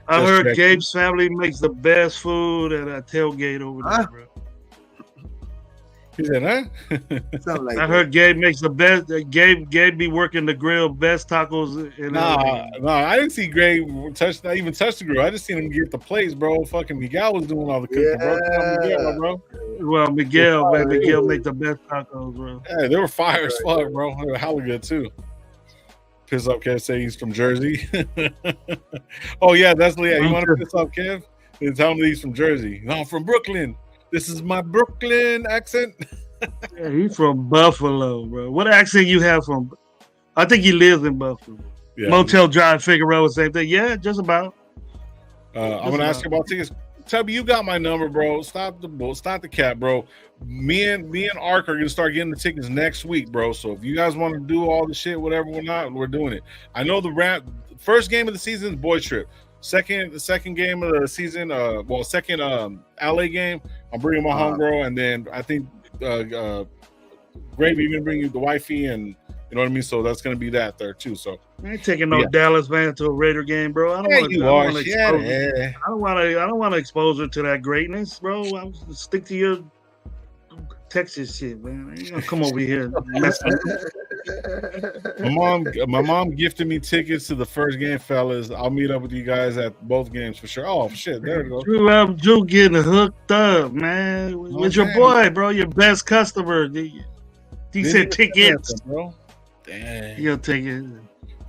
I heard Gabe's family makes the best food at a tailgate over there, bro. He said, huh? Like I heard Gabe makes the best. Gabe be working the grill, best tacos. No, I didn't see Gabe touch the grill. I just seen him get the plates, bro. Fucking Miguel was doing all the cooking, bro. Well, Miguel make the best tacos, bro. Yeah, they were fire as fuck, bro. They were hella good too. Piss up Kev, say he's from Jersey. Oh yeah, that's Leah. You want to piss up Kev? And tell him that he's from Jersey. No, I'm from Brooklyn. This is my Brooklyn accent. Yeah, he's from Buffalo, bro. What accent you have from? I think he lives in Buffalo. Yeah, Motel Drive, Figueroa, same thing. Yeah, just about. I'm gonna ask you about tickets. Tubby, you got my number, bro. Stop the cap, bro. Me and Ark are gonna start getting the tickets next week, bro. So if you guys want to do all the shit, whatever, we're doing it. I know the first game of the season is boy trip. The second game of the season, second LA game, I'm bringing my homegirl, and then I think Gravy, you're gonna bring you the wifey, and you know what I mean. So that's gonna be that there too. So I ain't taking no Dallas fan to a Raider game, bro. I don't want to expose her to that greatness, bro. I'll stick to your Texas shit, man. I ain't gonna come over here. My mom gifted me tickets to the first game, fellas. I'll meet up with you guys at both games for sure. Oh shit, there it goes. Drew getting hooked up, man. With your boy, bro, your best customer. He said tickets, bro. Damn. He'll take it.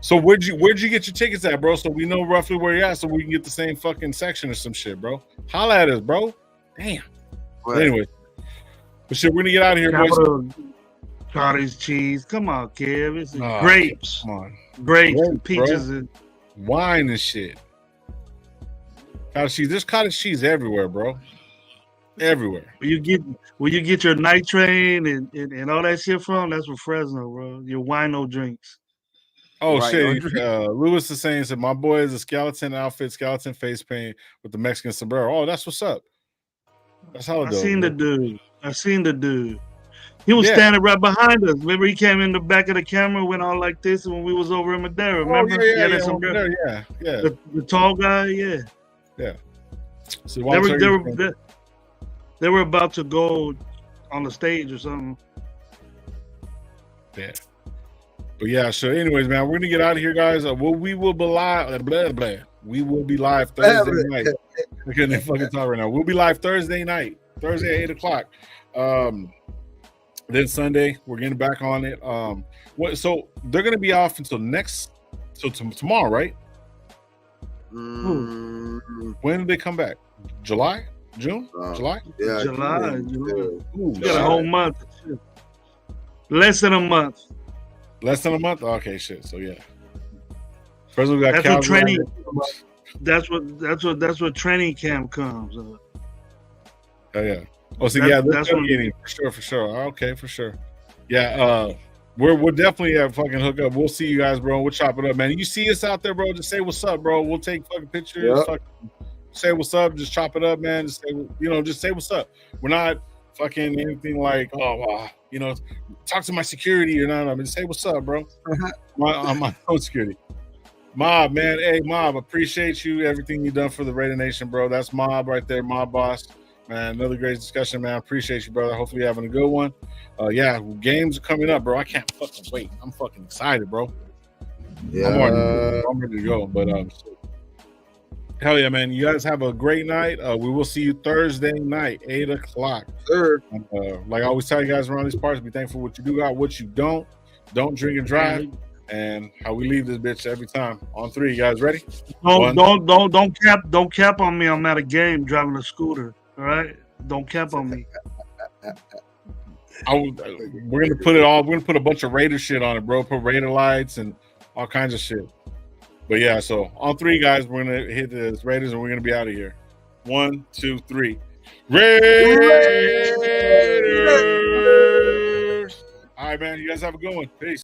So where'd you get your tickets at, bro? So we know roughly where you're at, so we can get the same fucking section or some shit, bro. Holla at us, bro. Damn. Well, anyway, but shit, we're gonna get out of here, boys. Cottage cheese. Come on, Kev. It's grapes. Come on. Grapes and peaches and wine and shit. Cottage cheese. There's cottage cheese everywhere, bro. Everywhere. Where you get your night train and all that shit from? That's from Fresno, bro. Your wino drinks. Oh shit! Lewis is saying that my boy is a skeleton outfit, skeleton face paint with the Mexican sombrero. Oh, that's what's up. That's how it goes. I seen the dude. He was Yeah. standing right behind us. Remember, he came in the back of the camera, went all like this when we was over in Madeira. Remember? Oh, yeah, that over there, yeah. The tall guy, yeah. So they were about to go on the stage or something. Yeah. But yeah, so anyways, man, we're gonna get out of here, guys. We will be live. We will be live Thursday night. I can't fucking talk right now. We'll be live Thursday night, Thursday at 8:00. Then Sunday we're getting back on it. So they're gonna be off until tomorrow, right? When did they come back? July? June? July? Yeah, July. Ooh, We got a whole month. Less than a month. Less than a month? Okay, shit. So yeah. First we got That's what Calgary. training. That's what training camp comes. Oh yeah. Oh, so that's for sure. Okay, for sure. Yeah, we'll definitely fucking hook up. We'll see you guys, bro. We'll chop it up, man. You see us out there, bro? Just say what's up, bro. We'll take fucking pictures. Yep. Say what's up. Just chop it up, man. Just say what's up. We're not fucking anything like talk to my security or not. I mean, say what's up, bro. On my own security. Mob, man. Hey, Mob, appreciate you. Everything you done for the Raider Nation, bro. That's Mob right there, Mob boss. Man, another great discussion, man. Appreciate you, brother. Hopefully you're having a good one. Games are coming up, bro. I can't fucking wait. I'm fucking excited, bro. Yeah. I'm ready to go. But hell yeah, man. You guys have a great night. We will see you Thursday night, 8:00. Sure. Like I always tell you guys around these parts, be thankful for what you do got, what you don't. Don't drink and drive. And how we leave this bitch every time. On 3, you guys ready? Don't cap on me. I'm at a game driving a scooter. All right, don't cap on me. We're gonna put it all. We're gonna put a bunch of Raider shit on it, bro. Put Raider lights and all kinds of shit. But yeah, so on 3, guys, we're gonna hit the Raiders and we're gonna be out of here. 1, 2, 3. Raiders! All right, man. You guys have a good one. Peace.